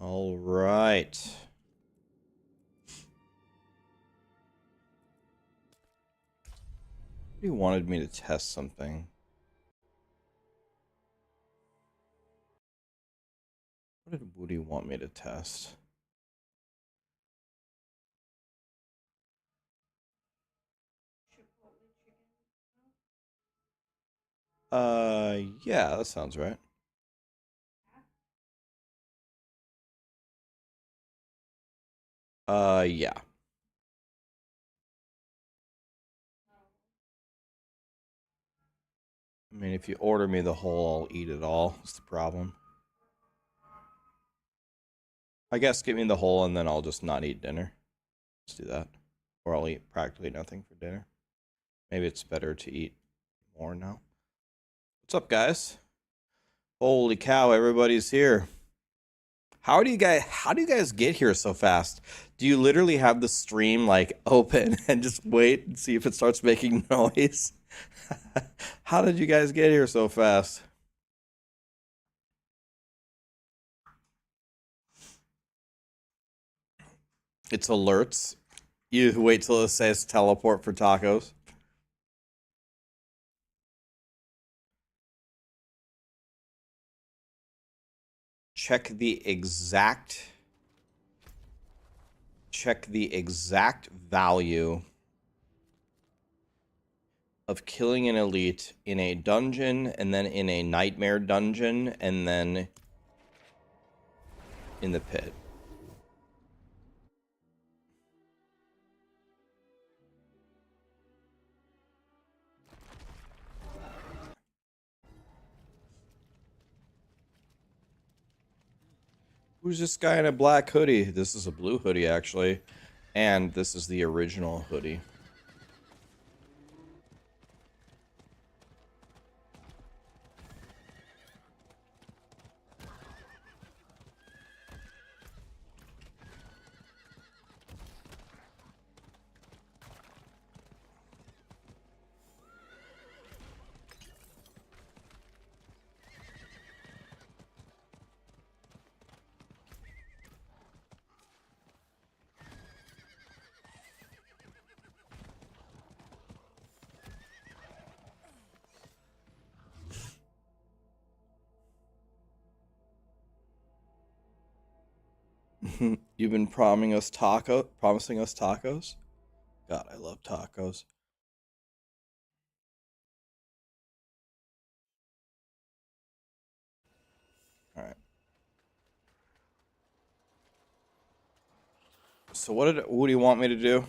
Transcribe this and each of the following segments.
All right. He wanted me to test something. What did Woody want me to test? Yeah, that sounds right. Yeah. I mean, if you order me the whole, I'll eat it all. That's the problem. I guess get me the whole and then I'll just not eat dinner. Let's do that. Or I'll eat practically nothing for dinner. Maybe it's better to eat more now. What's up, guys? Holy cow, everybody's here. How do you guys get here so fast? Do you literally have the stream like open and just wait and see if it starts making noise? How did you guys get here so fast? It's alerts. You wait till it says teleport for tacos. Check the exact value of killing an elite in a dungeon and then in a nightmare dungeon and then in the pit. Who's this guy in a black hoodie? This is a blue hoodie, actually. And this is the original hoodie. You've been promising us tacos? God, I love tacos. All right. So what do you want me to do?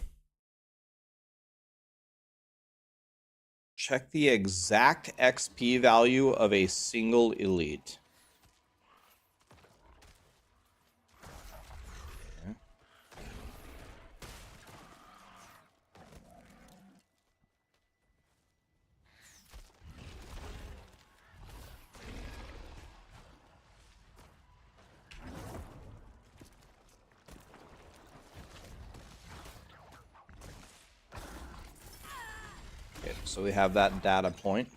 Check the exact XP value of a single elite. Okay, so we have that data point.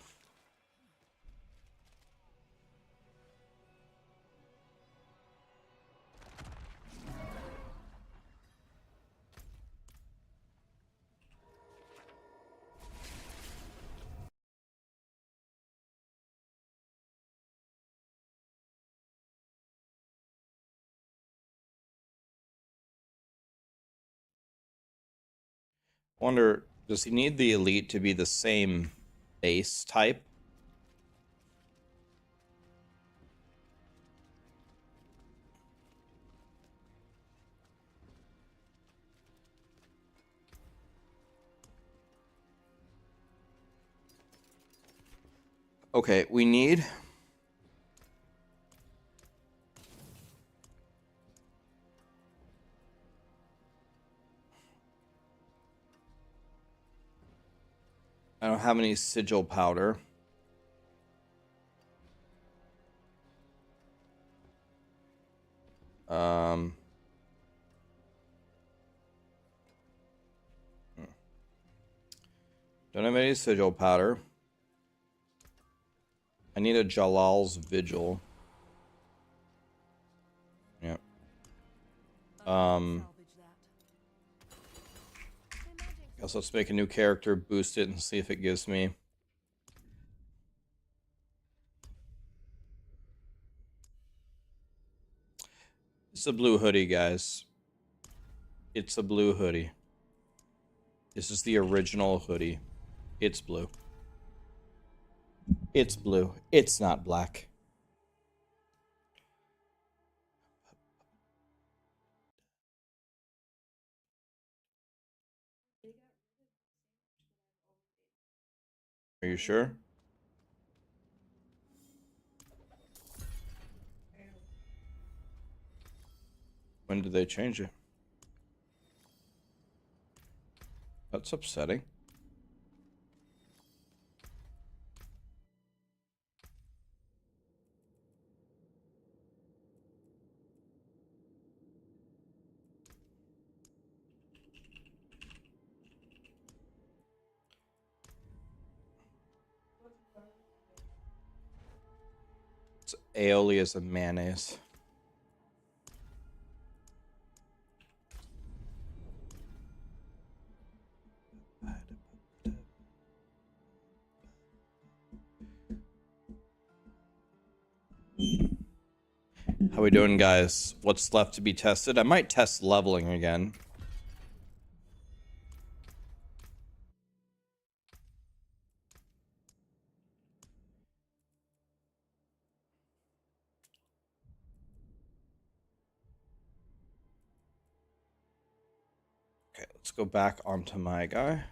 Wonder, does he need the elite to be the same base type? Okay, we need... I don't have any sigil powder. Don't have any sigil powder. I need a Jalal's Vigil. Yep. Guess let's make a new character, boost it, and see if it gives me. It's a blue hoodie, guys. It's a blue hoodie. This is the original hoodie. It's blue. It's blue. It's not black. Are you sure? When did they change it? That's upsetting. It's aioli as a mayonnaise. How we doing, guys? What's left to be tested? I might test leveling again. Okay, let's go back onto my guy.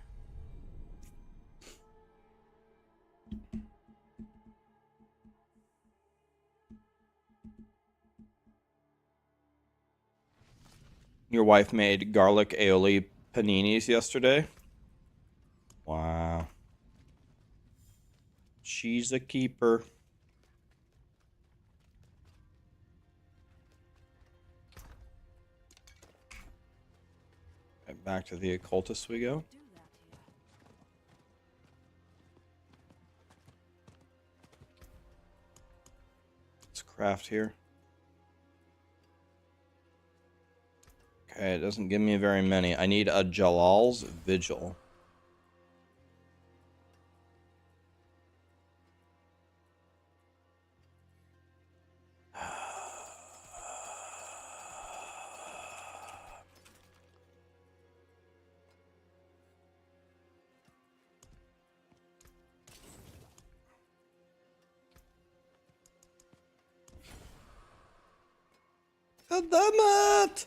Your wife made garlic aioli paninis yesterday? Wow. She's a keeper. Right, back to the occultist we go. Let's craft here. Okay, it doesn't give me very many. I need a Jalal's Vigil. God damn it!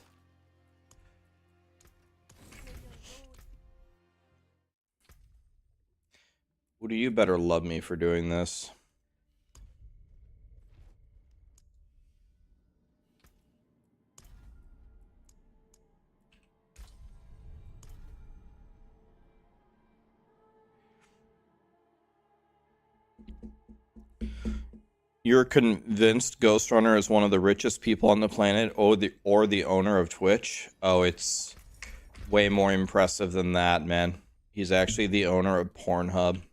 Woody, you better love me for doing this. You're convinced Ghost Runner is one of the richest people on the planet, or the owner of Twitch? Oh, it's way more impressive than that, man. He's actually the owner of Pornhub.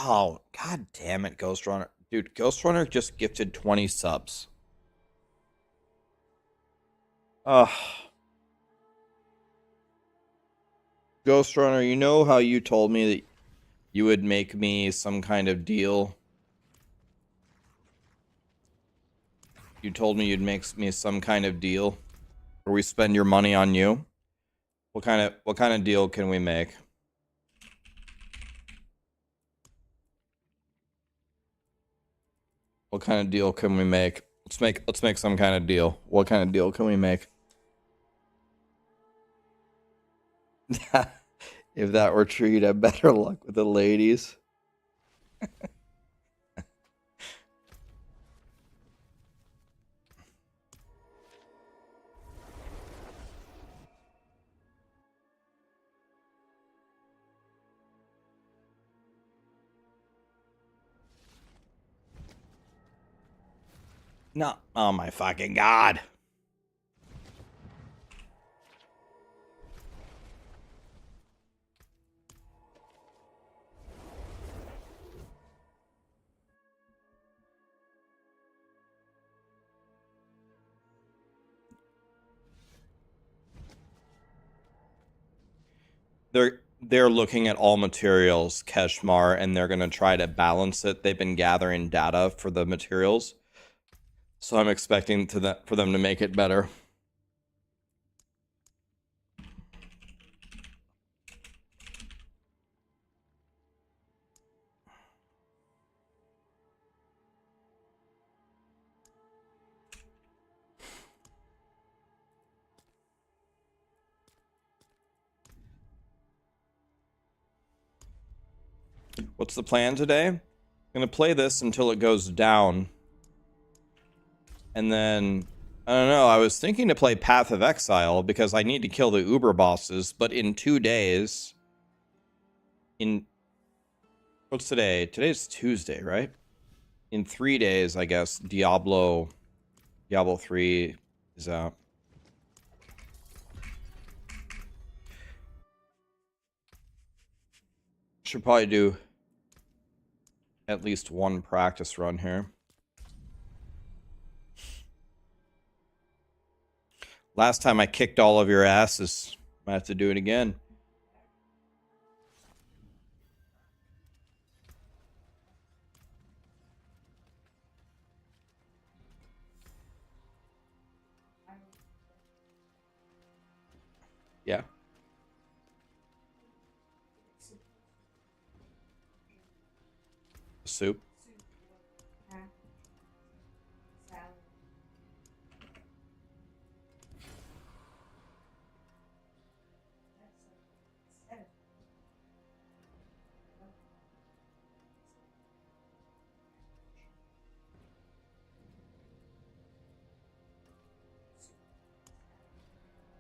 Oh, god damn it, Ghost Runner. Dude, Ghost Runner just gifted 20 subs. Ugh. Ghost Runner, you know how you told me that you would make me some kind of deal? You told me you'd make me some kind of deal where we spend your money on you. What kind of deal can we make? What kind of deal can we make? Let's make some kind of deal. What kind of deal can we make? If that were true, you'd have better luck with the ladies. No. Oh my fucking god. they're looking at all materials, Keshmar, and they're gonna try to balance it. They've been gathering data for the materials, so I'm expecting for them to make it better. What's the plan today? I'm gonna play this until it goes down. And then, I don't know, I was thinking to play Path of Exile because I need to kill the Uber bosses, but in 2 days, what's today? Today's Tuesday, right? In 3 days, I guess, Diablo 3 is out. Should probably do at least one practice run here. Last time I kicked all of your asses. Might have to do it again. Yeah. Soup.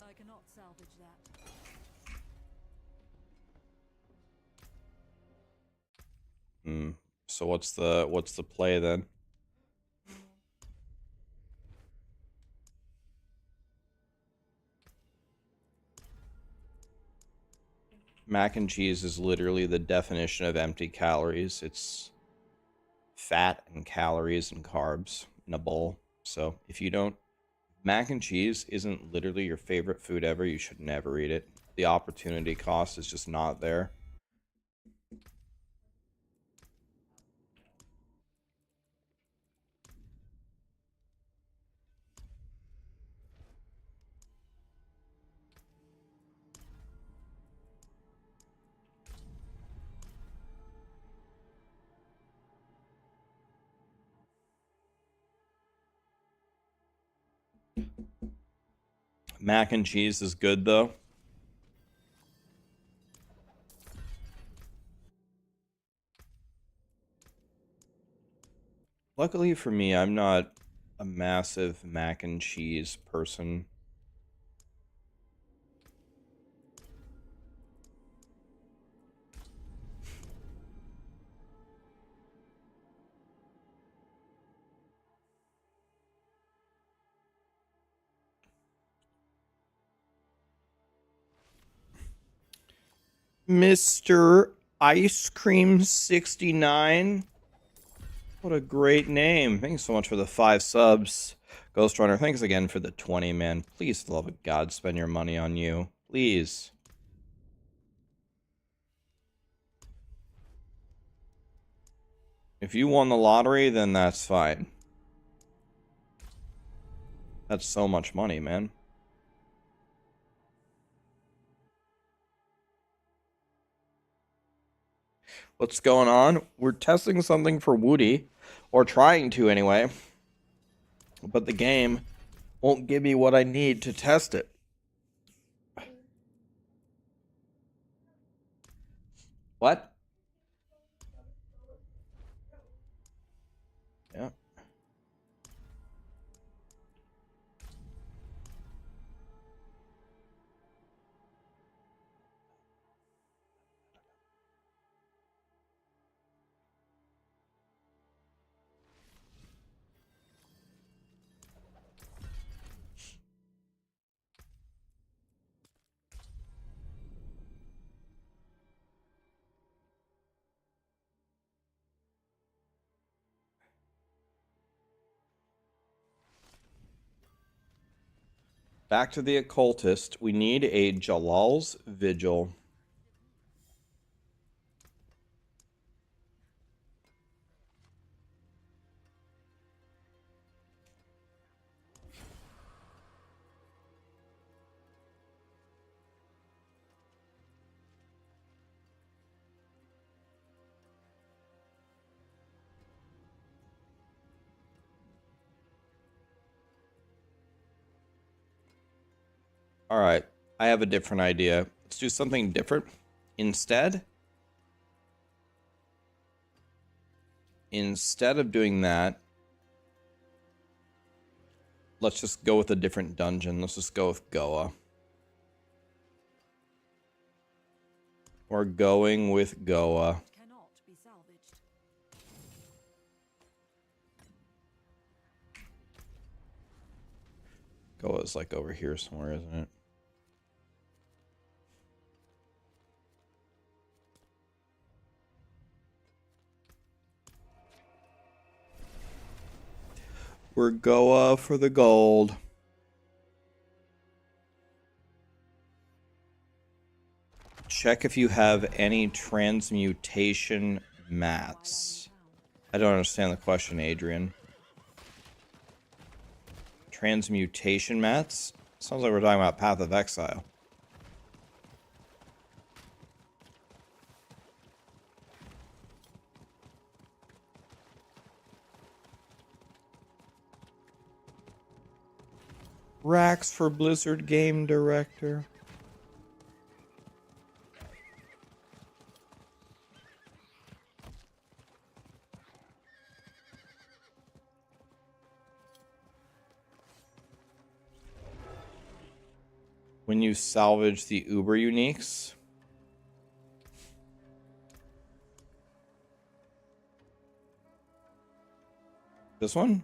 I cannot salvage that. So what's the play then? Mac and cheese is literally the definition of empty calories. It's fat and calories and carbs in a bowl. So if you don't, mac and cheese isn't literally your favorite food ever, you should never eat it. The opportunity cost is just not there. Mac and cheese is good though. Luckily for me, I'm not a massive mac and cheese person. Mr. Ice Cream 69. What a great name. Thanks so much for the 5 subs. Ghost Runner, thanks again for the 20, man. Please, for the love of God, spend your money on you. Please. If you won the lottery, then that's fine. That's so much money, man. What's going on? We're testing something for Woody, or trying to anyway, but the game won't give me what I need to test it. What? Yeah. Back to the occultist. We need a Jalal's Vigil. All right, I have a different idea. Let's do something different. Instead of doing that, let's just go with a different dungeon. Let's just go with Goa. We're going with Goa. Cannot be salvaged. Goa's like over here somewhere, isn't it? We're Goa for the gold. Check if you have any transmutation mats. I don't understand the question, Adrian. Transmutation mats? Sounds like we're talking about Path of Exile. Rax for Blizzard Game Director. When you salvage the Uber uniques. This one?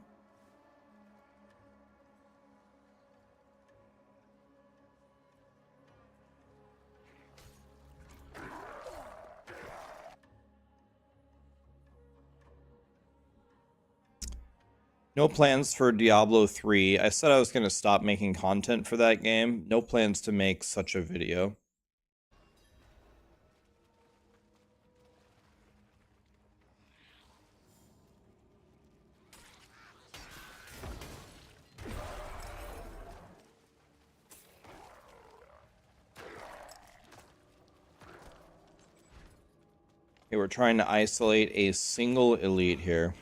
No plans for Diablo 3. I said I was going to stop making content for that game. No plans to make such a video. Okay, we're trying to isolate a single elite here.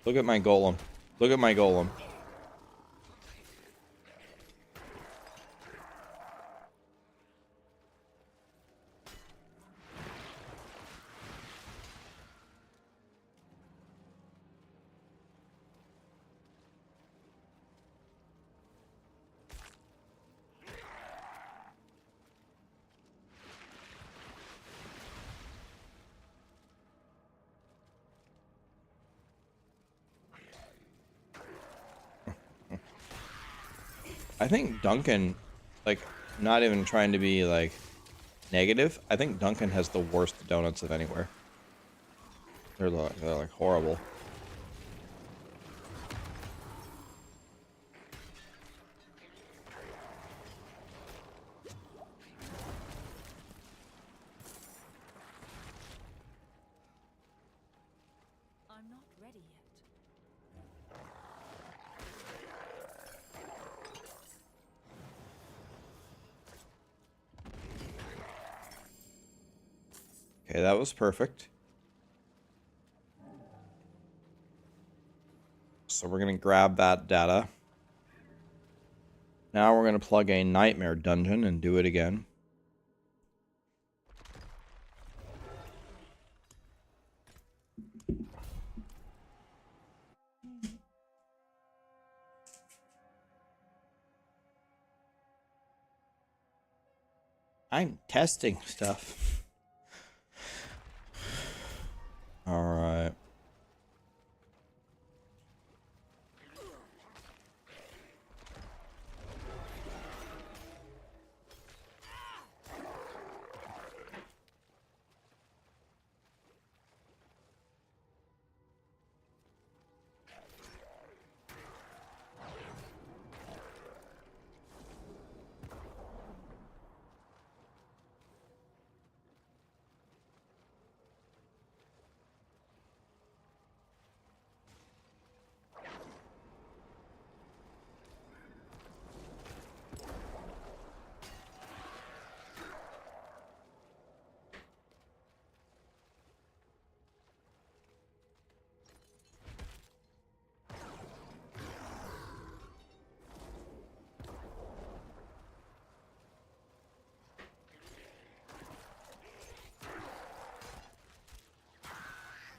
Look at my golem. Look at my golem. I think Duncan, like, not even trying to be, like, negative, I think Duncan has the worst donuts of anywhere. They're like horrible. I'm not ready yet. Okay, that was perfect. So we're going to grab that data. Now we're going to plug a nightmare dungeon and do it again. I'm testing stuff. All right.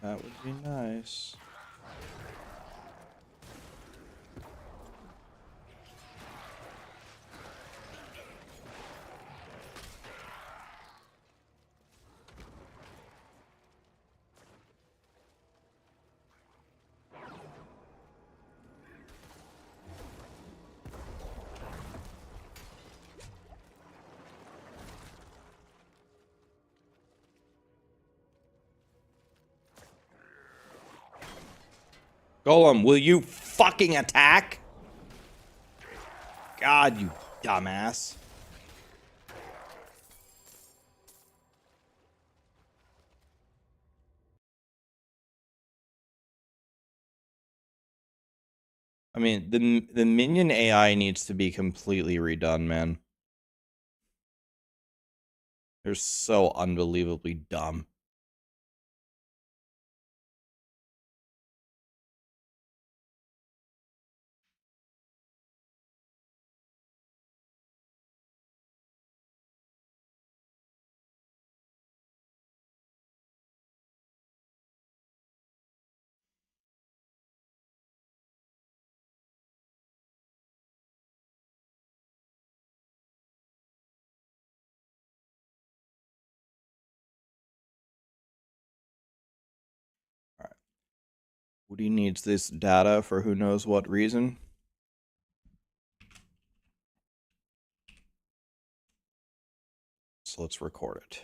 That would be nice. Golem, will you fucking attack? God, you dumbass. I mean, the Minion AI needs to be completely redone, man. They're so unbelievably dumb. All right. Woody needs this data for who knows what reason. So let's record it.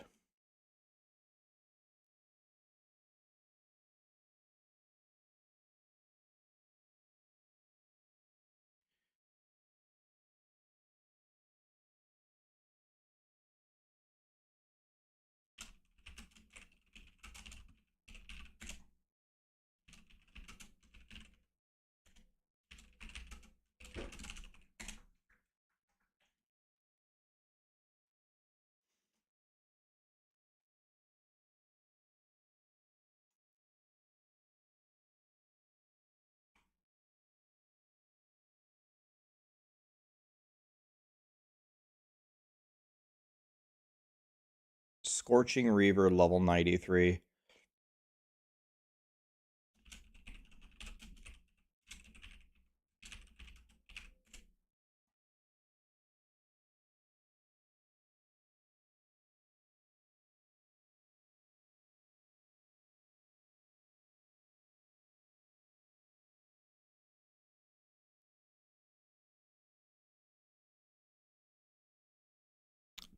Scorching Reaver level 93.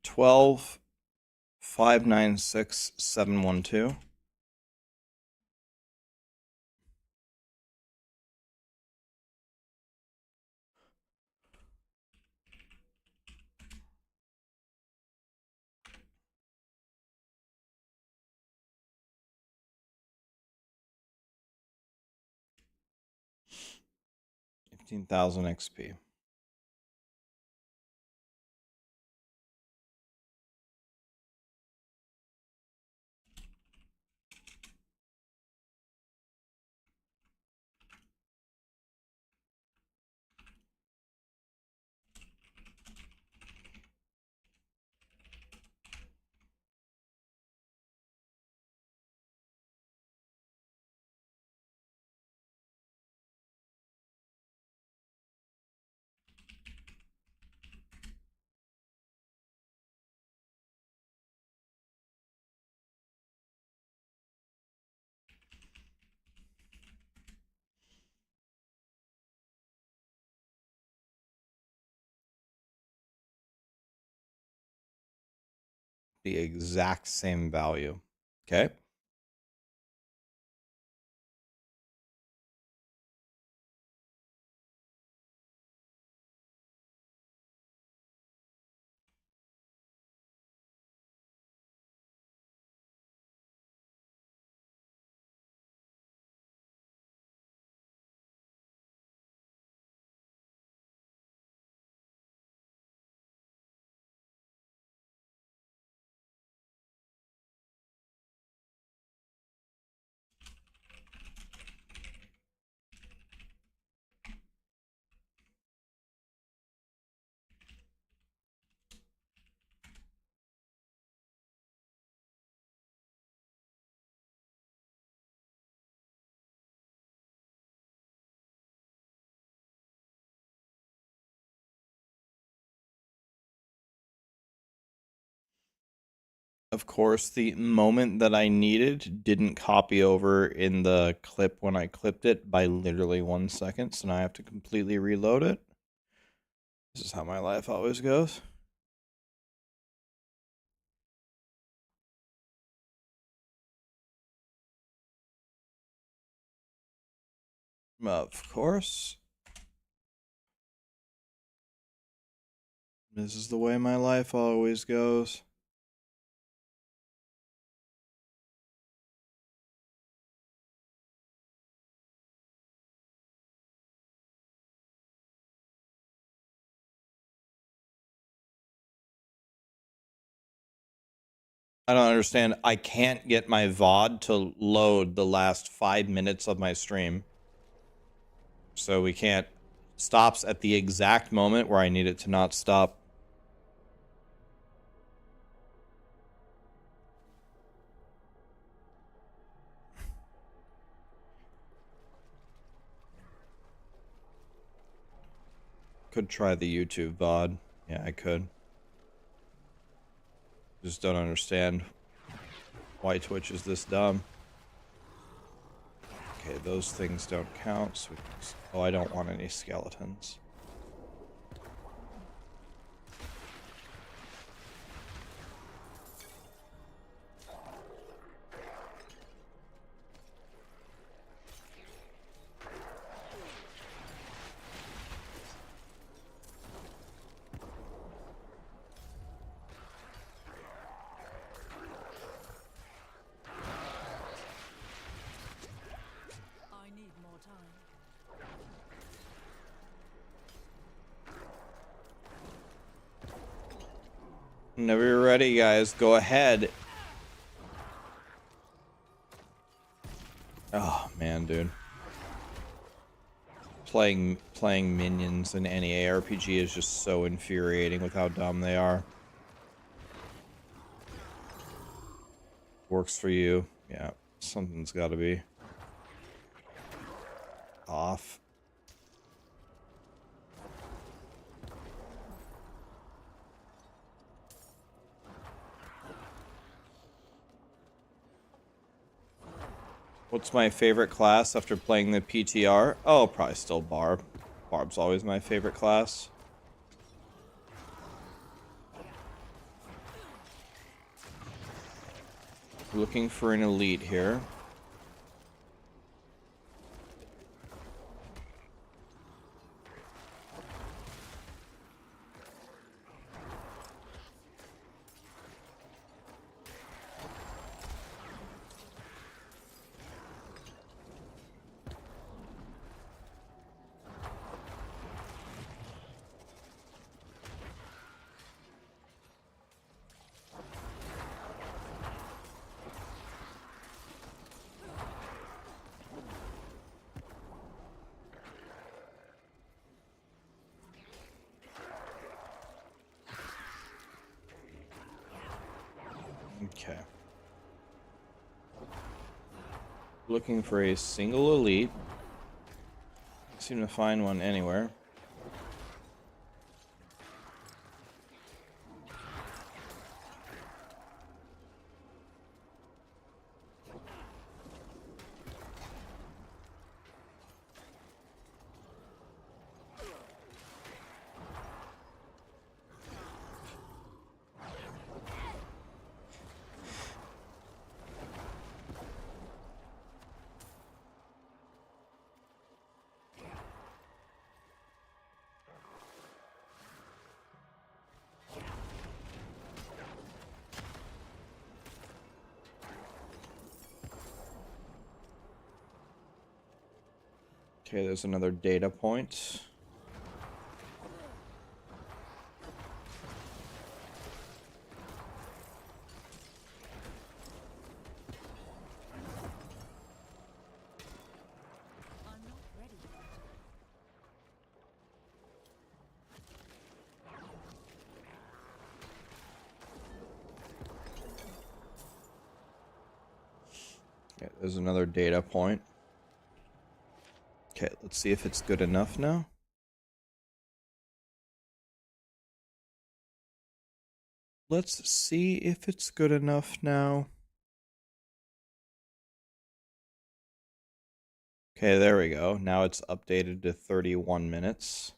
$12 596 712. $15,000 XP. The exact same value. Okay. Of course, the moment that I needed didn't copy over in the clip when I clipped it by literally 1 second, so now I have to completely reload it. This is how my life always goes. Of course. This is the way my life always goes. I don't understand. I can't get my VOD to load the last 5 minutes of my stream. So we can't. Stops at the exact moment where I need it to not stop. Could try the YouTube VOD. Yeah, I could. Just don't understand why Twitch is this dumb. Okay, those things don't count. So oh, I don't want any skeletons. I need more time. Whenever you're ready, guys, go ahead. Oh, man, dude. Playing minions in any ARPG is just so infuriating with how dumb they are. Works for you. Yeah, something's got to be off. What's my favorite class after playing the PTR? Oh, probably still Barb. Barb's always my favorite class. Looking for an elite here. Okay. Looking for a single elite. Can't seem to find one anywhere. Okay, there's another data point. I'm not ready yet. Okay, there's another data point. Okay, let's see if it's good enough now. Let's see if it's good enough now. Okay, there we go. Now it's updated to 31 minutes.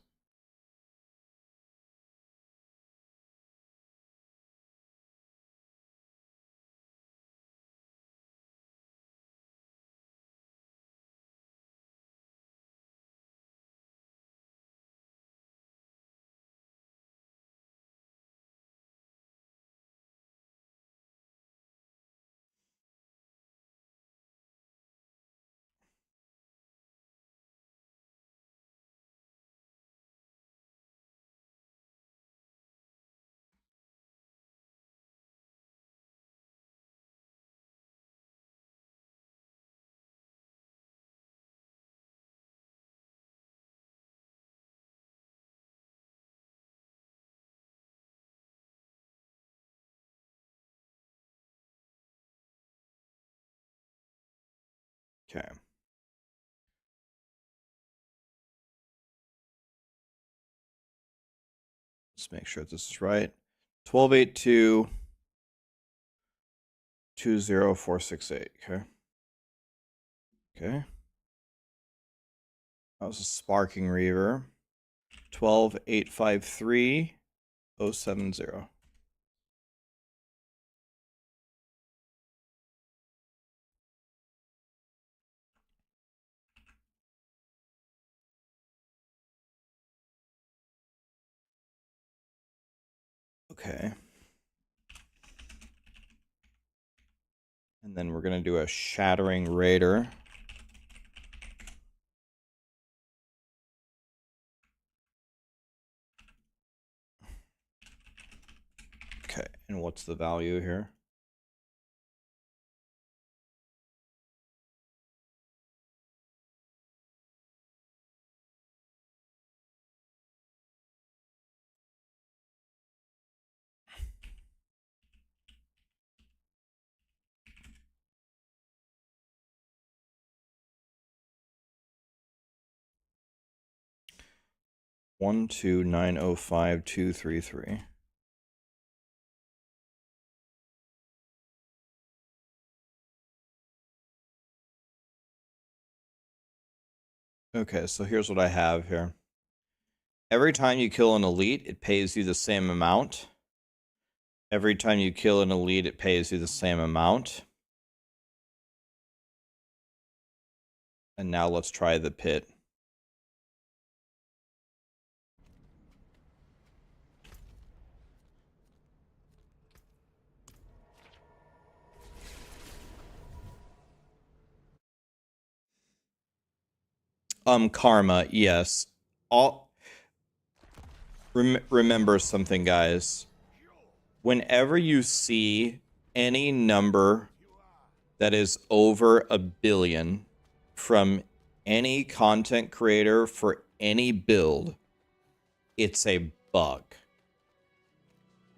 Okay. Let's make sure this is right. 1282-20468. Okay. Okay. That was a Sparking Reaver. 12853-070. Okay. And then we're going to do a Shattering Raider. Okay, and what's the value here? One two nine oh five two three three. Okay, so here's what I have here. Every time you kill an elite, it pays you the same amount. Every time you kill an elite, it pays you the same amount. And now let's try the pit. Karma, yes. All remember something, guys. Whenever you see any number that is over 1 billion from any content creator for any build, it's a bug.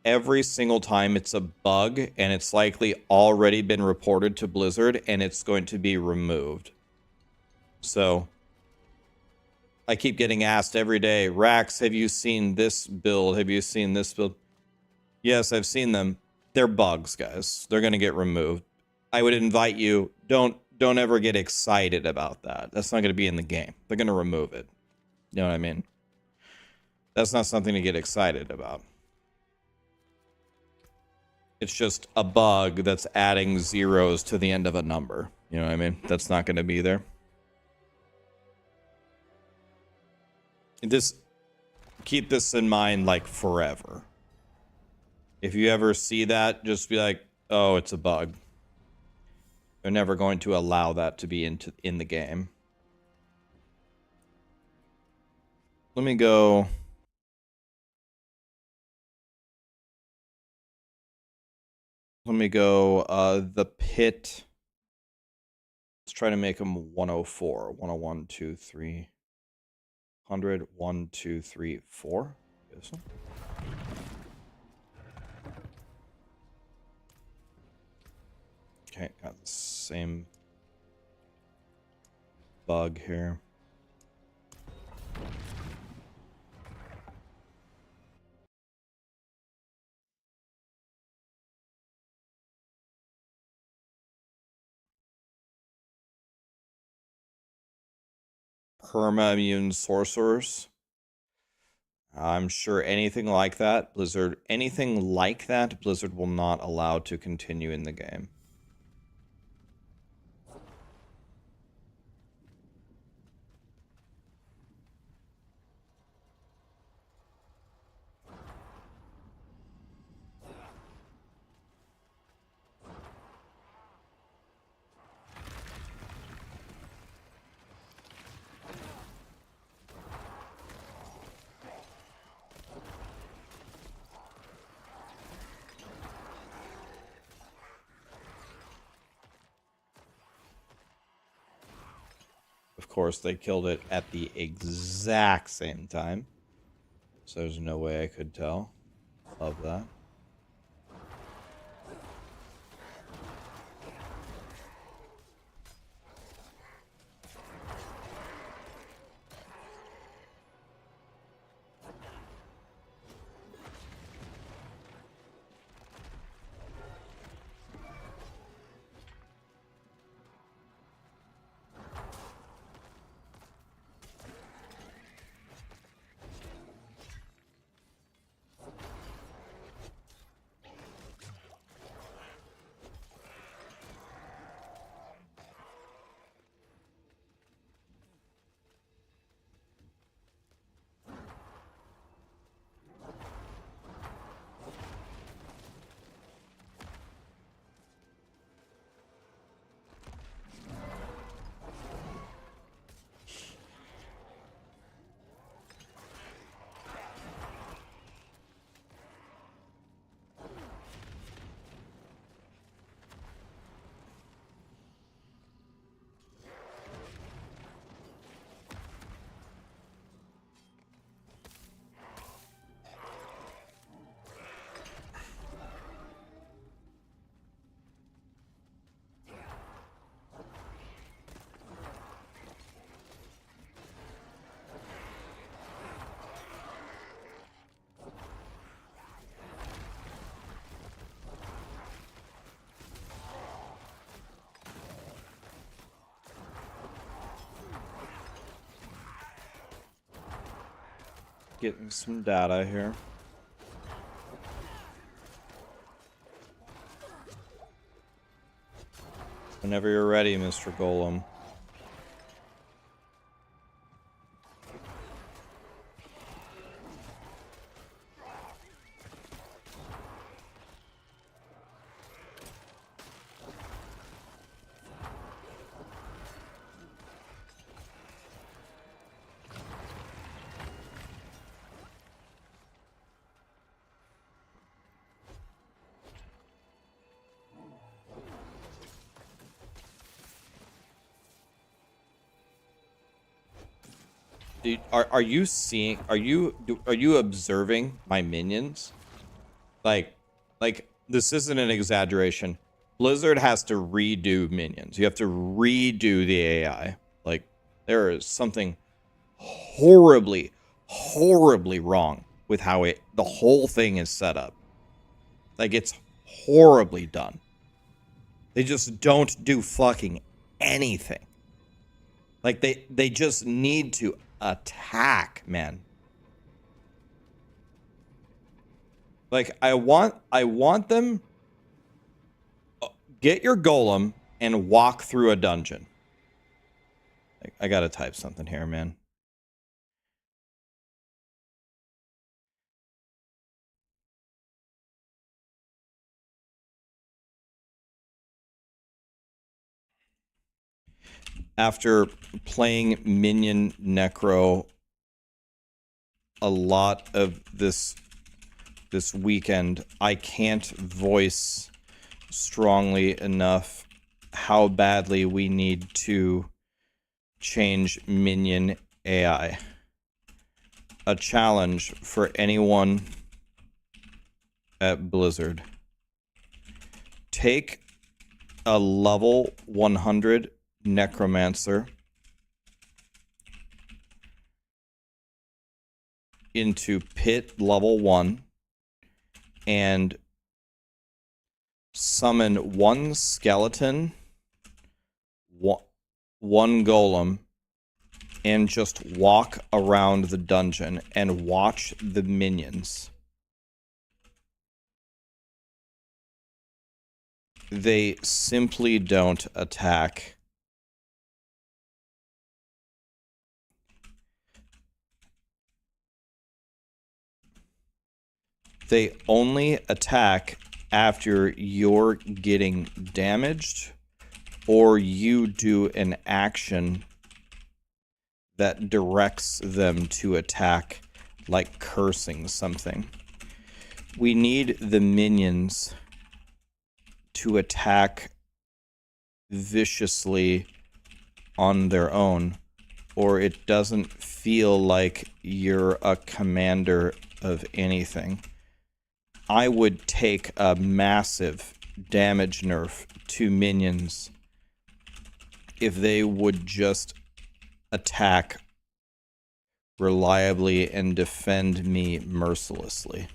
Every single time it's a bug, and it's likely already been reported to Blizzard, and it's going to be removed. So I keep getting asked every day, Rax, have you seen this build? Have you seen this build? Yes, I've seen them. They're bugs, guys. They're going to get removed. I would invite you, don't ever get excited about that. That's not going to be in the game. They're going to remove it. You know what I mean? That's not something to get excited about. It's just a bug that's adding zeros to the end of a number. You know what I mean? That's not going to be there. Keep this in mind, like, forever. If you ever see that, just be like, oh, it's a bug. They're never going to allow that to be in the game. Let me go. The pit. Let's try to make them 104. 101, 2, 3. 100, 1, 2, 3, 4. This one. Okay, got the same bug here. perma immune sorcerers. I'm sure anything like that, Blizzard will not allow to continue in the game. Of course, they killed it at the exact same time. So there's no way I could tell. Love that. Getting some data here. Whenever you're ready, Mr. Golem. Dude, are you seeing? Are you observing my minions? Like this isn't an exaggeration. Blizzard has to redo minions. You have to redo the AI. Like there is something horribly wrong with how the whole thing is set up. Like it's horribly done. They just don't do fucking anything. Like they just need to attack, man. Like I want them get your golem and walk through a dungeon. Like, I gotta type something here, man. After playing Minion Necro a lot of this weekend, I can't voice strongly enough how badly we need to change Minion AI. A challenge for anyone at Blizzard. Take a level 100 Necromancer into pit level 1 and summon one skeleton, one golem, and just walk around the dungeon and watch the minions. They simply don't attack. They only attack after you're getting damaged or you do an action that directs them to attack, like cursing something. We need the minions to attack viciously on their own, or it doesn't feel like you're a commander of anything. I would take a massive damage nerf to minions if they would just attack reliably and defend me mercilessly.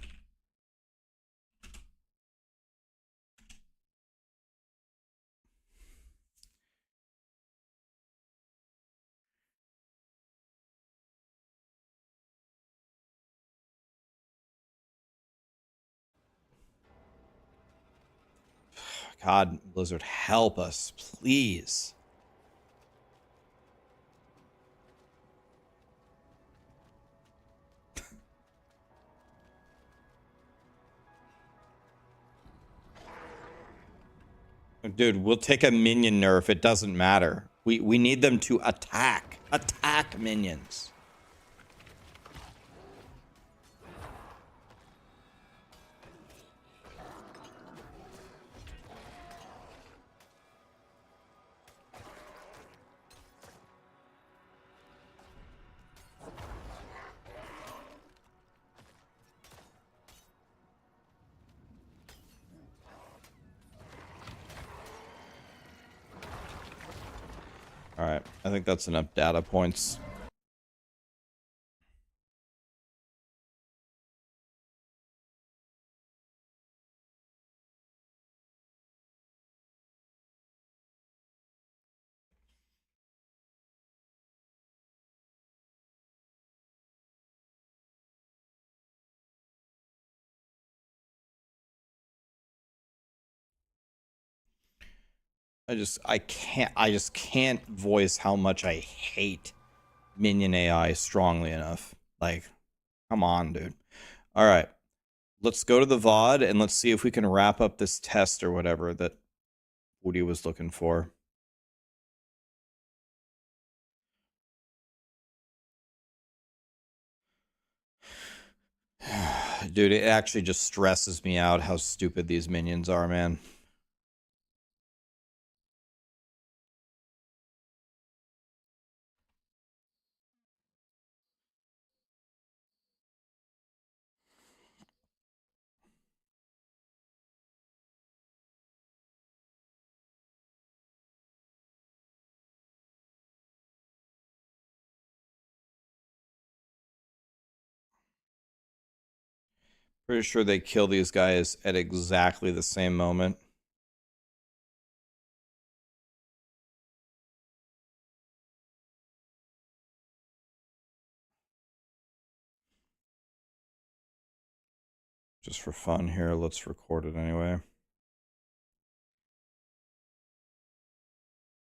God, Blizzard, help us, please. Dude, we'll take a minion nerf. It doesn't matter. We need them to attack. Attack minions. All right, I think that's enough data points. I just can't voice how much I hate Minion AI strongly enough. Like, come on, dude. All right. Let's go to the VOD and let's see if we can wrap up this test or whatever that Woody was looking for. Dude, it actually just stresses me out how stupid these minions are, man. Pretty sure they kill these guys at exactly the same moment. Just for fun here, let's record it anyway.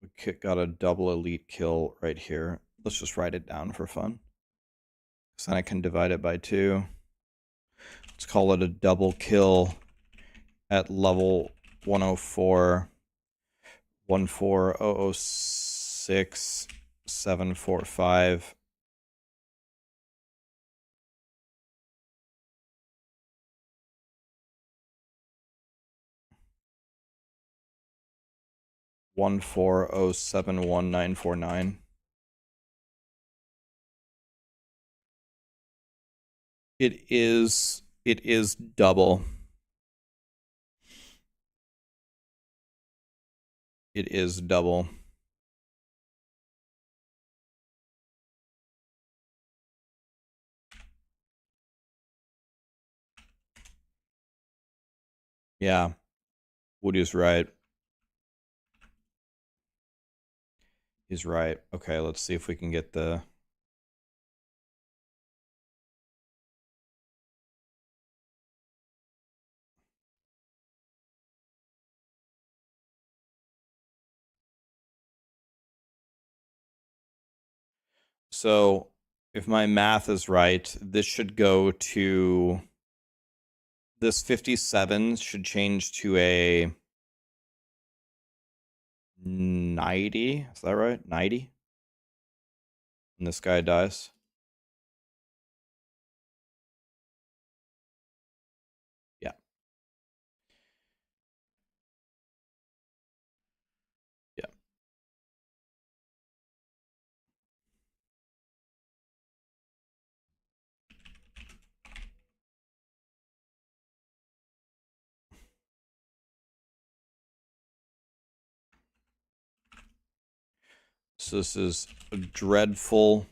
We got a double elite kill right here. Let's just write it down for fun. So then I can divide it by 2. Let's call it a double kill at level 104, 14006, 745. One 14071 It is double. It is double. Yeah, Woody's right. He's right. Okay, let's see if we can get the... So, if my math is right, this should go to... This 57 should change to a 90. Is that right? 90? And this guy dies. Yeah. Yeah. So this is a dreadful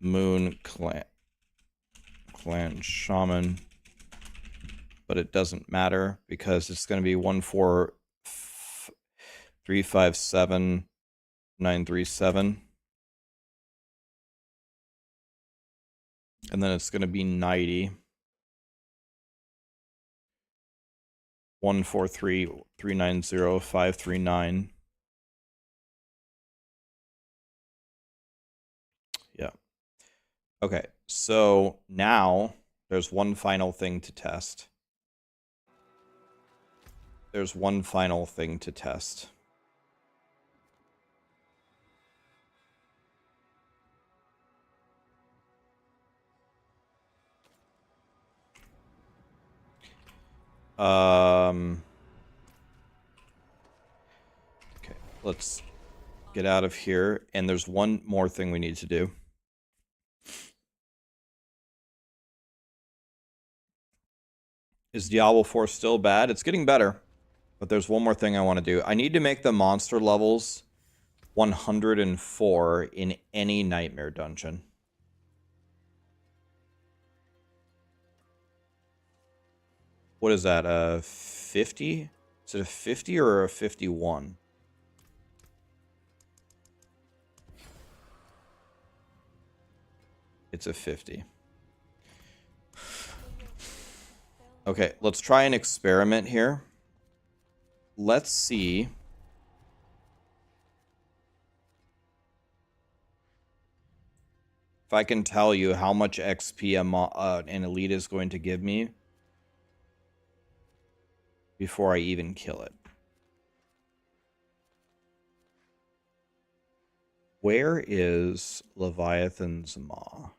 moon clan shaman, but it doesn't matter because it's going to be 14357,937, and then it's going to be 90 143,390,539. Yeah. Okay, so now there's one final thing to test. There's one final thing to test. Okay, let's get out of here. And there's one more thing we need to do. Is Diablo 4 still bad? It's getting better. But there's one more thing I want to do. I need to make the monster levels 104 in any nightmare dungeon. What is that, a 50? Is it a 50 or a 51? It's a 50. Okay, let's try an experiment here. Let's see if I can tell you how much XP an elite is going to give me before I even kill it. Where is Leviathan's Maw?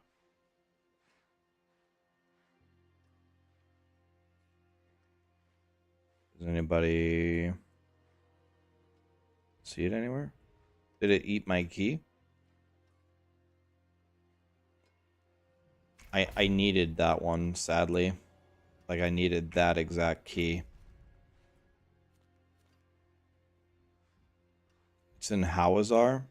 Does anybody see it anywhere? Did it eat my key? I needed that one, sadly. Like, I needed that exact key. It's in Hawazar.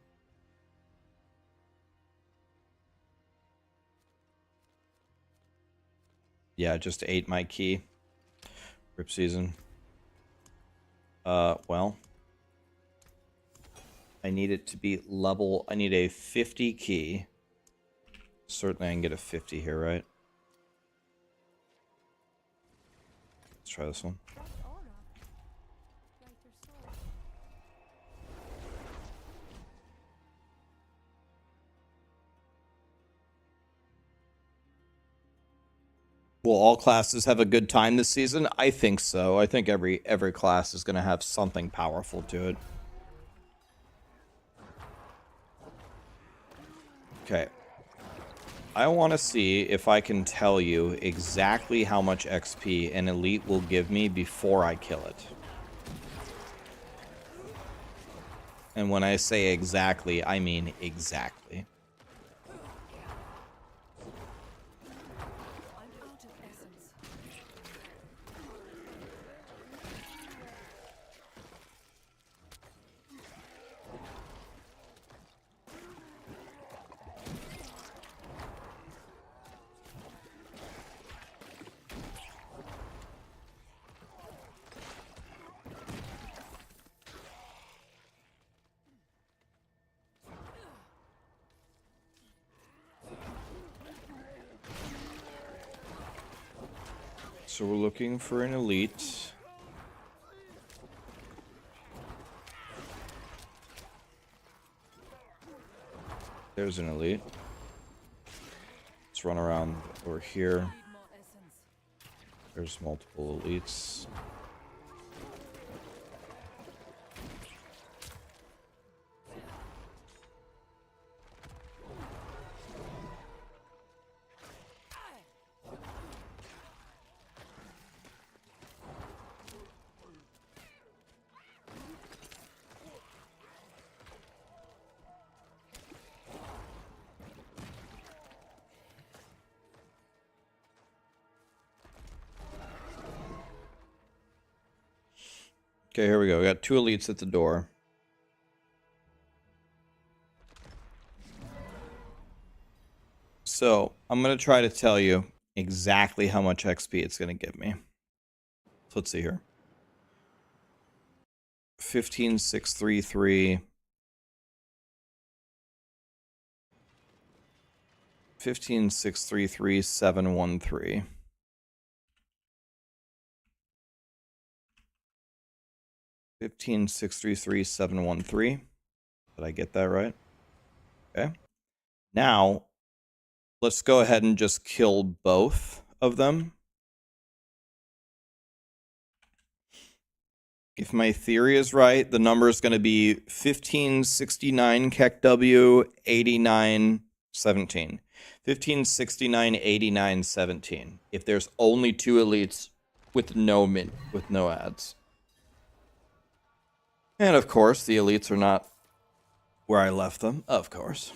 Yeah, just ate my key. Rip season. Well. I need it to be level... I need a 50 key. Certainly I can get a 50 here, right? Let's try this one. Will all classes have a good time this season? I think so. I think every class is going to have something powerful to it. Okay. I want to see if I can tell you exactly how much XP an elite will give me before I kill it. And when I say exactly, I mean exactly. So we're looking for an elite. There's an elite. Let's run around over here. Need more essence. There's multiple elites. Okay, here we go. We got 2 elites at the door. So, I'm going to try to tell you exactly how much XP it's going to give me. So let's see here. 15633. 15633,713. 15633,713. Did I get that right? Okay. Now, let's go ahead and just kill both of them. If my theory is right, the number is going to be 1569 KEKW 8917. 1569 8917. If there's only 2 elites with no ads. And of course, the elites are not where I left them. Of course.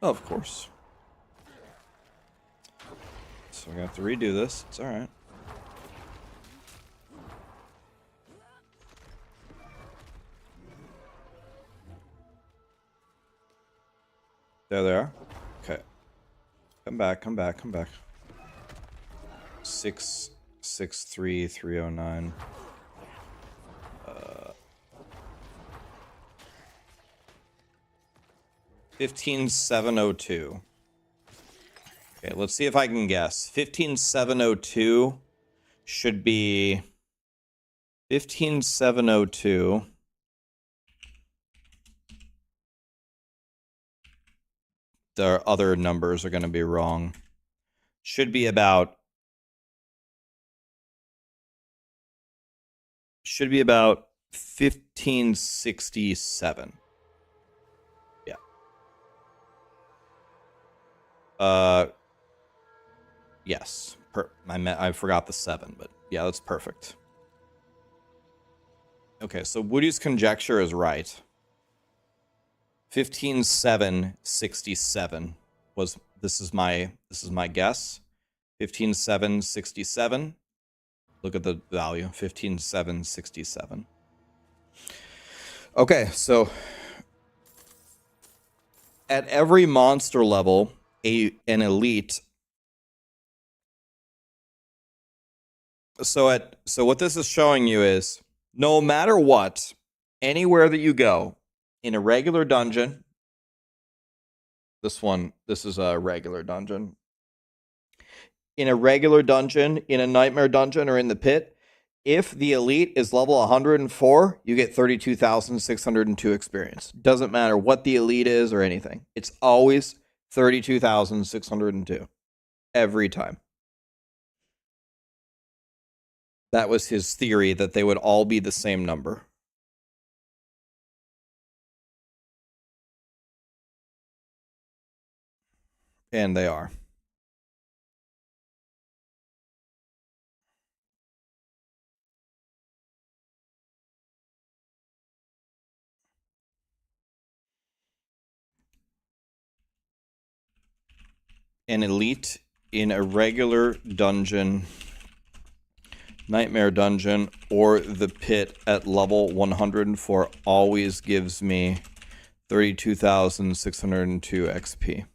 Of course. So we're going to have to redo this. It's alright. There they are. Okay. Come back, come back, come back. 663,309. 15702. Okay, let's see if I can guess. 15702 should be 15702. The other numbers are going to be wrong. Should be about 1567. Yeah. Yes. I forgot the 7, but yeah, that's perfect. Okay, so Woody's conjecture is right. 15767 was this is my guess. 15767. Look at the value. 15767. Okay, so at every monster level, an elite. So what this is showing you is no matter what, anywhere that you go in a regular dungeon, this is a regular dungeon. In a regular dungeon, in a nightmare dungeon, or in the pit, if the elite is level 104, you get 32,602 experience. Doesn't matter what the elite is or anything. It's always 32,602 every time. That was his theory, that they would all be the same number. And they are. An elite in a regular dungeon, nightmare dungeon, or the pit at level 104 always gives me 32,602 XP.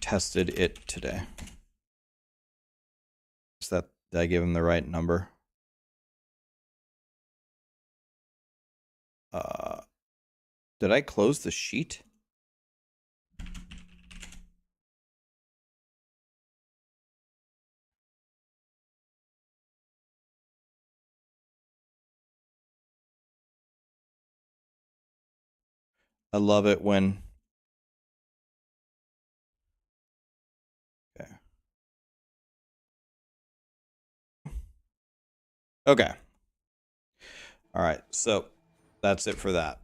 Tested it today. Did I give him the right number? Did I close the sheet? I love it when... Okay. Okay. All right, so that's it for that.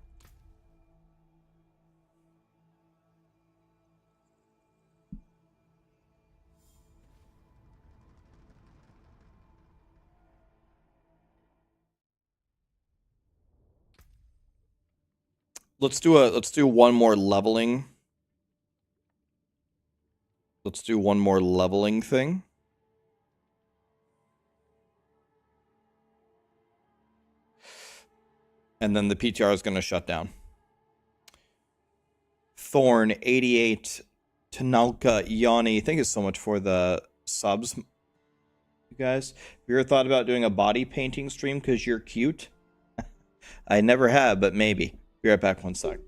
Let's do one more leveling. Let's do one more leveling thing. And then the PTR is going to shut down. Thorn 88 Tanalka Yanni, thank you so much for the subs, you guys. Have you ever thought about doing a body painting stream because you're cute? I never have, but maybe. Be right back 1 sec.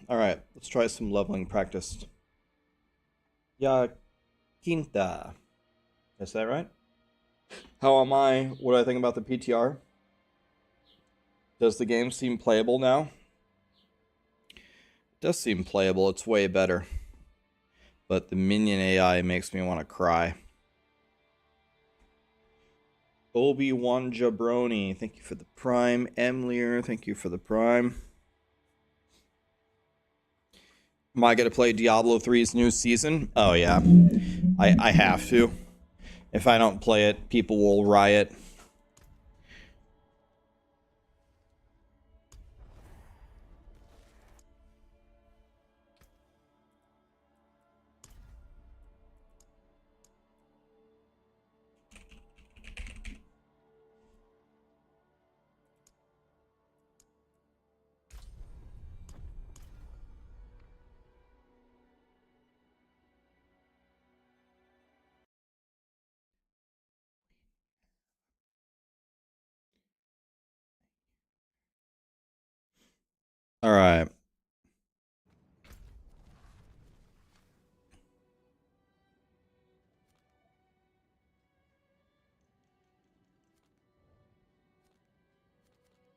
Alright, let's try some leveling practice. Ya Quinta. Is that right? How am I? What do I think about the PTR? Does the game seem playable now? It does seem playable. It's way better. But the Minion AI makes me want to cry. Obi-Wan Jabroni, thank you for the prime. Emlier, thank you for the prime. Am I going to play Diablo 3's new season? Oh, yeah. I have to. If I don't play it, people will riot. All right.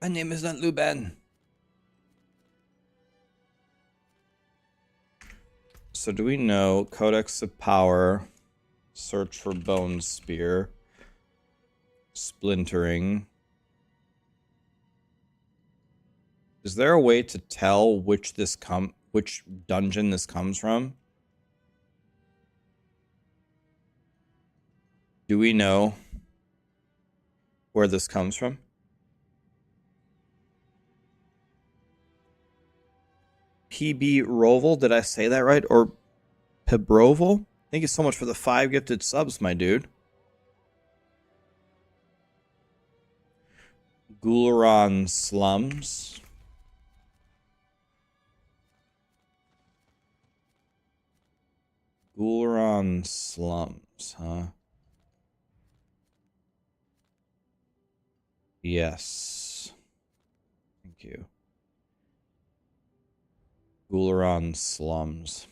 My name is not Luben. So do we know Codex of Power, search for Bone Spear, splintering? Is there a way to tell which dungeon this comes from? Do we know where this comes from? PB Roval, did I say that right? Or Pebroval? Thank you so much for the 5 gifted subs, my dude. Gularon Slums. Gularon Slums, huh? Yes. Thank you. Gularon Slums.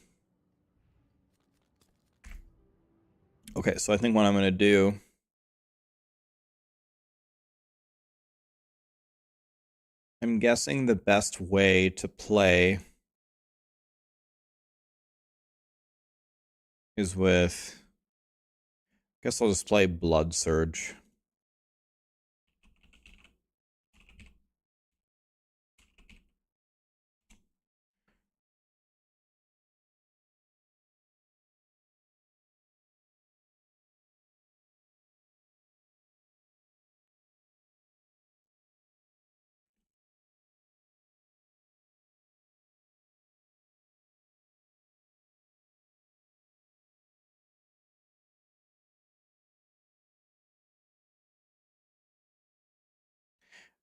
Okay, so I think what I'm going to do... I'm guessing the best way to play is with... I guess I'll just play Blood Surge.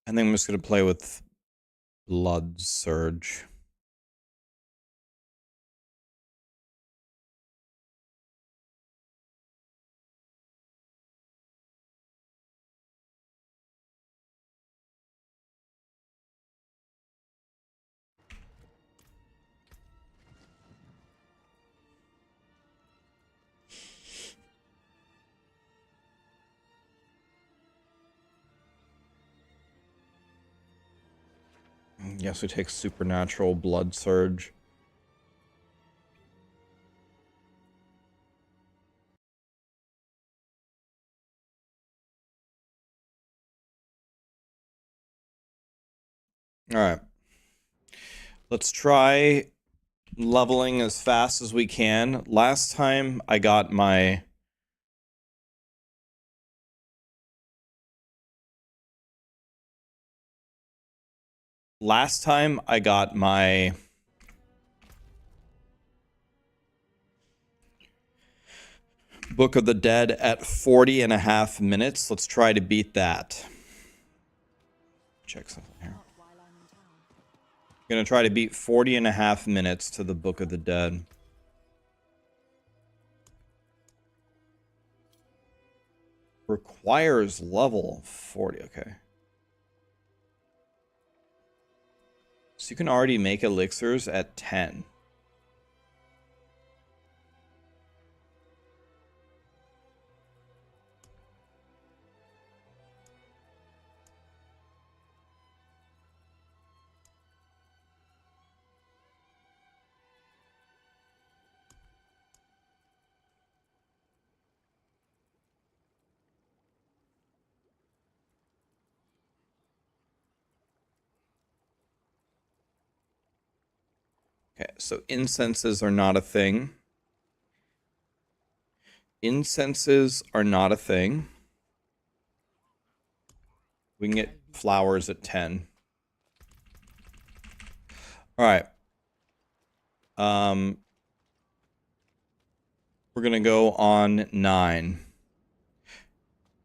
I think I'm just going to play with Blood Surge. Yes, we take Supernatural Blood Surge. Alright. Let's try leveling as fast as we can. Last time I got my... Book of the Dead at 40.5 minutes. Let's try to beat that. Check something here. Gonna try to beat 40.5 minutes to the Book of the Dead. Requires level 40, okay. So you can already make elixirs at 10. Okay, so incenses are not a thing. Incenses are not a thing. We can get flowers at 10. All right. We're gonna go on 9.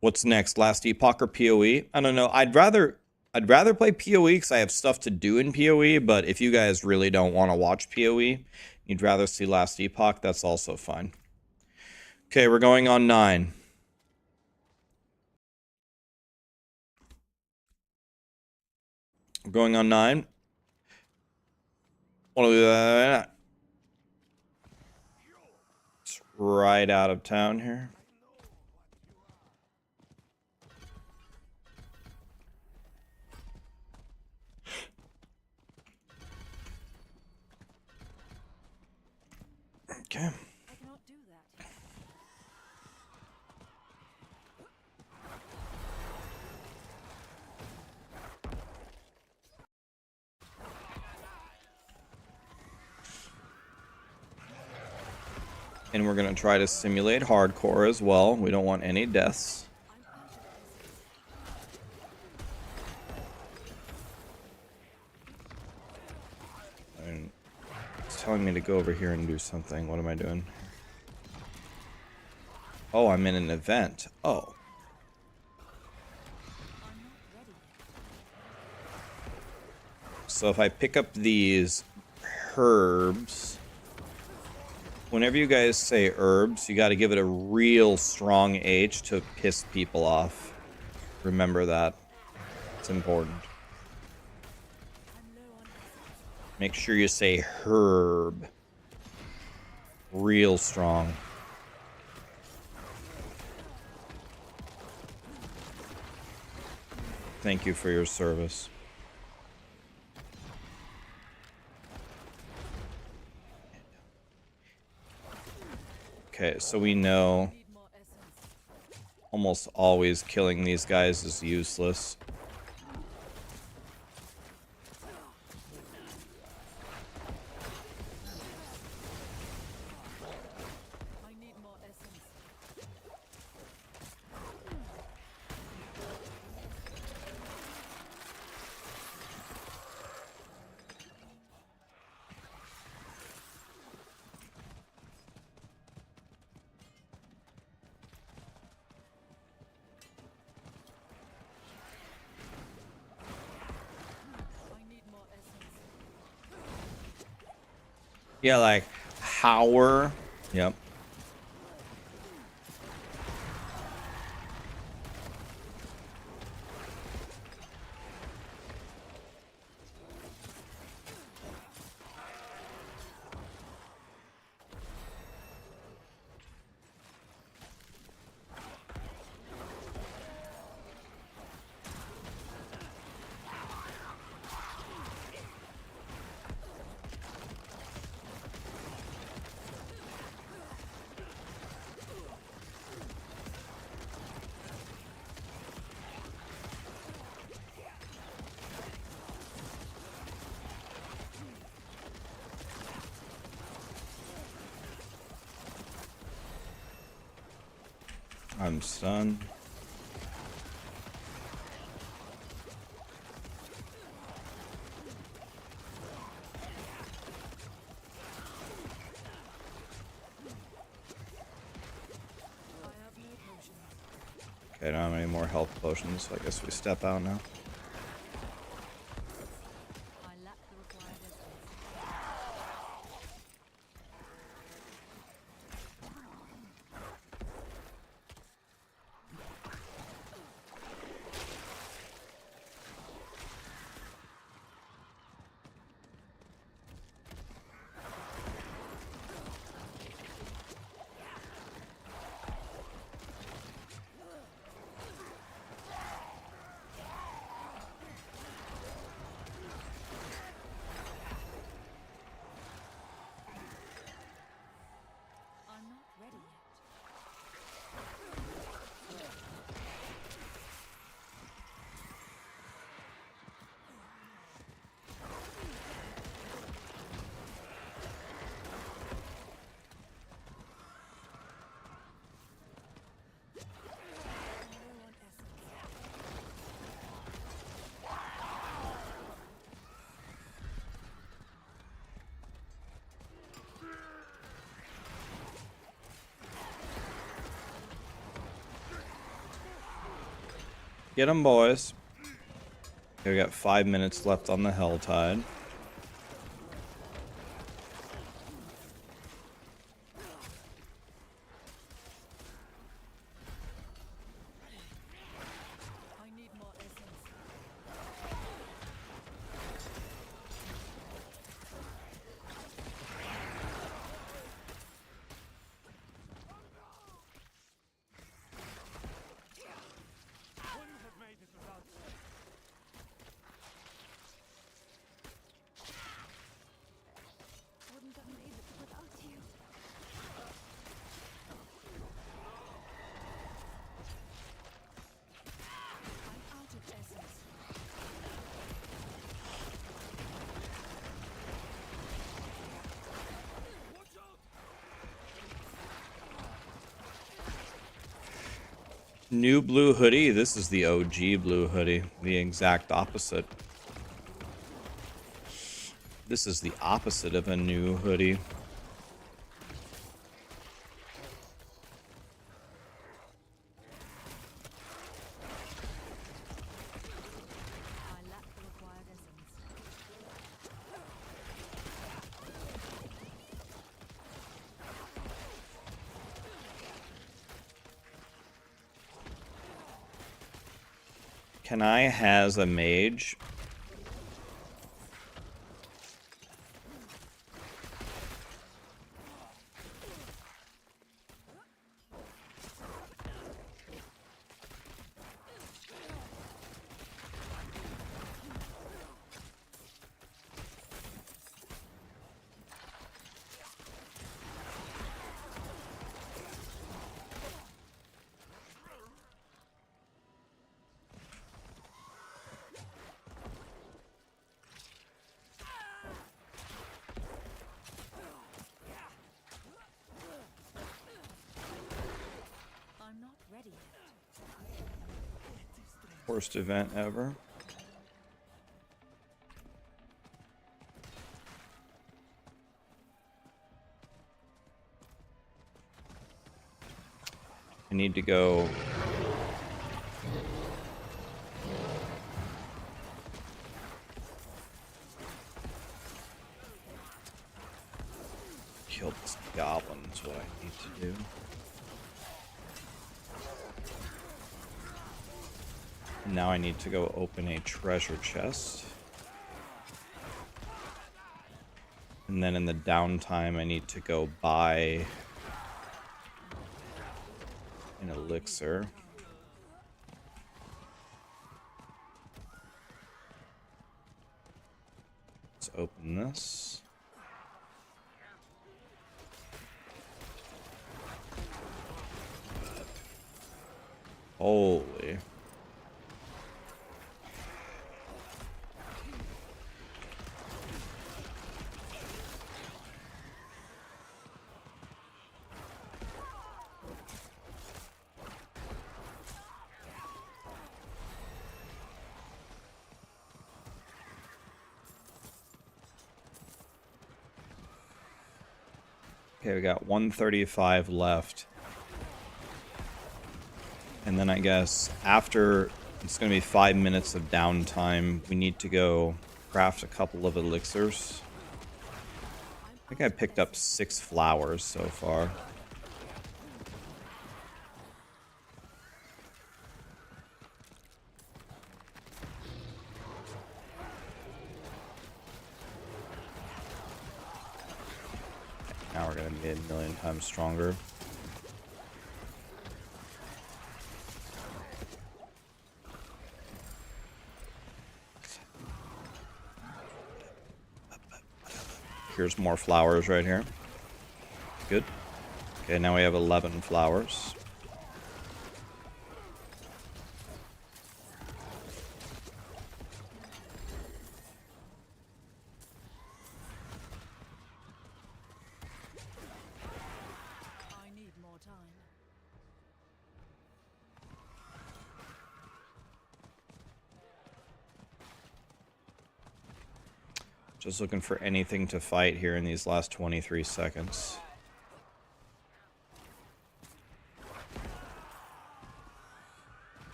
What's next? Last Epoch or PoE? I don't know. I'd rather play PoE because I have stuff to do in PoE, but if you guys really don't want to watch PoE, you'd rather see Last Epoch, that's also fine. Okay, we're going on 9. We're going on 9. It's right out of town here. Okay. I cannot do that. And we're going to try to simulate hardcore as well. We don't want any deaths. And it's telling me to go over here and do something. What am I doing? Oh, I'm in an event. Oh. So if I pick up these herbs, whenever you guys say herbs, you got to give it a real strong H to piss people off. Remember that. It's important. Make sure you say herb. Real strong. Thank you for your service. Okay, so we know almost always killing these guys is useless. Yeah, like Howler. Yep. I'm stunned. Okay, I don't have any more health potions, so I guess we step out now. Get them, boys. Okay, we got 5 minutes left on the Helltide. I need more essence. Wouldn't have made it without you. I'm out of essence. New blue hoodie. This is the OG blue hoodie. The exact opposite. This is the opposite of a new hoodie. I lack the required essence. Can I has a mage? I'm not ready yet. Worst event ever. I need to go. Kill this goblin is what I need to do. Now I need to go open a treasure chest. And then in the downtime I need to go buy an elixir. Let's open this. Holy. Okay, we got 135 left. And then I guess after it's going to be 5 minutes of downtime, we need to go craft a couple of elixirs. I think I picked up 6 flowers so far. Now we're going to be a million times stronger. Here's more flowers right here. Good. Okay, now we have 11 flowers. I need more time. Just looking for anything to fight here in these last 23 seconds.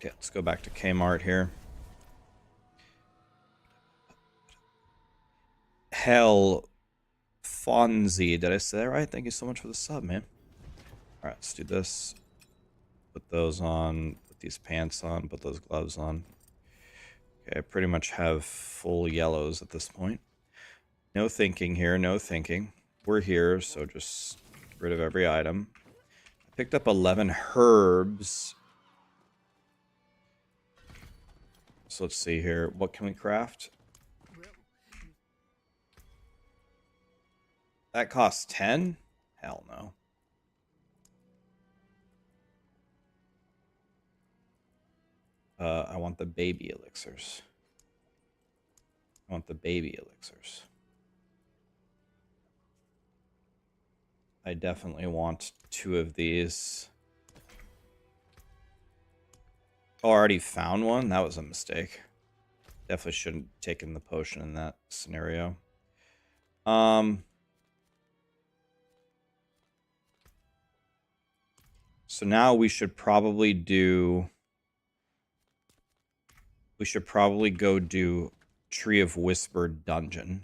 Okay, let's go back to Kmart here. Hell Fonzie, did I say that right? Thank you so much for the sub, man. Alright, let's do this. Put those on, put these pants on, put those gloves on. Okay, I pretty much have full yellows at this point. No thinking here, no thinking. We're here, so just get rid of every item. I picked up 11 herbs. So let's see here. What can we craft? That costs 10? Hell no. I want the baby elixirs. I want the baby elixirs. I definitely want 2 of these. Oh, I already found one? That was a mistake. Definitely shouldn't have taken the potion in that scenario. So now we should probably do... We should probably go do Tree of Whisper Dungeon.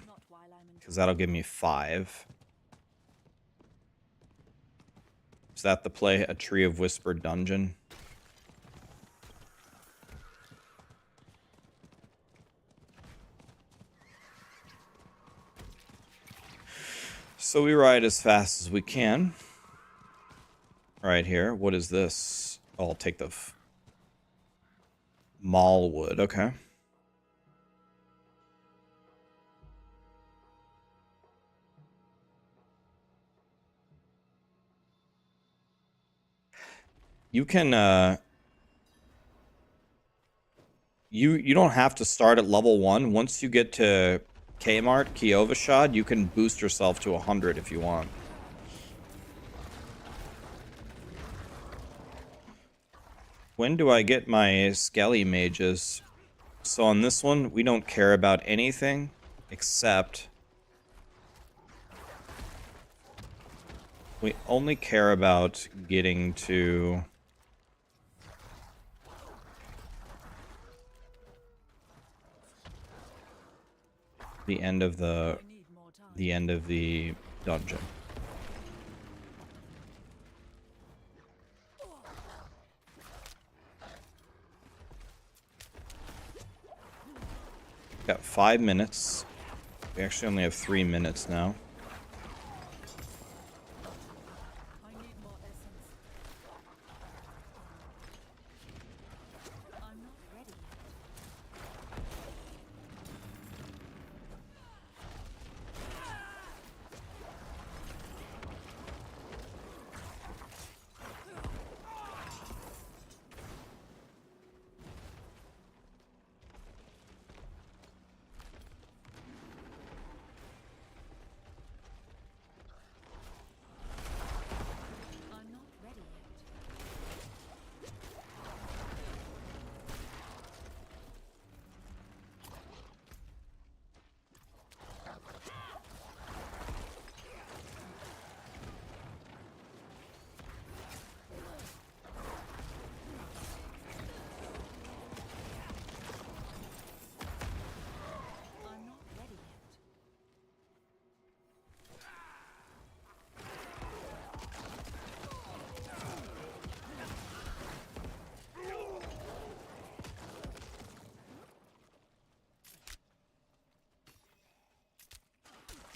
Because that'll give me 5. Is that the play? A Tree of Whisper Dungeon? So we ride as fast as we can. Right here. What is this? Oh, I'll take the mall wood. Okay. You can, you don't have to start at level 1. Once you get to Kmart, Kiovashad, you can boost yourself to 100 if you want. When do I get my Skelly mages? So on this one, we don't care about anything except... We only care about getting to... the end of the dungeon. Got 5 minutes. We actually only have 3 minutes now.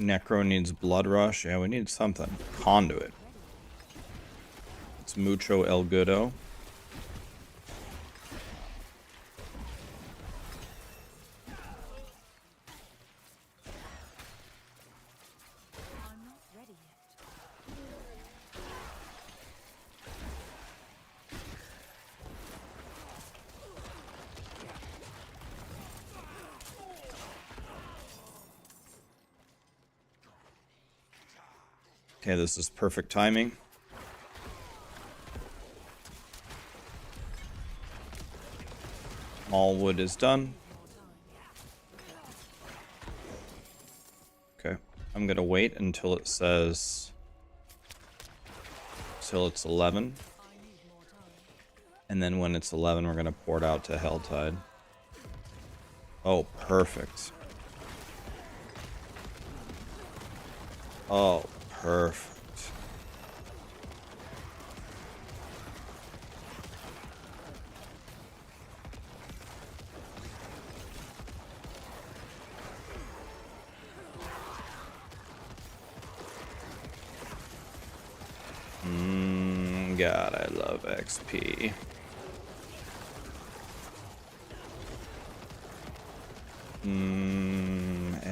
Necro needs Blood Rush. Yeah, we need something. Conduit. It's mucho el goodo. Okay, this is perfect timing. All wood is done. Okay, I'm gonna wait until it says... till it's 11. And then when it's 11, we're going to port out to Helltide. Oh, perfect. Oh, perfect. God, I love XP.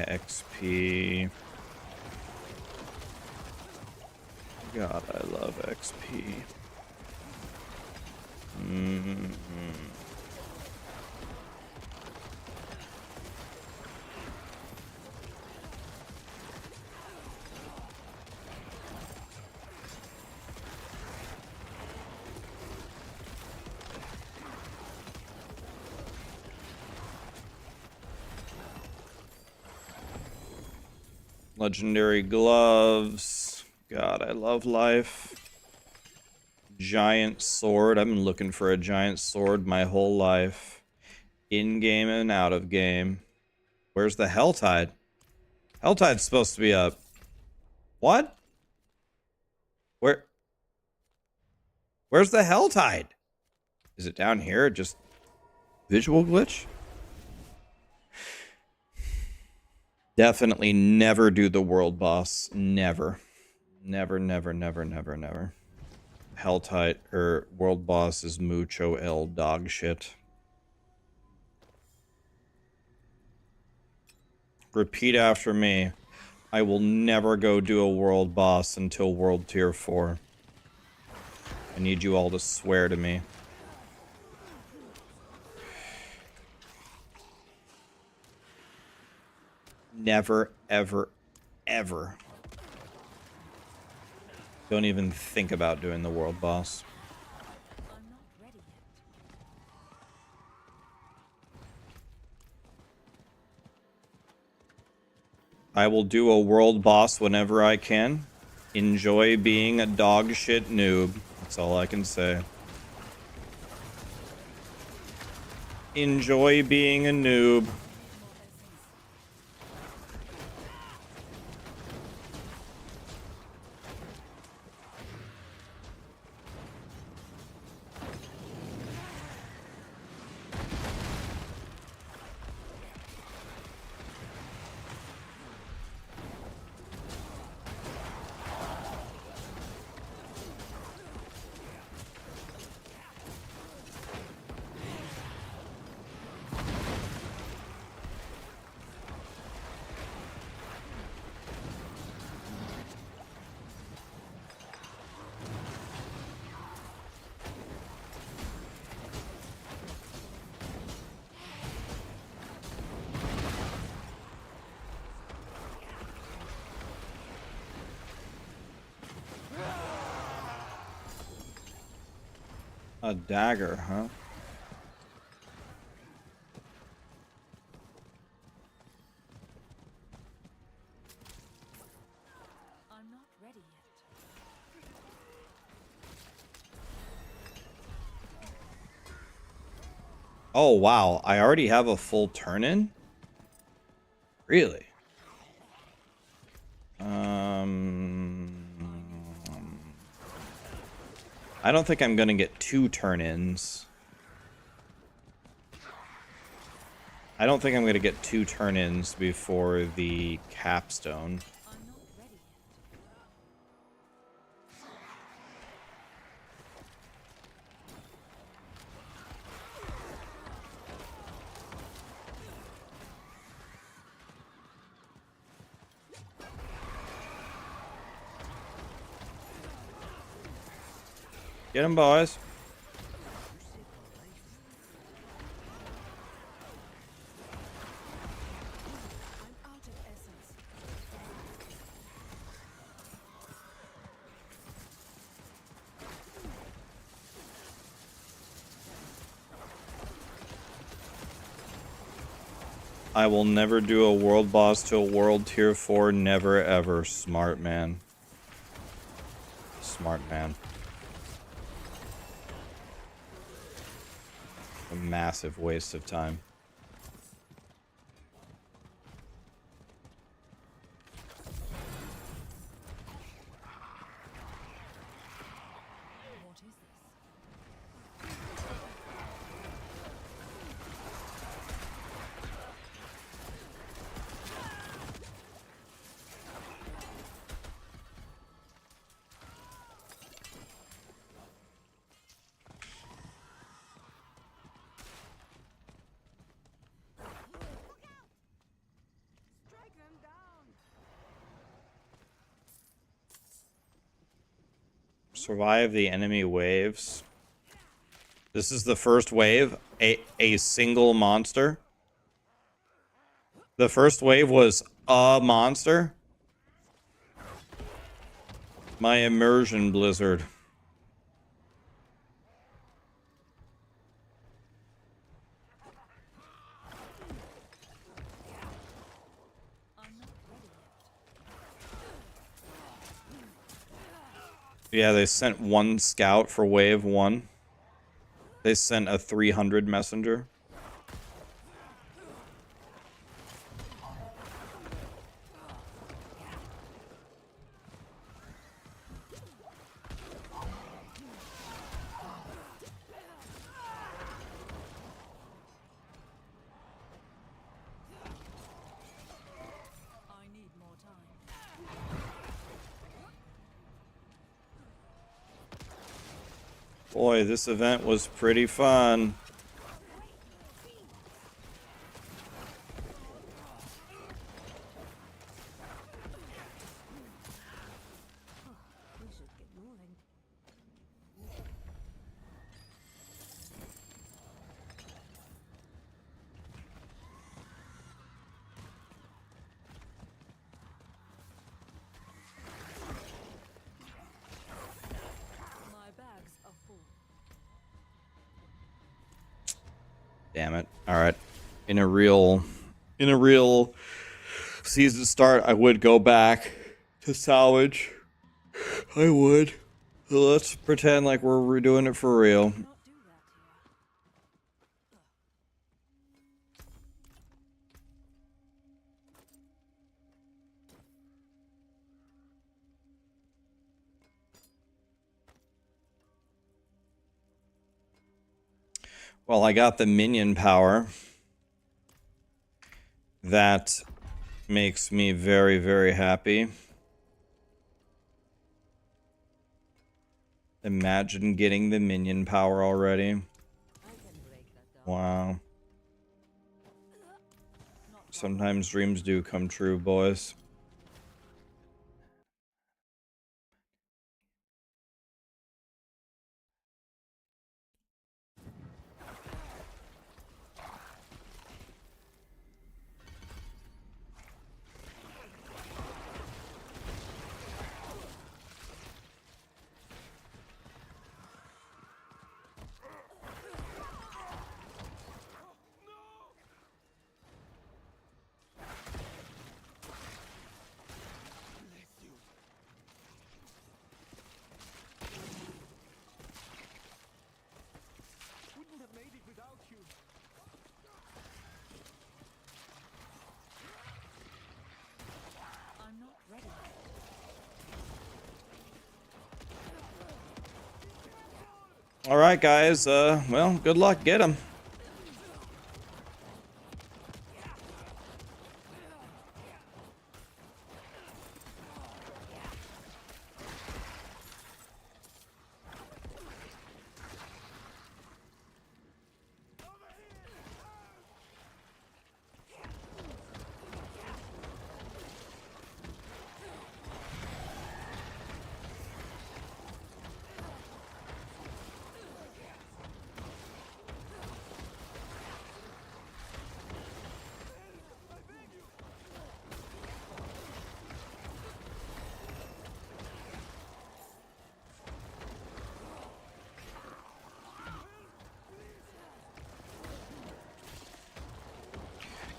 XP. God, I love XP. Legendary gloves. God, I love life. Giant sword. I've been looking for a giant sword my whole life. In game and out of game. Where's the Helltide? Helltide's supposed to be a... What? Where's the Helltide? Is it down here? Just visual glitch? Definitely never do the world boss. Never. Never, never, never, never, never. Helltide, or world boss is mucho el dog shit. Repeat after me. I will never go do a world boss until world tier 4. I need you all to swear to me. Never, ever, ever. Don't even think about doing the world boss. I'm not ready yet. I will do a world boss whenever I can. Enjoy being a dog shit noob. That's all I can say. Enjoy being a noob. A dagger, huh? I'm not ready yet. Oh, wow. I already have a full turn in? Really? I don't think I'm gonna get 2 turn-ins. I don't think I'm gonna get 2 turn-ins before the capstone. I'm not ready yet. Get him, boys. I'm out of essence. I will never do a world boss till world tier 4. Never ever. Smart man. Smart man. A massive waste of time. What is this? Strike them down. Survive the enemy waves. This is the first wave. A single monster. The first wave was a monster. My immersion blizzard. I'm not ready yet. Yeah, they sent one scout for wave 1. They sent a 300 messenger. I need more time. Boy, this event was pretty fun. We should get moving. My bags are full. Damn it. Alright. In a real season start, I would go back to salvage. I would. So let's pretend like we're redoing it for real. Not do that here. Well, I got the minion power. That makes me very, very happy. Imagine getting the minion power already. I can break that down. Wow. Sometimes dreams do come true, boys. Wouldn't have made it without you. I'm not ready yet. All right, guys. Well, good luck. Get him.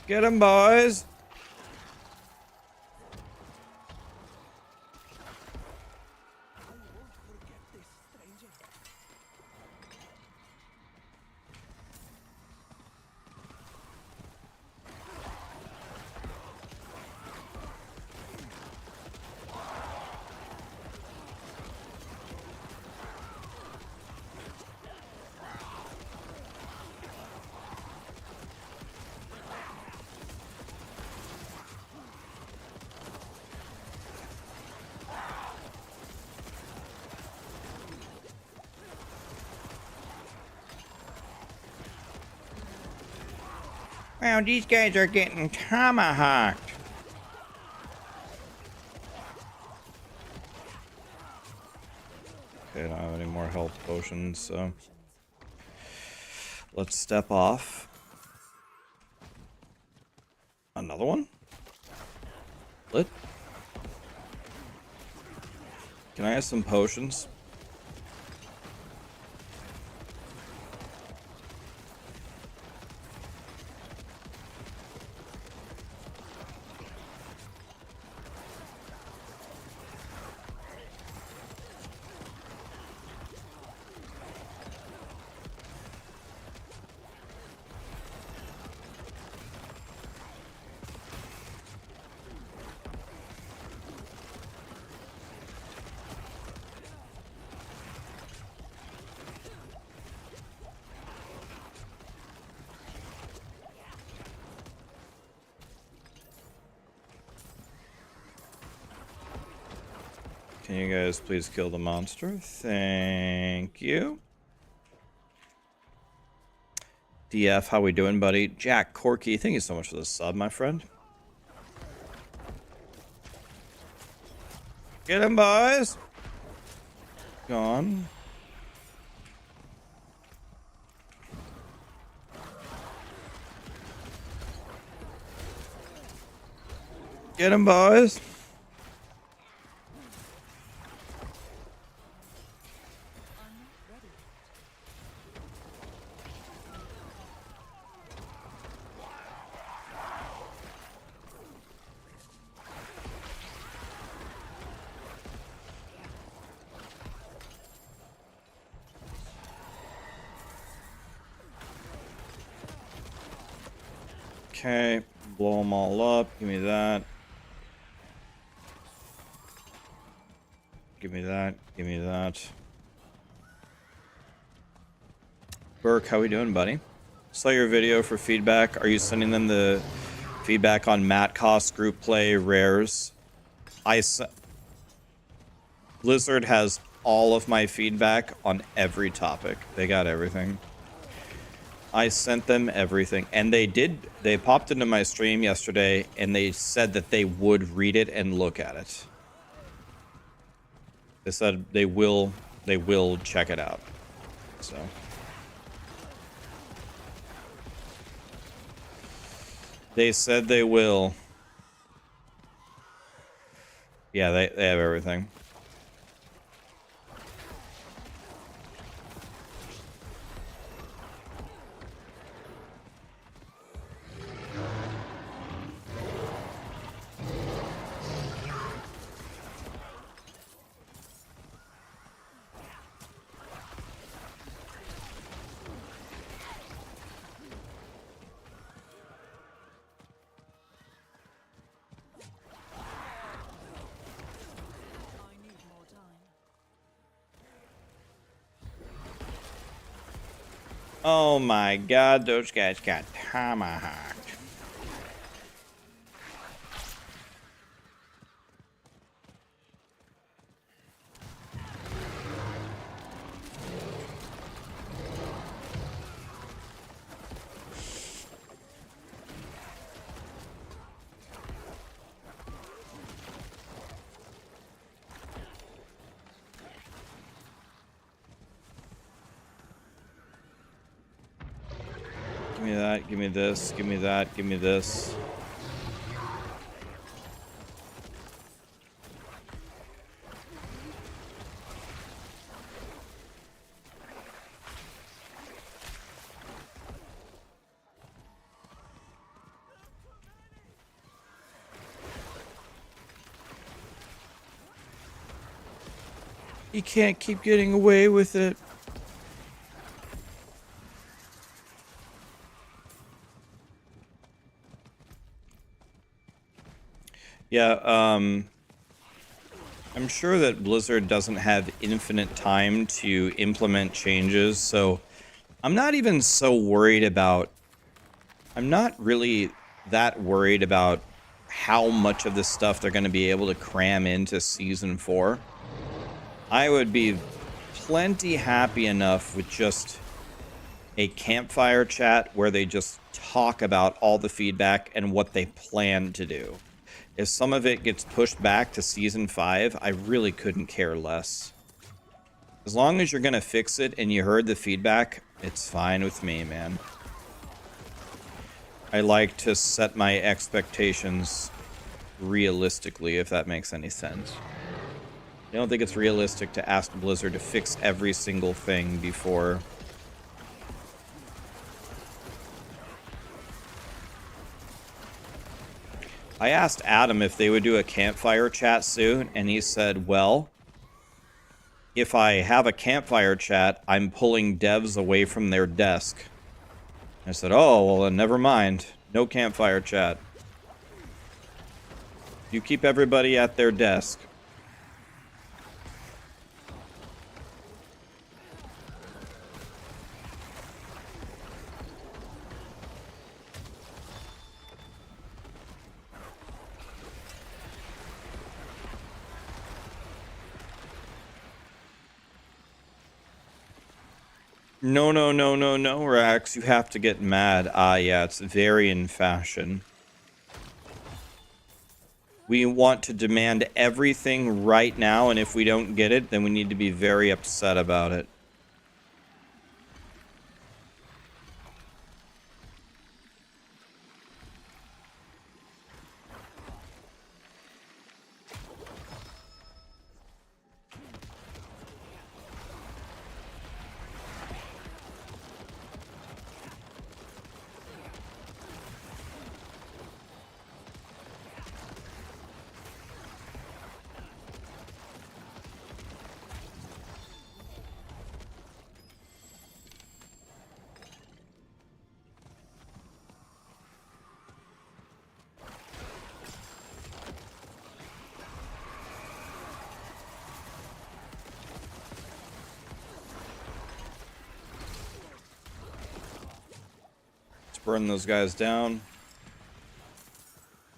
Get him, boys. I won't forget this, stranger. Wow, these guys are getting tomahawked. Okay, I don't have any more health potions, so let's step off. Another one? Lit? Can I have some potions? Can you guys please kill the monster? Thank you. DF, how we doing, buddy? Jack Corky, thank you so much for the sub, my friend. Get him, boys! Gone. Get him, boys! Okay, blow them all up. Give me that. Give me that. Give me that. Burke, how we doing, buddy? Saw your video for feedback. Are you sending them the feedback on Matt Cost group play rares? Blizzard has all of my feedback on every topic. They got everything. I sent them everything, and they popped into my stream yesterday and they said that they would read it and look at it. They said they will check it out. So they said they will. Yeah, they have everything. Oh my god, those guys got tomahawked. Give me that, give me this, give me that, give me this. You can't keep getting away with it. Yeah, I'm sure that Blizzard doesn't have infinite time to implement changes, so I'm not even so worried about... I'm not really that worried about how much of this stuff they're going to be able to cram into Season 4. I would be plenty happy enough with just a campfire chat where they just talk about all the feedback and what they plan to do. If some of it gets pushed back to season 5, I really couldn't care less. As long as you're gonna fix it and you heard the feedback, it's fine with me, man. I like to set my expectations realistically, if that makes any sense. I don't think it's realistic to ask Blizzard to fix every single thing before. I asked Adam if they would do a campfire chat soon, and he said, well, if I have a campfire chat, I'm pulling devs away from their desk. I said, oh, well, then never mind. No campfire chat. You keep everybody at their desk. No, no, no, no, no, Rax. You have to get mad. Ah, yeah, it's very in fashion. We want to demand everything right now, and if we don't get it, then we need to be very upset about it. Burn those guys down.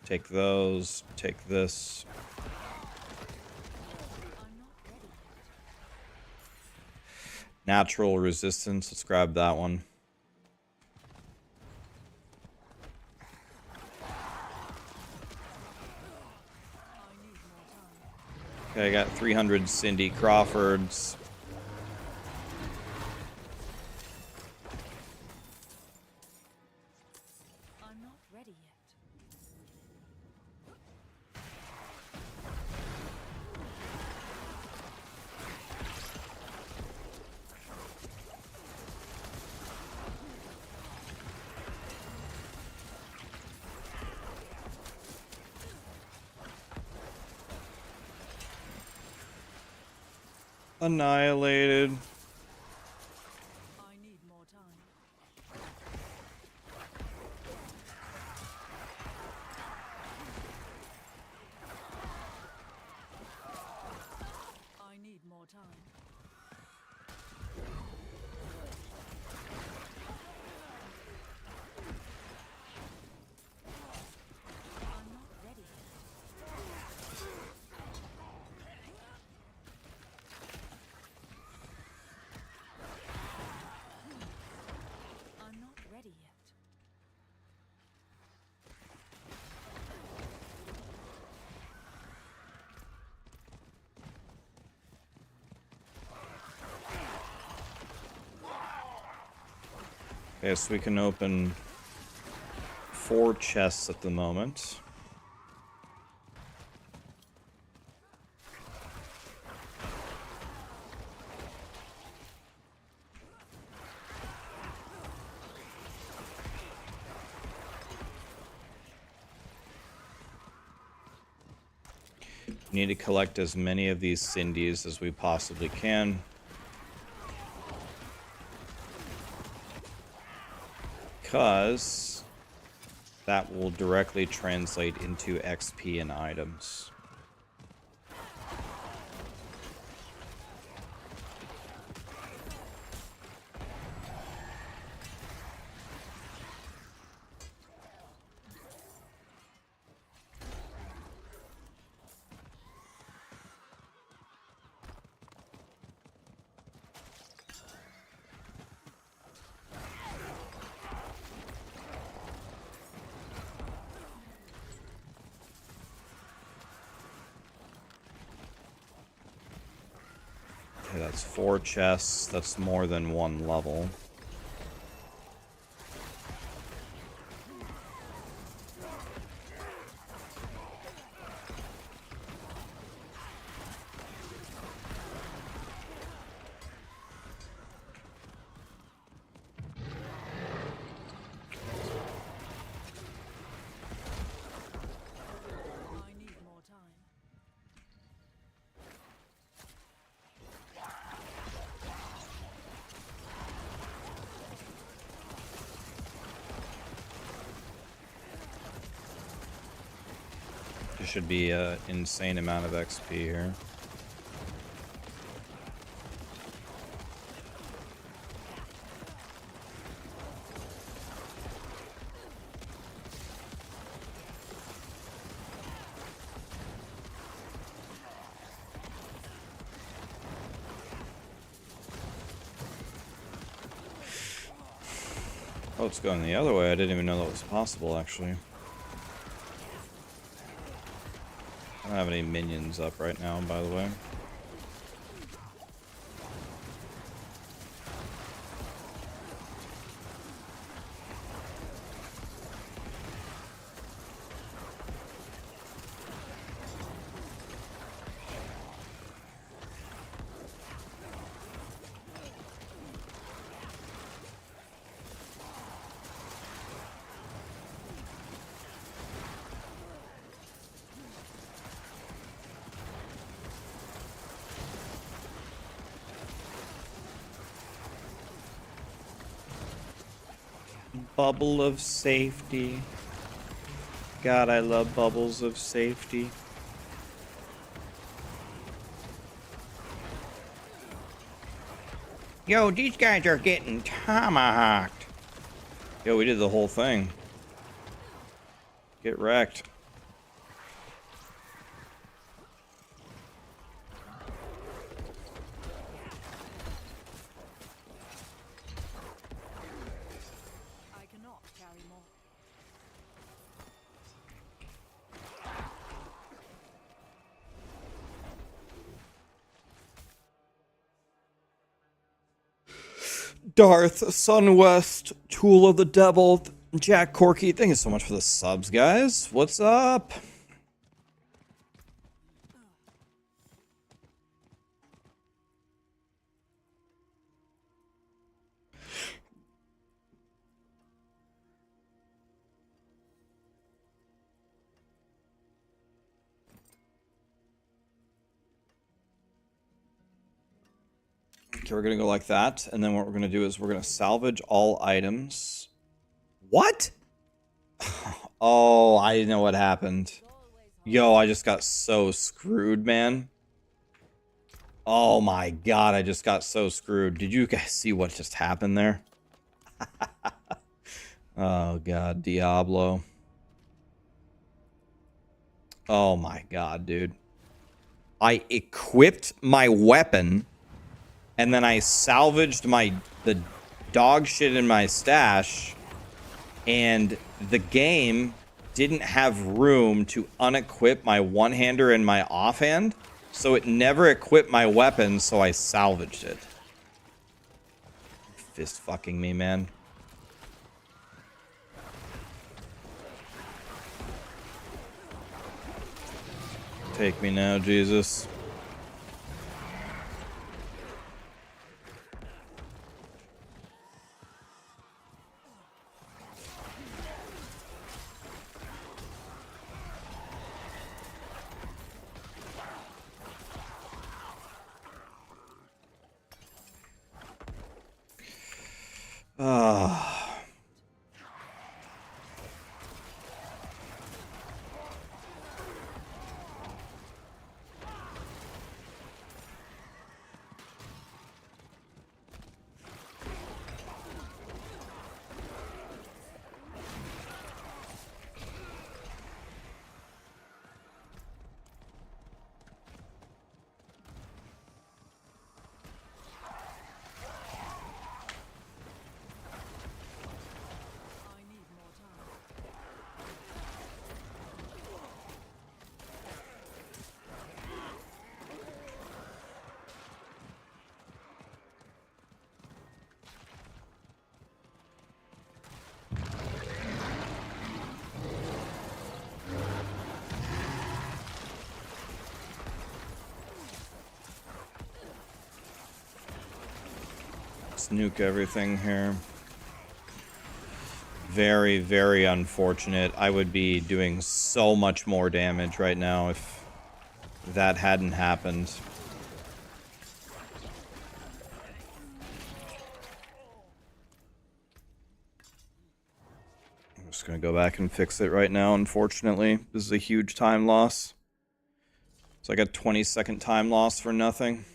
Take those. Take this. Natural resistance. Let's grab that one. Okay, I got 300 Cindy Crawfords. Annihilated. I need more time. I need more time. I'm not ready yet. I'm not ready yet. Okay, so we can open 4 chests at the moment. We need to collect as many of these Cindy's as we possibly can. Because that will directly translate into XP and items. That's 4 chests. That's more than 1 level. I need more time. There should be an insane amount of XP here. Oh, it's going the other way. I didn't even know that was possible, actually. I don't have any minions up right now, by the way. Bubble of safety. God, I love bubbles of safety. Yo, these guys are getting tomahawked. Yo, we did the whole thing. Get wrecked. I cannot carry more. Darth, Sunwest, Tool of the Devil, Jack Corky. Thank you so much for the subs, guys. What's up? Okay, we're gonna go like that, and then what we're gonna do is we're gonna salvage all items. What? Oh, I know what happened. Yo, I just got so screwed, man. Oh my god, I just got so screwed. Did you guys see what just happened there? Oh god, Diablo. Oh my god, dude. I equipped my weapon, and then I salvaged the dog shit in my stash, and the game didn't have room to unequip my one-hander and my offhand, so it never equipped my weapon, so I salvaged it. Fist fucking me, man. Take me now, Jesus. Ah. Let's nuke everything here. Very, very unfortunate. I would be doing so much more damage right now if that hadn't happened. I'm just gonna go back and fix it right now, unfortunately. This is a huge time loss. It's like a 20-second time loss for nothing.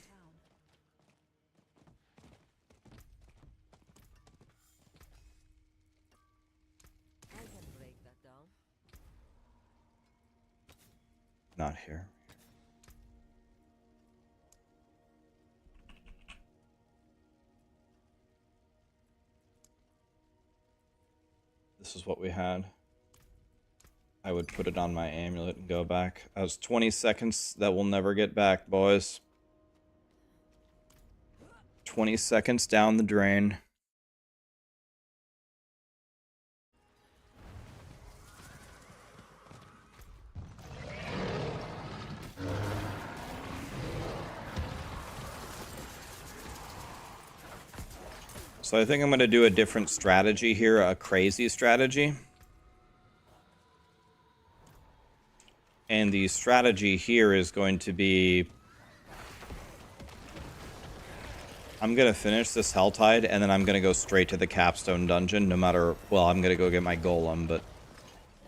I can break that down. Not here. This is what we had. I would put it on my amulet and go back. That was 20 seconds that we'll never get back, boys. 20 seconds down the drain. So I think I'm going to do a different strategy here, a crazy strategy. And the strategy here is going to be... I'm going to finish this Helltide, and then I'm going to go straight to the Capstone dungeon, no matter... Well, I'm going to go get my golem, but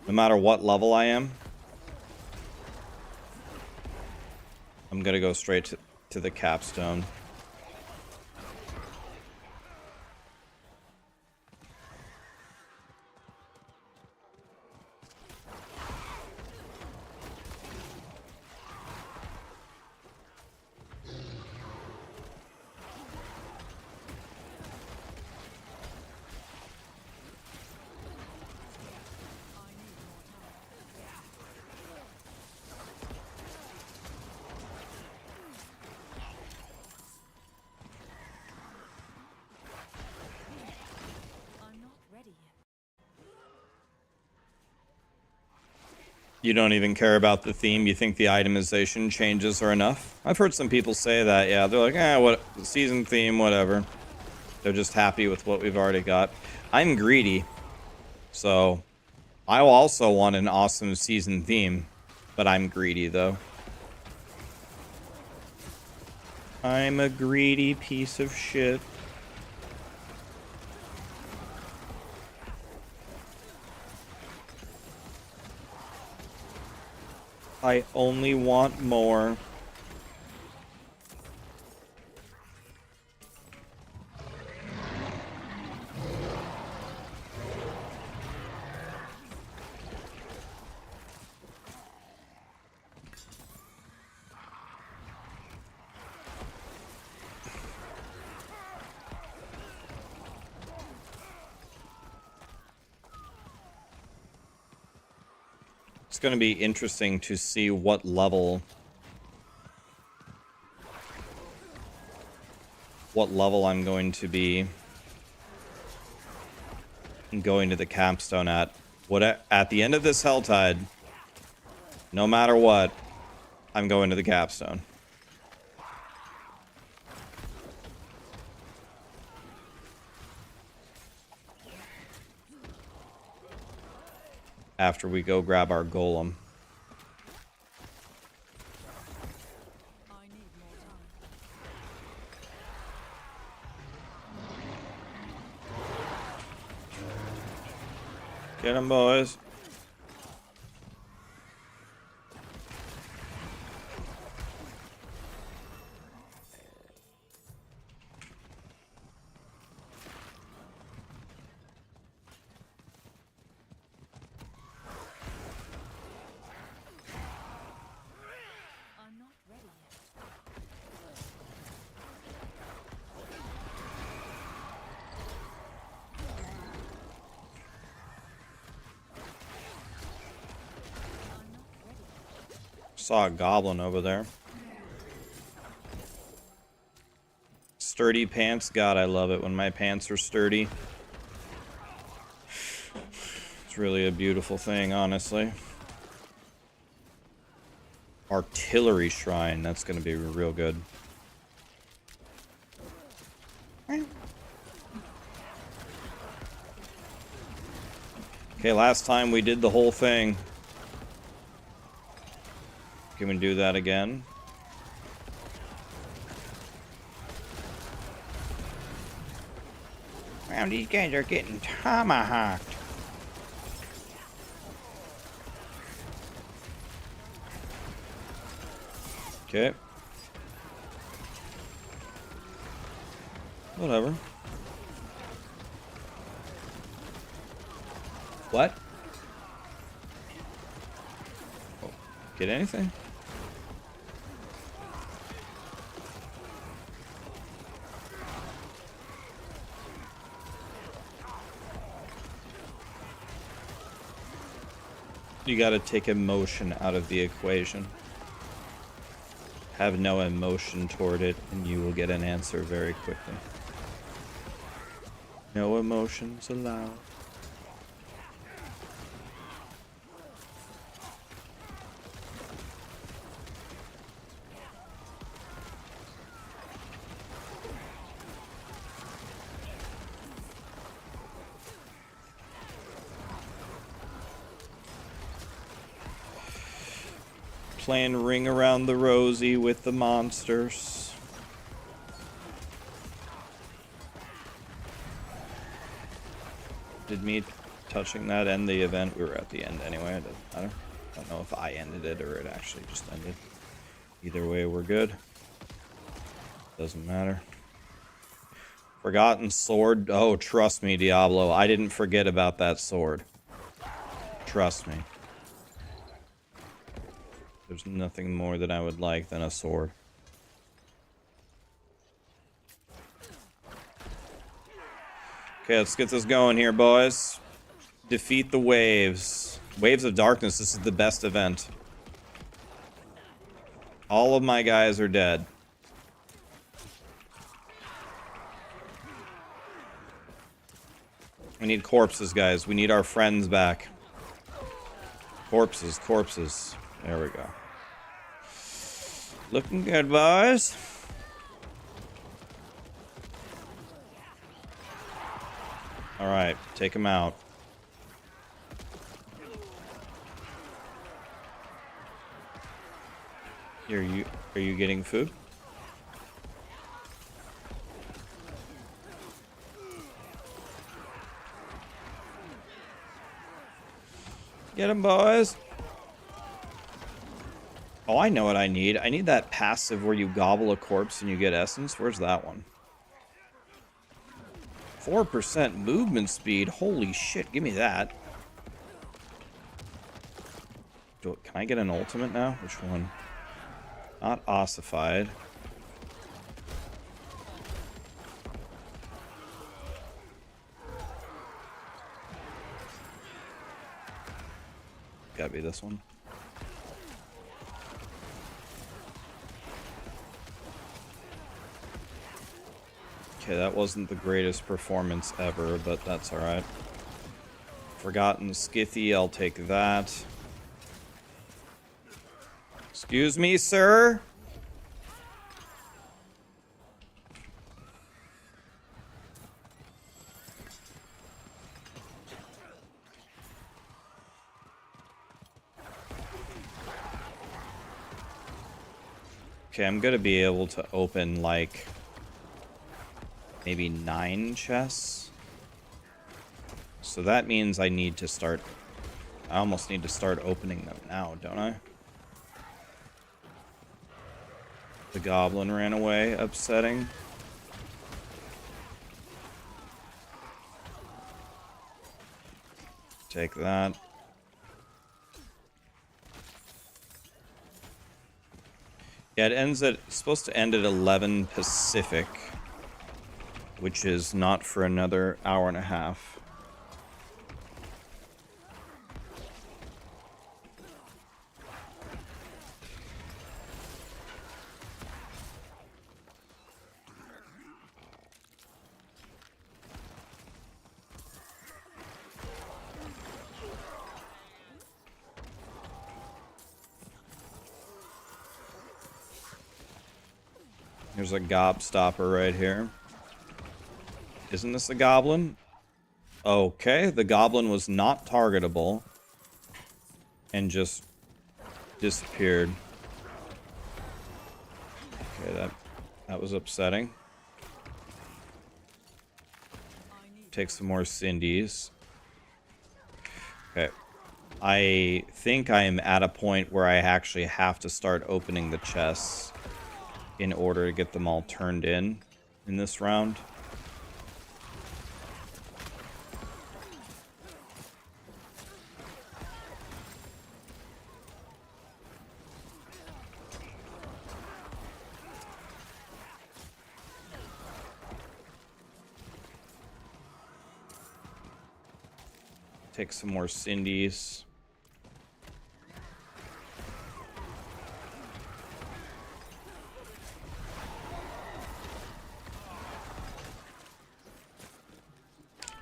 no matter what level I am, I'm going to go straight to the Capstone. You don't even care about the theme? You think the itemization changes are enough? I've heard some people say that, yeah. They're like, what, season theme, whatever. They're just happy with what we've already got. I'm greedy, so I also want an awesome season theme, but I'm greedy, though. I'm a greedy piece of shit. I only want more. It's going to be interesting to see what level I'm going to be going to the Capstone at. At the end of this Helltide, no matter what, I'm going to the Capstone. After we go grab our golem. Get him, boys. Saw a goblin over there. Sturdy pants. God, I love it when my pants are sturdy. It's really a beautiful thing, honestly. Artillery shrine. That's going to be real good. Okay, last time we did the whole thing. Can we do that again? Wow, these guys are getting tomahawked. Okay. Whatever. What? Oh, get anything? You gotta take emotion out of the equation. Have no emotion toward it, and you will get an answer very quickly. No emotions allowed. Playing Ring Around the Rosie with the monsters. Did me touching that end the event? We were at the end anyway. It doesn't matter. I don't know if I ended it or it actually just ended. Either way, we're good. Doesn't matter. Forgotten sword. Oh, trust me, Diablo. I didn't forget about that sword. Trust me. There's nothing more that I would like than a sword. Okay, let's get this going here, boys. Defeat the waves. Waves of Darkness, this is the best event. All of my guys are dead. We need corpses, guys. We need our friends back. Corpses, corpses. There we go. Looking good, boys. Alright, take him out. Here, are you getting food? Get him, boys. Oh, I know what I need. I need that passive where you gobble a corpse and you get essence. Where's that one? 4% movement speed. Holy shit, give me that. Can I get an ultimate now? Which one? Not ossified. Gotta be this one. Okay, that wasn't the greatest performance ever, but that's alright. Forgotten Skithy, I'll take that. Excuse me, sir? Okay, I'm gonna be able to open, like, maybe 9 chests. So that means I need to start... I almost need to start opening them now, don't I? The goblin ran away, upsetting. Take that. Yeah, it's supposed to end at 11 Pacific, which is not for another hour and a half. There's a gobstopper right here. Isn't this a goblin? Okay, the goblin was not targetable and just disappeared. Okay, that was upsetting. Take some more Cindy's. Okay. I think I am at a point where I actually have to start opening the chests in order to get them all turned in this round. Take some more Cindy's.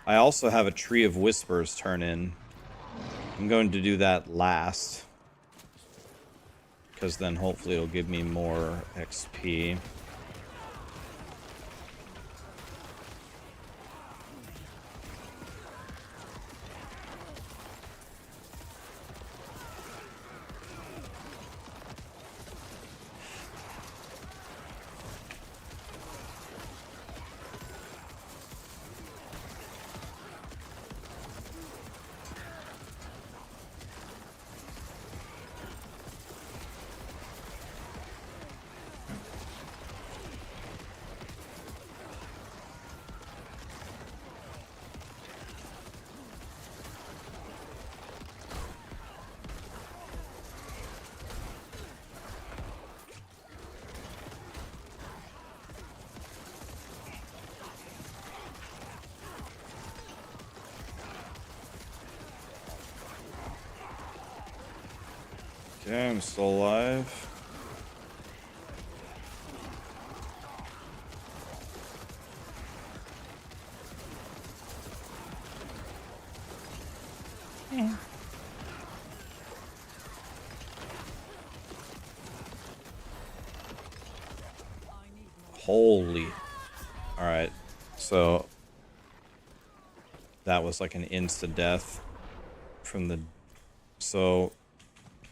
I also have a Tree of Whispers turn in. I'm going to do that last, because then hopefully it'll give me more XP. Okay, I'm still alive. Holy. Alright. So that was like an insta death from the... So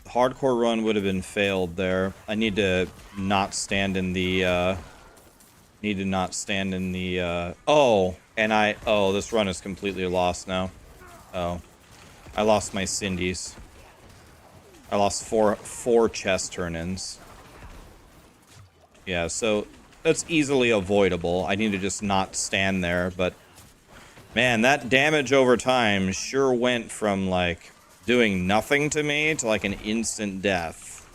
hardcore run would have been failed there. I need to not stand in the oh, and this run is completely lost now. Oh. I lost my Cindy's. I lost four chest turn-ins. Yeah, so that's easily avoidable. I need to just not stand there, but man, that damage over time sure went from like doing nothing to me to like an instant death.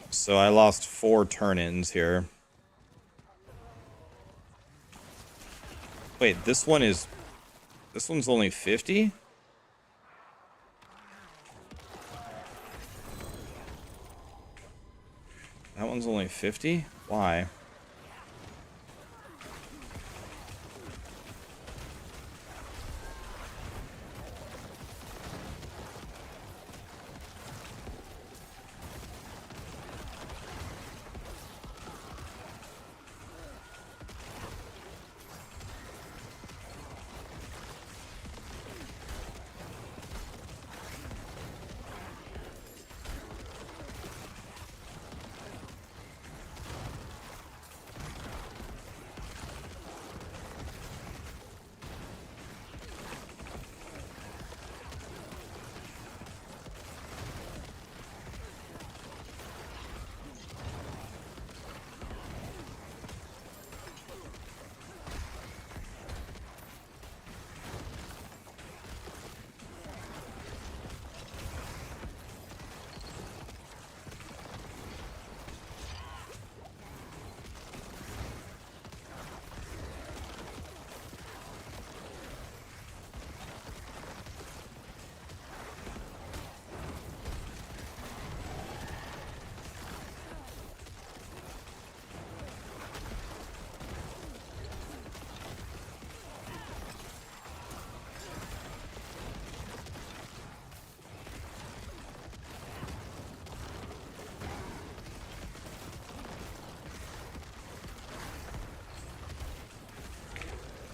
So I lost 4 turn-ins here. Wait, this one's only 50? That one's only 50? Why?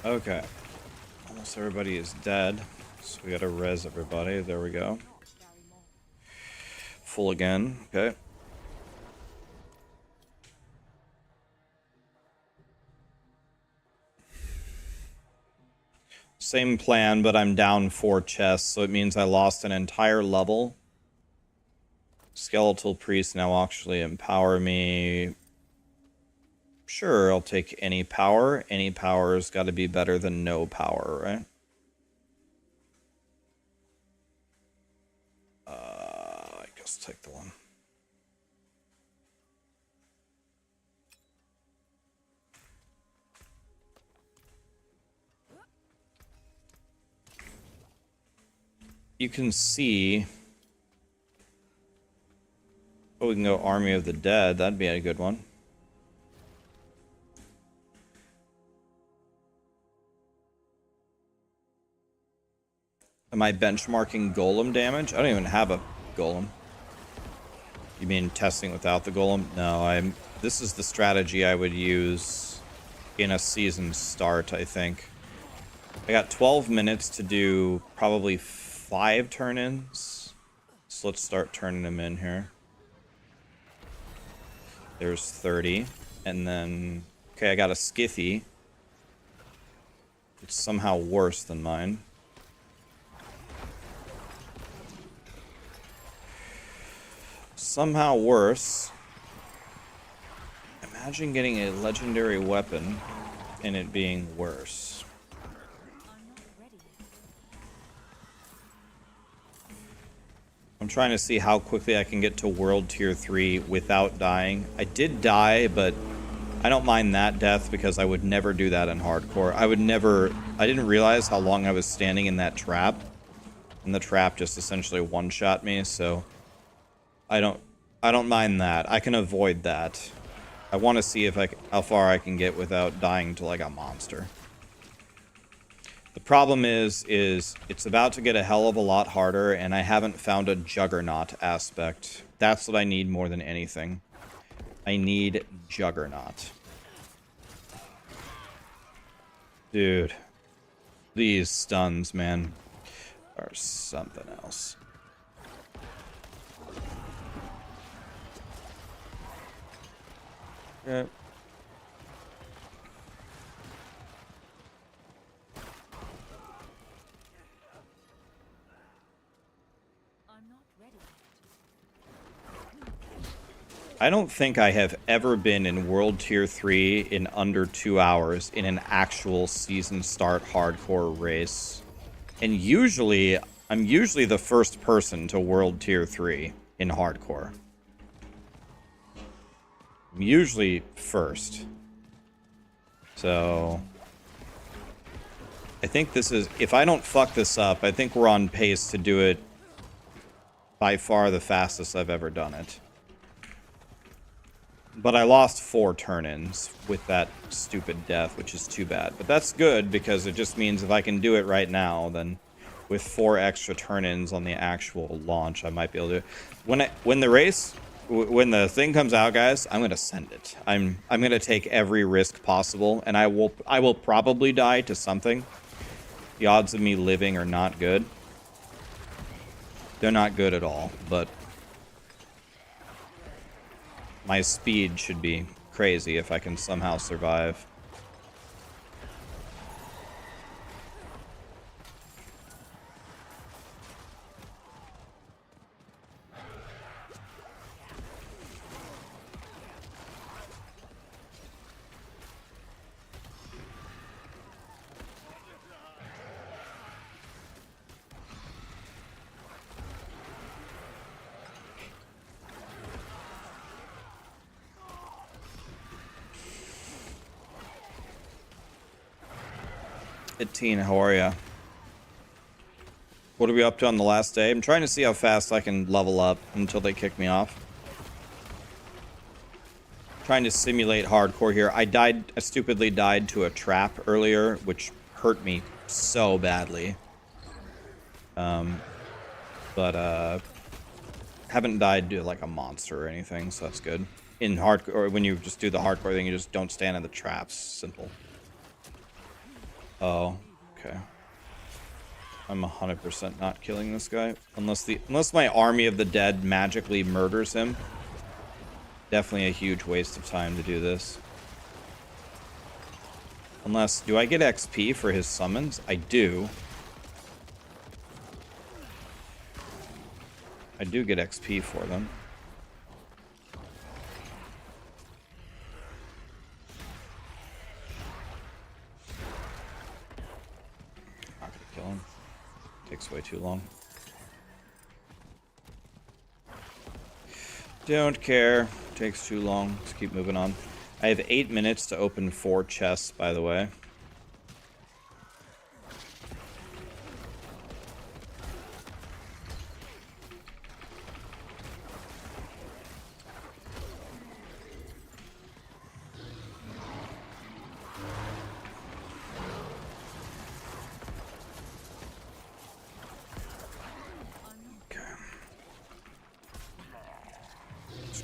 Okay. Almost everybody is dead. So we gotta res everybody. There we go. Carry more. Full again. Okay. Same plan, but I'm down 4 chests, so it means I lost an entire level. Skeletal Priest now actually empower me. Sure, I'll take any power. Any power's got to be better than no power, right? I guess take the one. You can see... Oh, we can go Army of the Dead. That'd be a good one. Am I benchmarking golem damage? I don't even have a golem. You mean testing without the golem? No, this is the strategy I would use in a season start, I think. I got 12 minutes to do probably 5 turn-ins. So let's start turning them in here. There's 30. And then... Okay, I got a Skithy. It's somehow worse than mine. Somehow worse. Imagine getting a legendary weapon and it being worse. I'm trying to see how quickly I can get to World Tier 3 without dying. I did die, but I don't mind that death because I would never do that in hardcore. I didn't realize how long I was standing in that trap. And the trap just essentially one-shot me, so I don't mind that. I can avoid that. I want to see how far I can get without dying to like a monster. The problem is it's about to get a hell of a lot harder, and I haven't found a Juggernaut aspect. That's what I need more than anything. I need Juggernaut. Dude. These stuns, man, are something else. Okay. I don't think I have ever been in World Tier 3 in under 2 hours in an actual season start hardcore race. And I'm usually the first person to World Tier 3 in hardcore. I'm usually first. So... I think this is... If I don't fuck this up, I think we're on pace to do it by far the fastest I've ever done it. But I lost 4 turn-ins with that stupid death, which is too bad. But that's good, because it just means if I can do it right now, then with 4 extra turn-ins on the actual launch, I might be able to do it. When the thing comes out, guys, I'm gonna send it. I'm gonna take every risk possible, and I will probably die to something. The odds of me living are not good. They're not good at all, but my speed should be crazy if I can somehow survive. Teen, how are ya? What are we up to on the last day? I'm trying to see how fast I can level up until they kick me off. Trying to simulate hardcore here. I stupidly died to a trap earlier, which hurt me so badly. But haven't died to like a monster or anything, so that's good. In hardcore, when you just do the hardcore thing, you just don't stand in the traps. Simple. Oh, okay. I'm 100% not killing this guy. Unless my army of the dead magically murders him. Definitely a huge waste of time to do this. Unless, do I get XP for his summons? I do. I do get XP for them. Not gonna kill him. Takes way too long. Don't care. Takes too long. Let's keep moving on. I have 8 minutes to open 4 chests, by the way.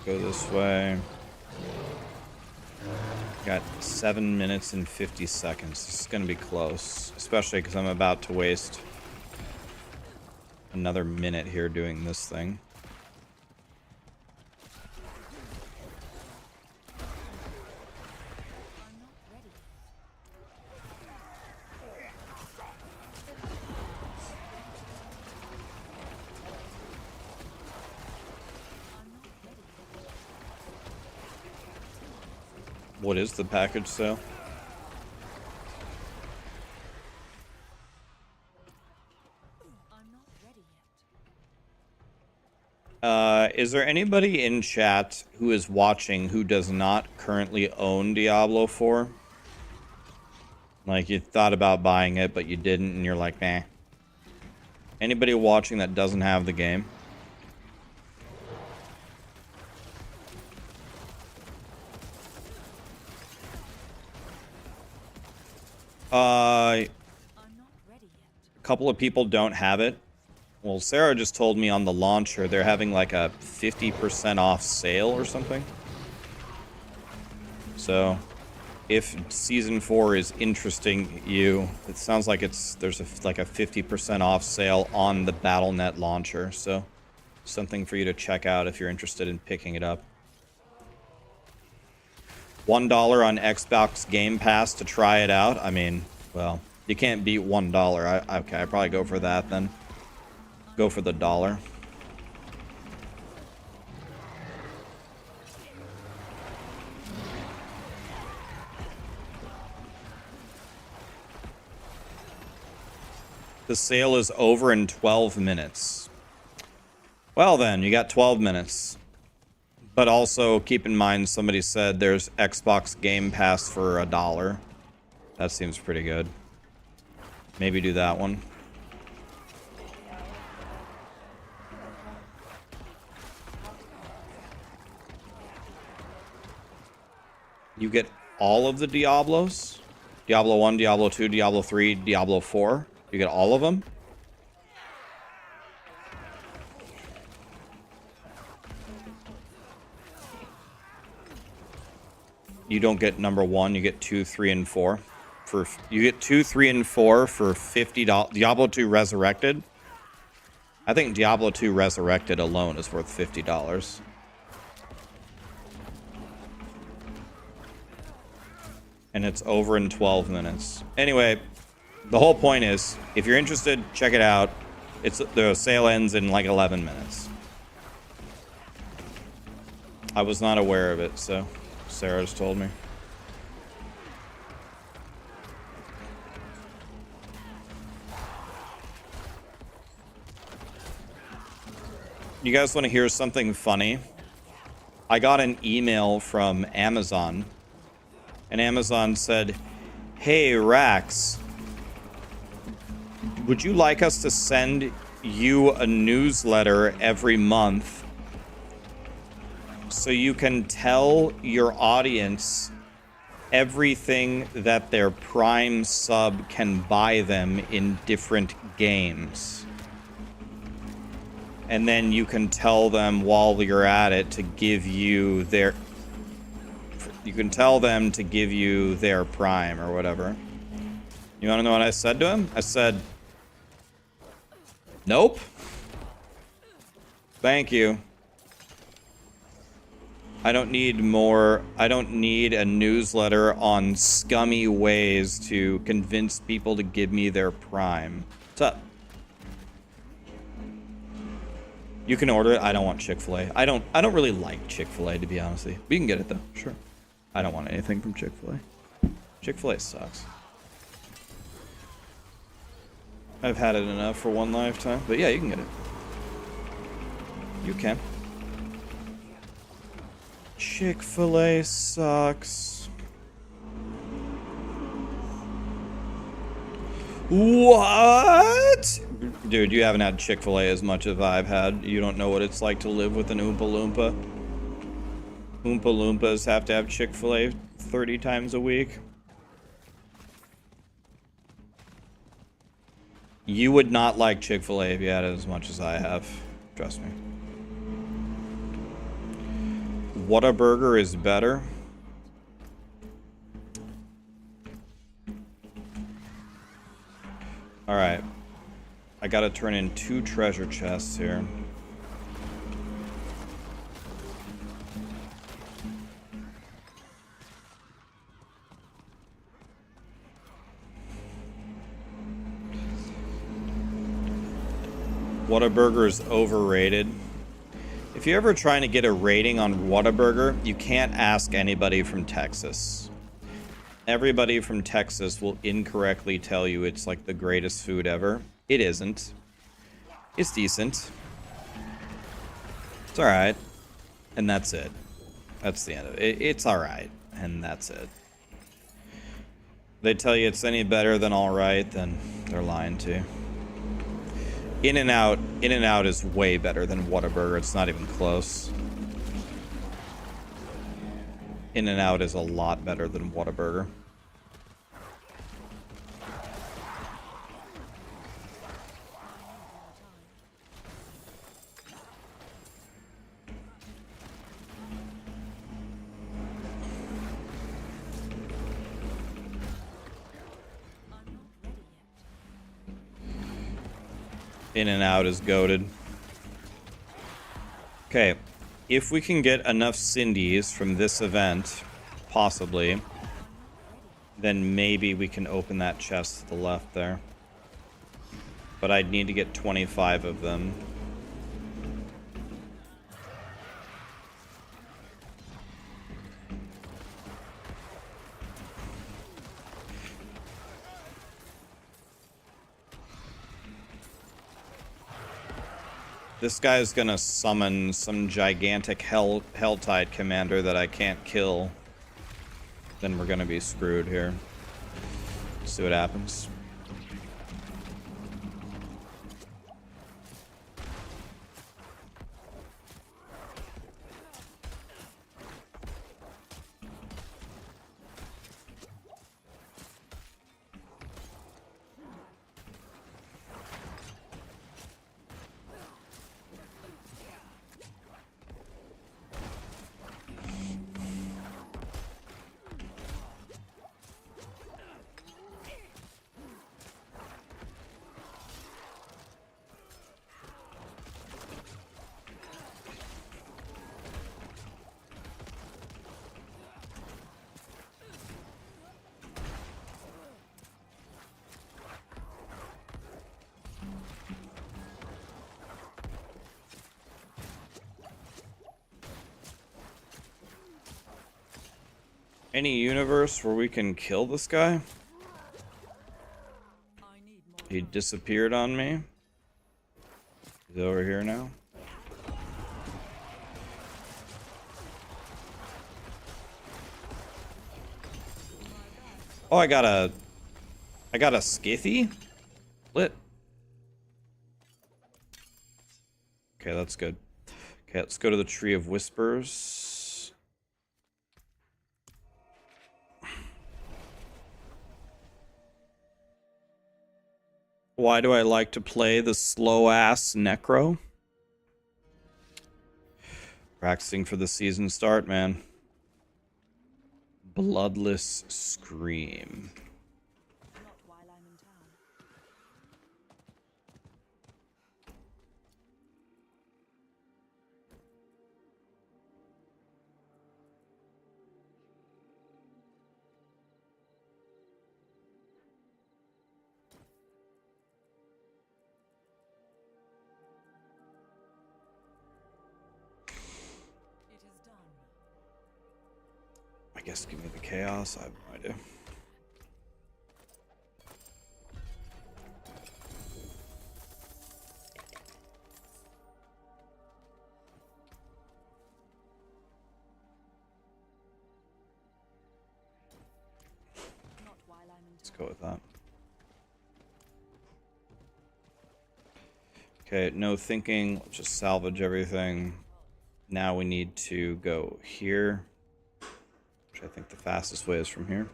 Go this way. Got 7 minutes and 50 seconds. This is going to be close, especially because I'm about to waste another minute here doing this thing. What is the package sale? Is there anybody in chat who is watching who does not currently own Diablo 4? Like, you thought about buying it, but you didn't, and you're like, nah. Anybody watching that doesn't have the game? A couple of people don't have it. Well, Sarah just told me on the launcher they're having like a 50% off sale or something. So, if Season 4 is interesting you, it sounds like there's like a 50% off sale on the Battle.net launcher. So, something for you to check out if you're interested in picking it up. $1 on Xbox Game Pass to try it out. I mean, well, you can't beat $1. Okay, I'd probably go for that then. Go for the dollar. The sale is over in 12 minutes. Well then, you got 12 minutes. But also, keep in mind, somebody said there's Xbox Game Pass for $1. That seems pretty good. Maybe do that one. You get all of the Diablos? Diablo 1, Diablo 2, Diablo 3, Diablo 4? You get all of them? You don't get number 1, you get 2, 3, and 4. You get 2, 3, and 4 for $50. Diablo 2 Resurrected? I think Diablo 2 Resurrected alone is worth $50. And it's over in 12 minutes. Anyway, the whole point is, if you're interested, check it out. The sale ends in like 11 minutes. I was not aware of it, so Sarah's told me. You guys want to hear something funny? I got an email from Amazon. And Amazon said, "Hey, Rax, would you like us to send you a newsletter every month so you can tell your audience everything that their Prime sub can buy them in different games? And then you can tell them while you're at it to give you their... You can tell them to give you their Prime or whatever." You want to know what I said to him? I said, nope. Thank you. I don't need more. I don't need a newsletter on scummy ways to convince people to give me their Prime. What's up? You can order it. I don't want Chick-fil-A. I don't really like Chick-fil-A, to be honest with you. We can get it though. Sure. I don't want anything from Chick-fil-A. Chick-fil-A sucks. I've had it enough for one lifetime. But yeah, you can get it. You can. Chick-fil-A sucks. What? Dude, you haven't had Chick-fil-A as much as I've had. You don't know what it's like to live with an Oompa Loompa. Oompa Loompas have to have Chick-fil-A 30 times a week. You would not like Chick-fil-A if you had it as much as I have. Trust me. Whataburger is better. Alright. I gotta turn in 2 treasure chests here. Whataburger is overrated. If you're ever trying to get a rating on Whataburger, you can't ask anybody from Texas. Everybody from Texas will incorrectly tell you it's like the greatest food ever. It isn't. It's decent. It's alright. And that's it. That's the end of it. It's alright. And that's it. They tell you it's any better than alright, then they're lying to you. In-N-Out is way better than Whataburger. It's not even close. In-N-Out is a lot better than Whataburger. In-N-Out is goated. Okay, if we can get enough Cindy's from this event, possibly, then maybe we can open that chest to the left there. But I'd need to get 25 of them. This guy's gonna summon some gigantic Helltide commander that I can't kill. Then we're gonna be screwed here. Let's see what happens. Any universe where we can kill this guy? He disappeared on me. He's over here now. Oh, I got a skithy? Lit. Okay, that's good. Okay, let's go to the Tree of Whispers. Why do I like to play the slow-ass Necro? Practicing for the season start, man. Bloodless Scream. Not while guess give me the chaos. I have no idea. Not while I'm in Let's town. go with that. Okay, no thinking. Let's just salvage everything. Now we need to go here, which I think the fastest way is from here.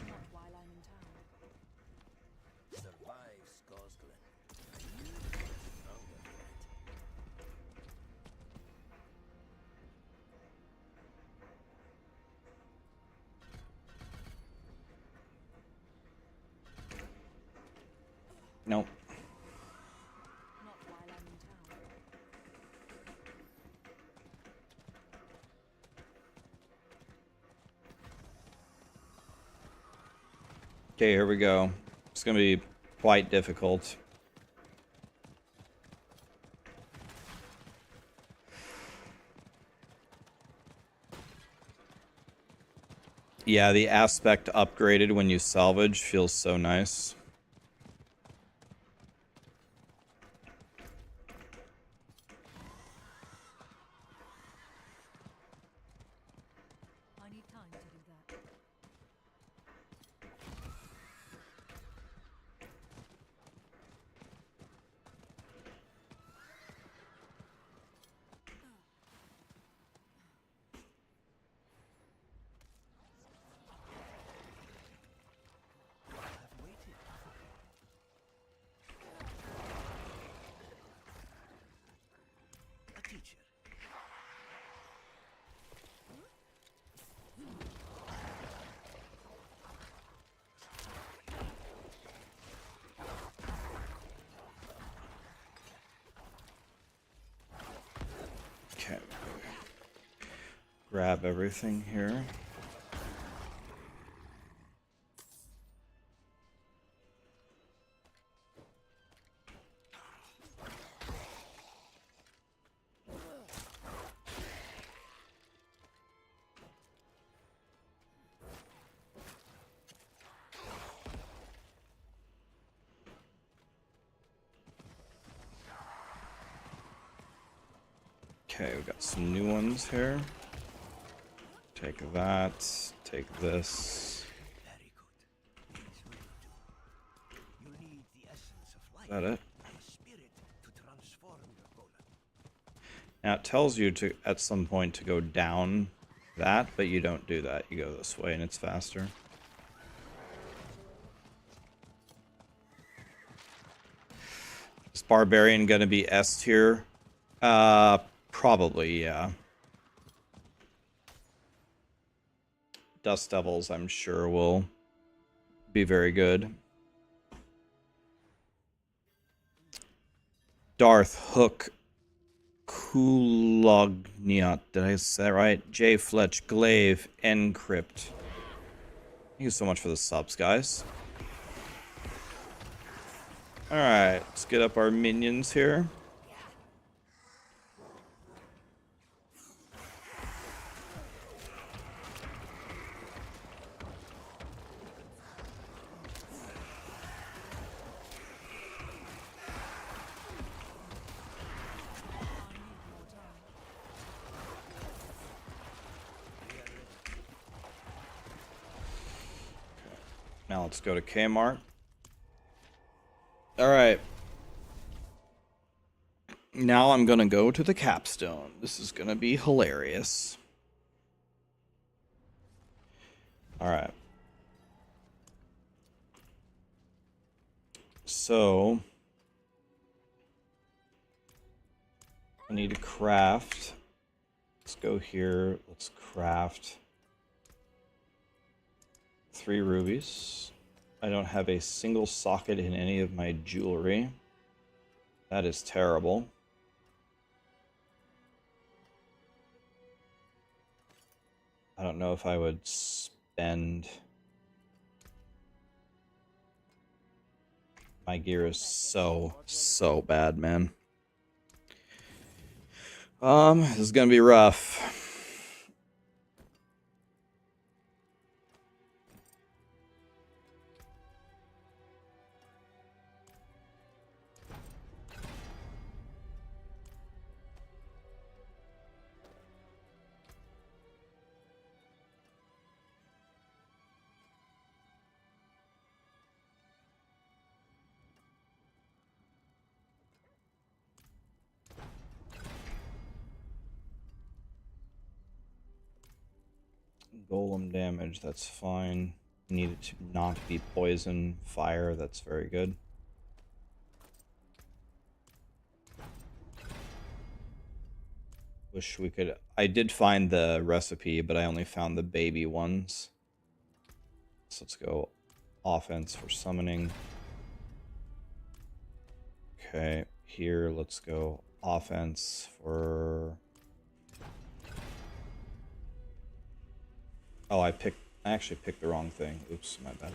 Not while I'm in town. Survive, Scosglen. Nope. Not while I'm in town. Okay, here we go. It's gonna be quite difficult. Yeah, the aspect upgraded when you salvage feels so nice. I need time to do that. I've waited. A teacher. Okay. Grab everything here. Okay, we got some new ones here. Take that. Take this. Very good. This will do. You need the essence of life. Is that it? And the spirit to transform your golem. Now it tells you to at some point to go down that, but you don't do that. You go this way and it's faster. Is Barbarian gonna be S tier? Probably, yeah. Dust Devils, I'm sure, will be very good. Darth Hook Kulogniot, did I say that right? J Fletch Glaive Encrypt. Thank you so much for the subs, guys. Alright, let's get up our minions here. Now let's go to Kmart. Alright. Now I'm gonna go to the Capstone. This is gonna be hilarious. Alright. So I need to craft. Let's go here. Let's craft 3 rubies. I don't have a single socket in any of my jewelry. That is terrible. I don't know if I would spend My gear is so bad, man. This is gonna be rough. Golem damage, that's fine. Need it to not be poison, fire, that's very good. Wish we could... I did find the recipe, but I only found the baby ones. So let's go offense for summoning. Okay, here let's go offense for... Oh, I actually picked the wrong thing. Oops, my bad.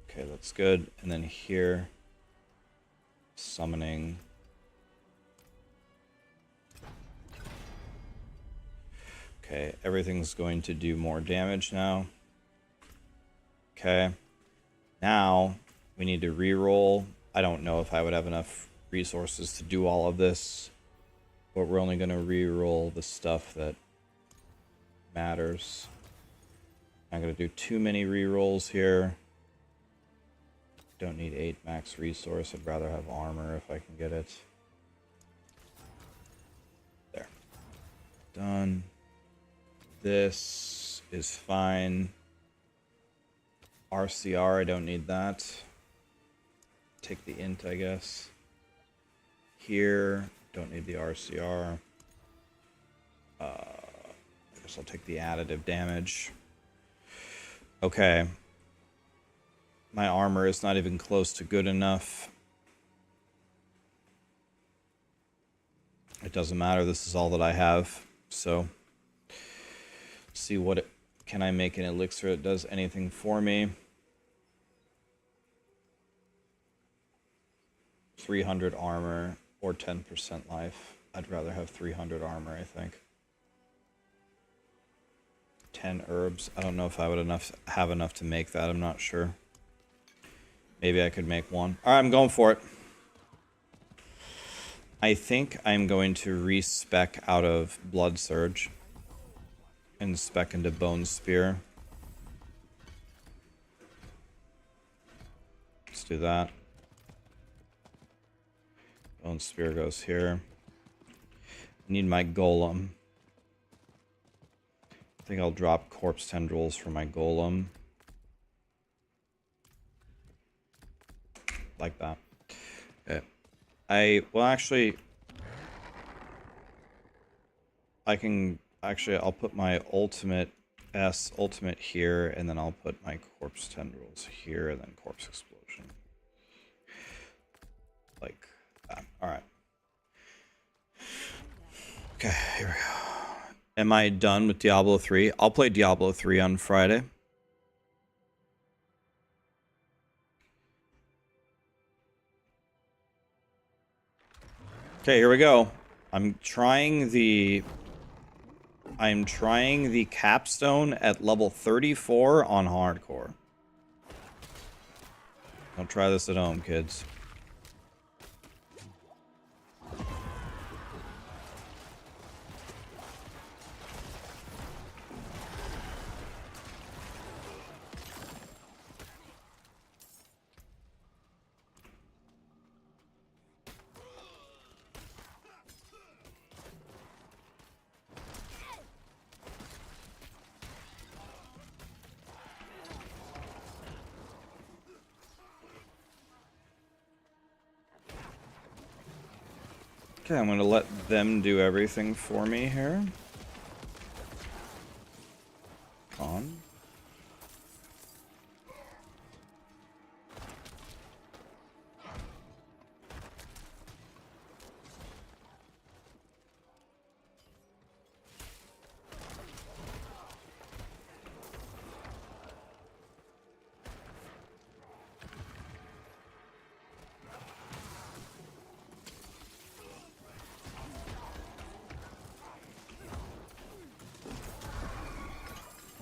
Okay, that's good. And then here, summoning. Okay, everything's going to do more damage now. Okay. Now, we need to reroll. I don't know if I would have enough resources to do all of this, but we're only going to reroll the stuff that matters. I'm going to do too many rerolls here. Don't need 8 max resource. I'd rather have armor if I can get it. There. Done. This is fine. RCR, I don't need that. Take the int, I guess. Here, don't need the RCR. I guess I'll take the additive damage. Okay. My armor is not even close to good enough. It doesn't matter, this is all that I have. So, see what it... Can I make an elixir that does anything for me? 300 armor or 10% life. I'd rather have 300 armor, I think. 10 herbs. I don't know if I would have enough to make that. I'm not sure. Maybe I could make one. All right, I'm going for it. I think I'm going to respec out of Blood Surge and spec into Bone Spear. Let's do that. Bone Spear goes here. I need my Golem. I think I'll drop Corpse Tendrils for my Golem. Like that. Okay. Well, actually... I'll put my ultimate here, and then I'll put my Corpse Tendrils here, and then Corpse Explosion. Like that. Alright. Okay, here we go. Am I done with Diablo 3? I'll play Diablo 3 on Friday. Okay, here we go. I'm trying the Capstone at level 34 on hardcore. Don't try this at home, kids. Okay, I'm gonna let them do everything for me here. On.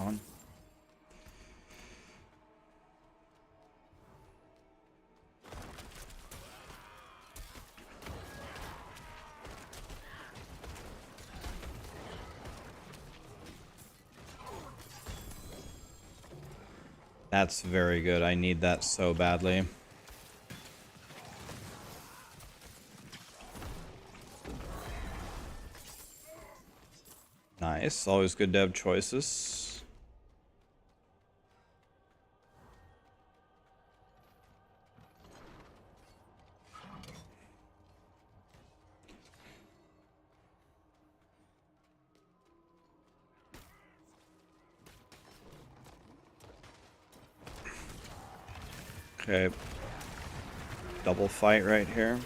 on. That's very good. I need that so badly. Nice. Always good to have choices. Okay. Double fight right here.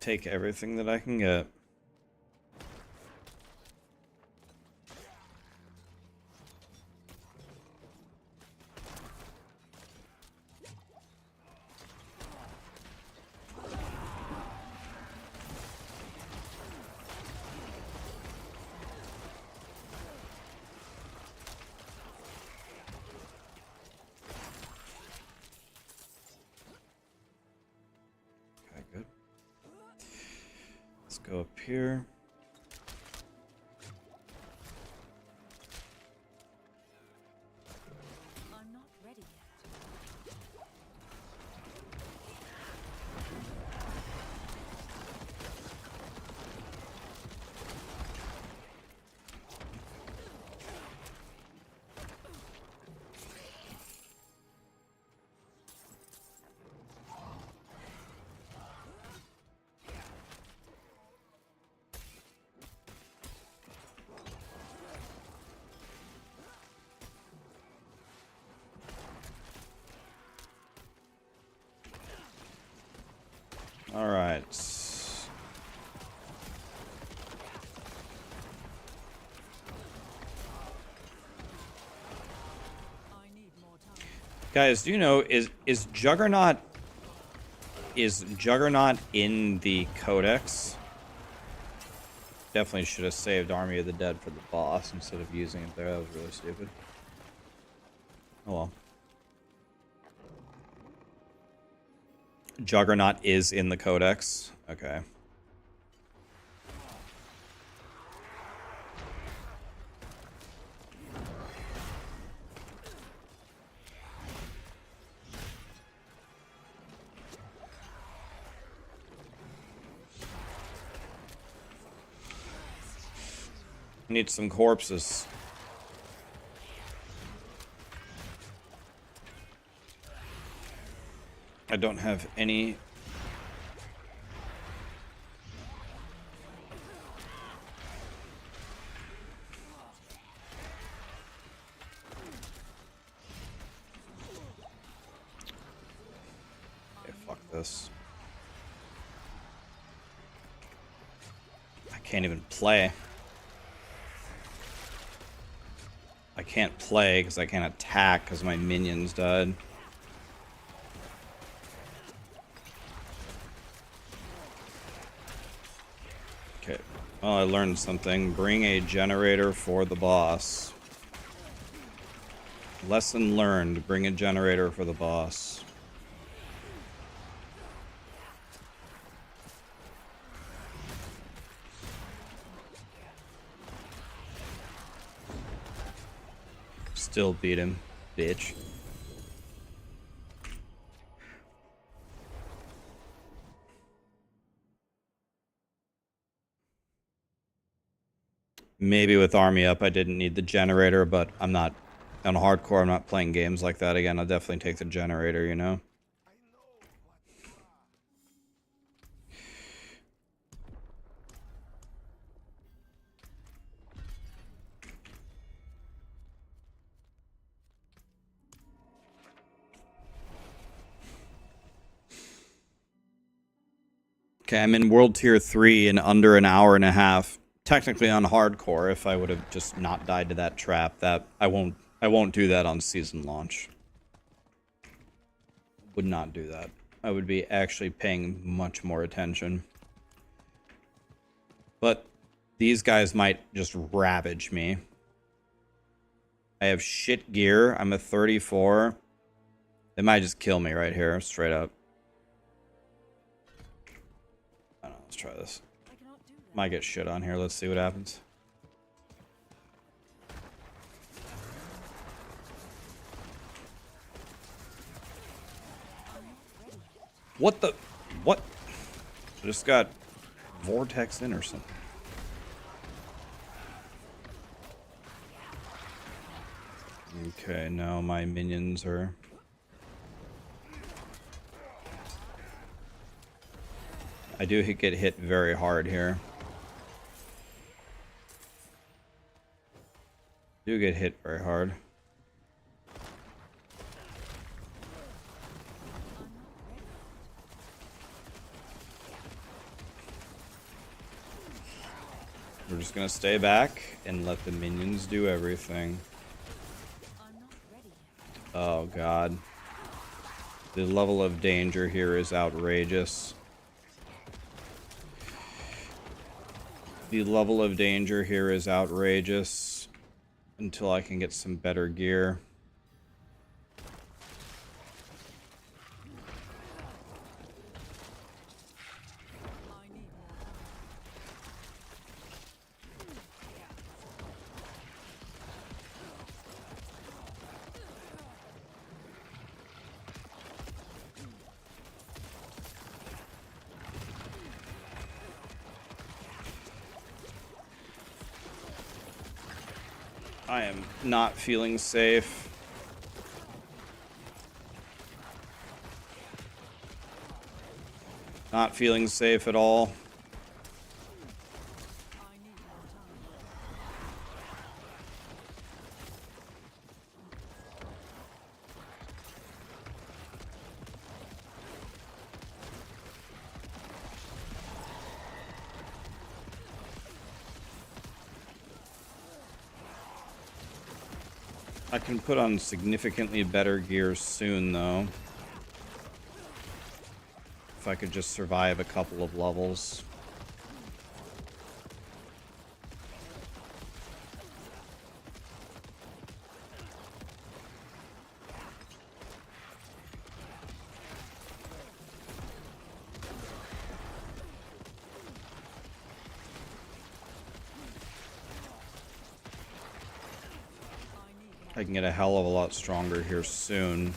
Take everything that I can get. Okay, good. Let's go up here. I'm not ready yet. All right. I need more time. Guys, do you know is Juggernaut in the Codex? Definitely should have saved Army of the Dead for the boss instead of using it there. That was really stupid. Oh well. Juggernaut is in the Codex. Okay. Need some corpses. I don't have any. Okay, fuck this. I can't even play. I can't play because I can't attack because my minions died. Okay, well, I learned something. Bring a generator for the boss. Lesson learned. Bring a generator for the boss. Still beat him, bitch. Maybe with army up I didn't need the generator, but I'm not on hardcore. I'm not playing games like that again. I'll definitely take the generator, you know. Okay, I'm in World Tier 3 in under an hour and a half. Technically on hardcore, if I would have just not died to that trap. That I won't do that on season launch. Would not do that. I would be actually paying much more attention. But these guys might just ravage me. I have shit gear. I'm a 34. They might just kill me right here, straight up. I don't know, let's try this. Might get shit on here. Let's see what happens. What the? What? I just got vortex in or something. Okay, now my minions are... I do get hit very hard here. Do get hit very hard. We're just gonna stay back and let the minions do everything. Oh god. The level of danger here is outrageous. The level of danger here is outrageous. Until I can get some better gear. I am not feeling safe. Not feeling safe at all. I can put on significantly better gear soon, though. If I could just survive a couple of levels. I can get a hell of a lot stronger here soon.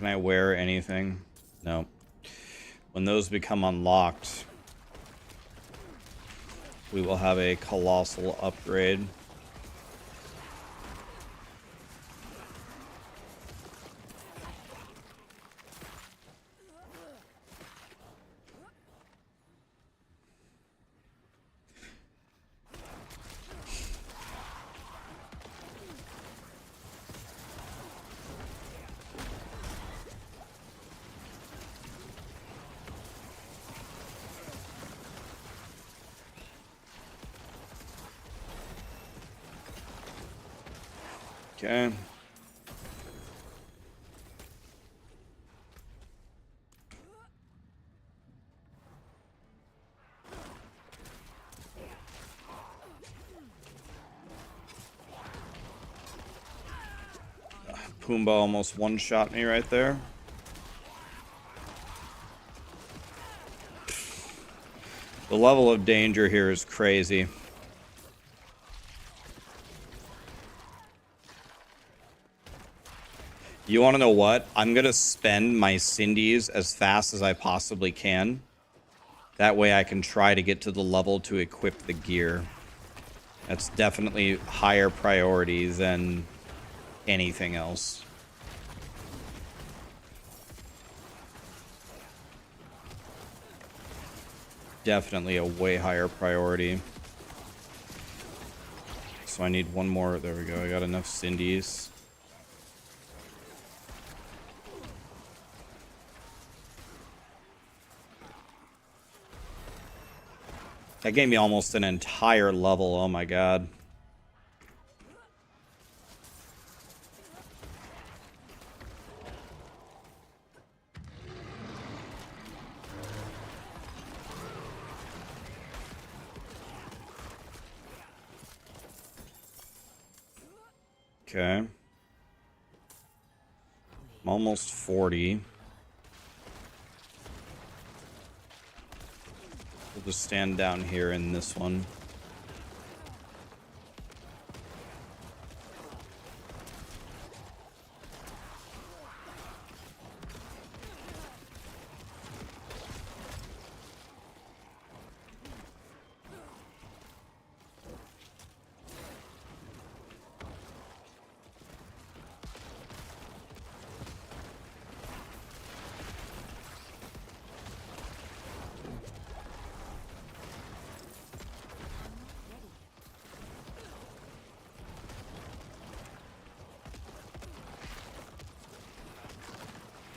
Can I wear anything? No. When those become unlocked, we will have a colossal upgrade. Okay. Pumbaa almost one-shot me right there. The level of danger here is crazy. You want to know what? I'm going to spend my Cindy's as fast as I possibly can. That way I can try to get to the level to equip the gear. That's definitely higher priority than anything else. Definitely a way higher priority. So I need one more. There we go. I got enough Cindy's. That gave me almost an entire level. Oh my god. Okay. I'm almost 40. We'll just stand down here in this one.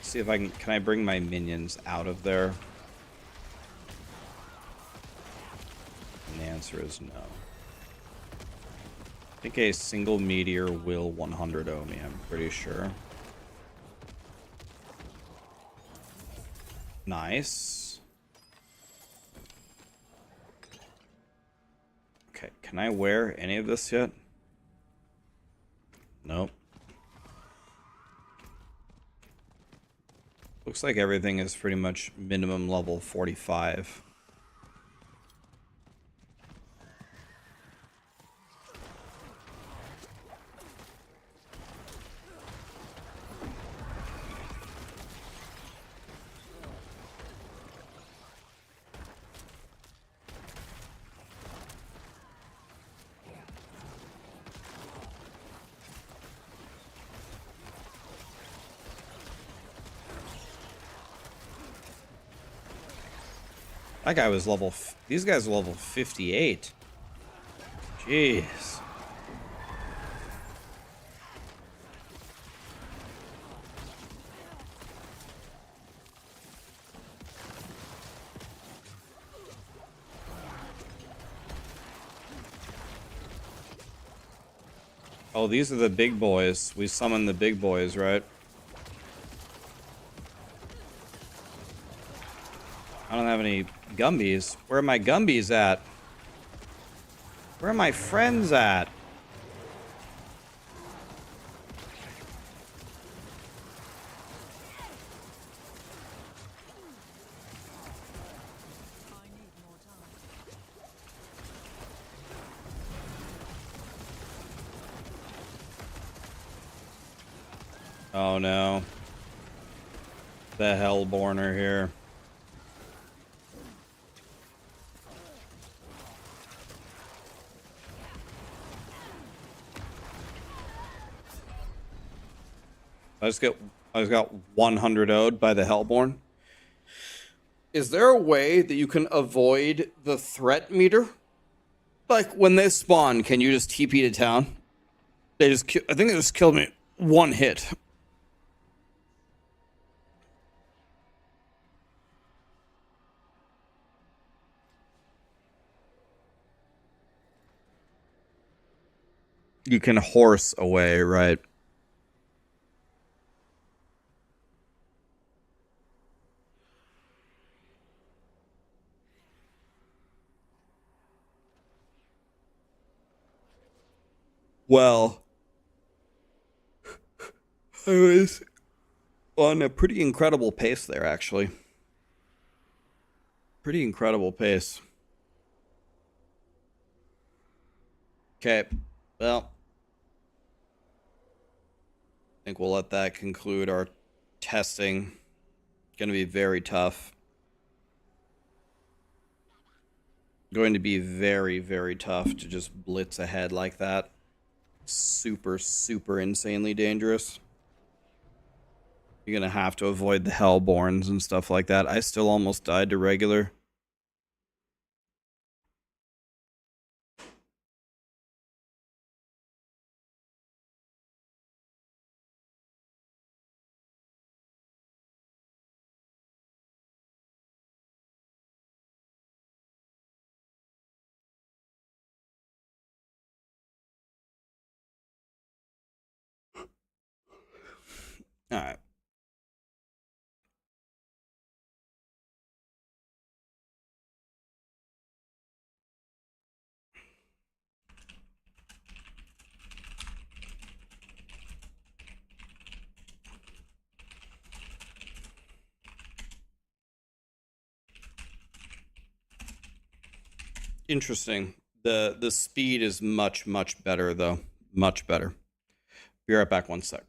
See if I can I bring my minions out of there? And the answer is no. I think a single meteor will 100-0 me, I'm pretty sure. Nice. Okay, can I wear any of this yet? Nope. Looks like everything is pretty much minimum level 45. That guy was level... These guys are level 58. Jeez. Oh, these are the big boys. We summoned the big boys, right? I don't have any Gumbies. Where are my Gumbies at? Where are my friends at? I need more time. Oh no. The Hellborn are here. I just got 100 0'd by the Hellborn. Is there a way that you can avoid the threat meter? Like when they spawn, can you just TP to town? I think they just killed me one hit. You can horse away, right? Well, I was on a pretty incredible pace there, actually. Pretty incredible pace. Okay, well, I think we'll let that conclude our testing. Going to be very tough. Going to be very, very tough to just blitz ahead like that. Super, super insanely dangerous. You're going to have to avoid the Hellborns and stuff like that. I still almost died to regular. All right. Interesting. The speed is much, much better, though. Much better. Be right back 1 sec.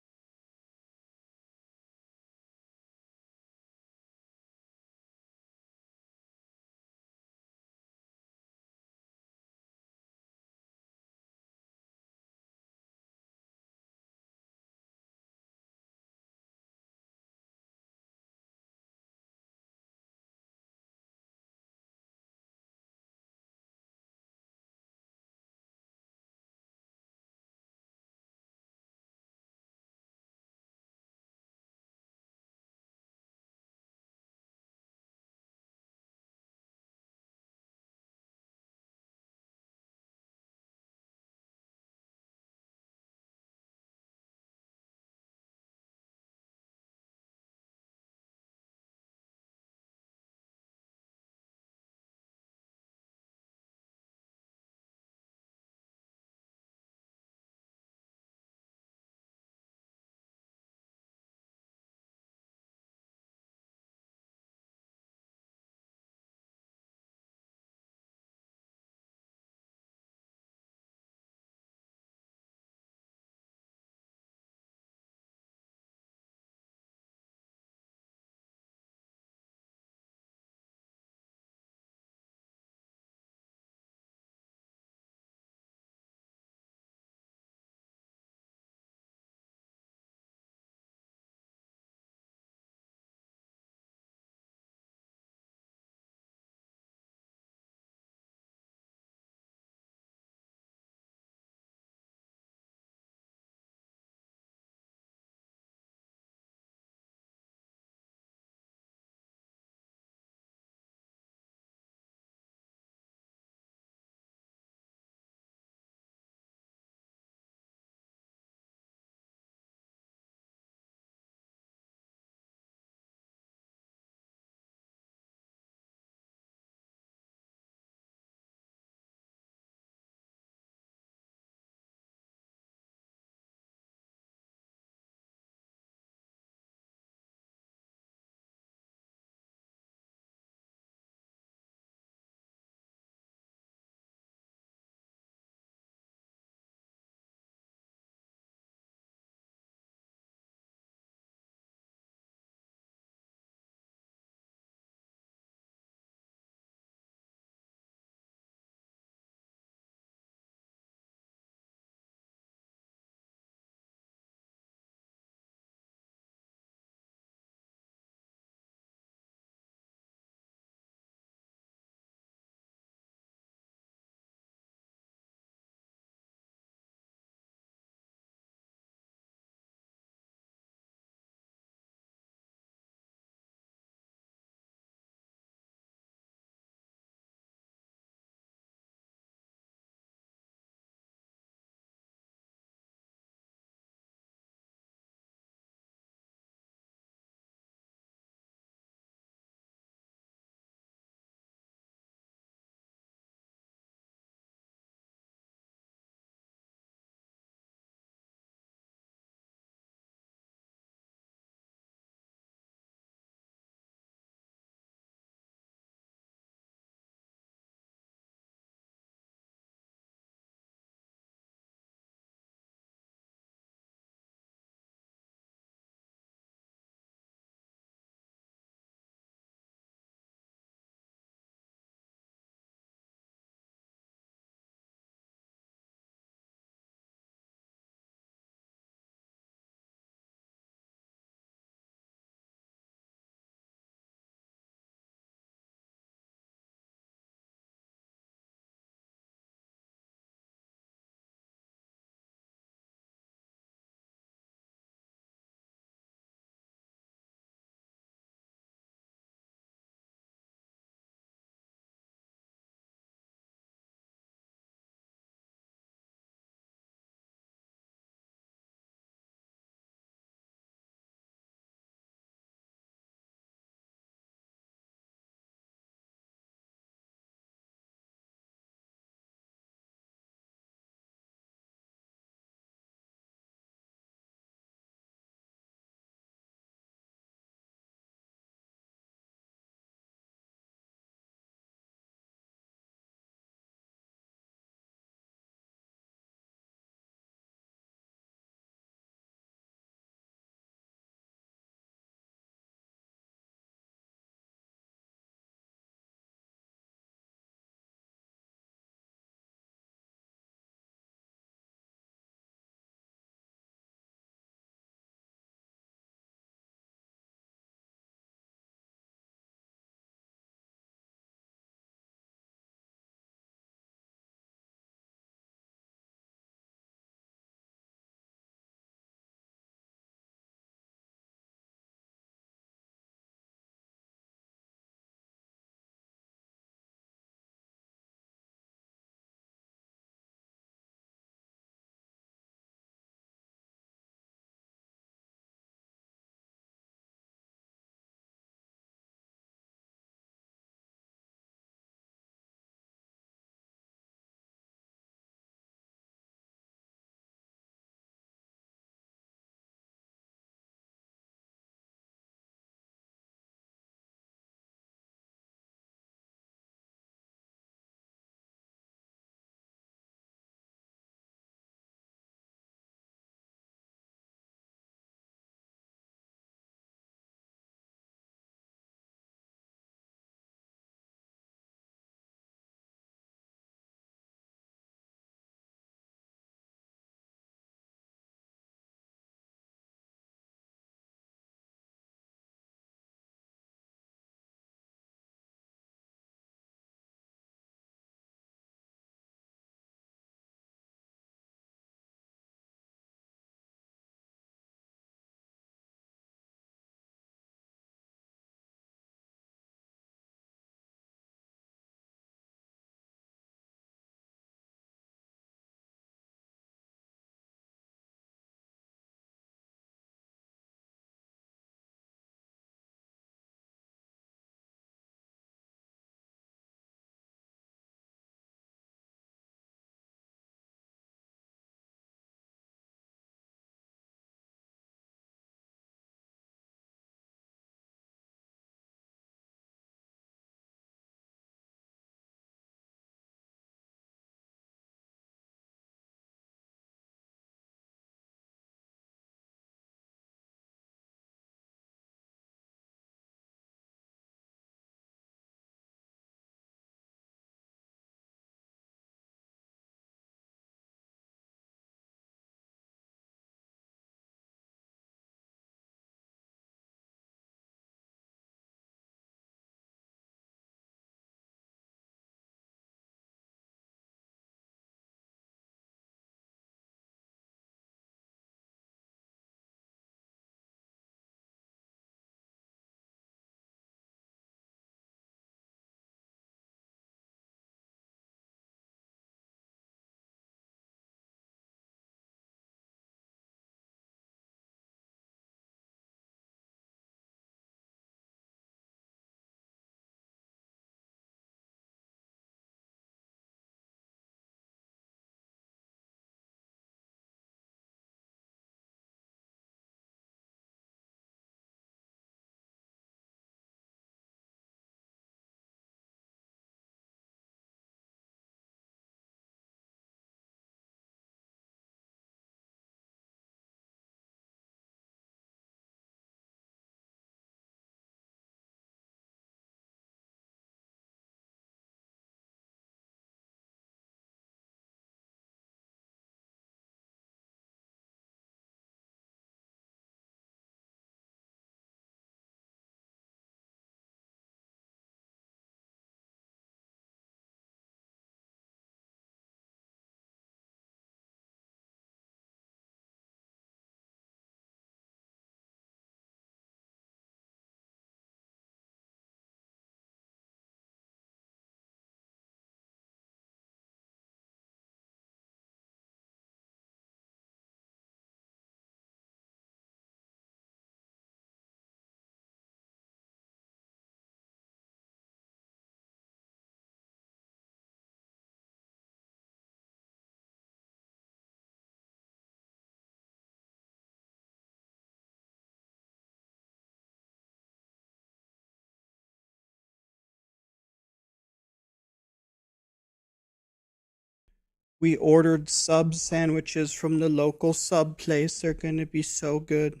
We ordered sub sandwiches from the local sub place. They're gonna be so good.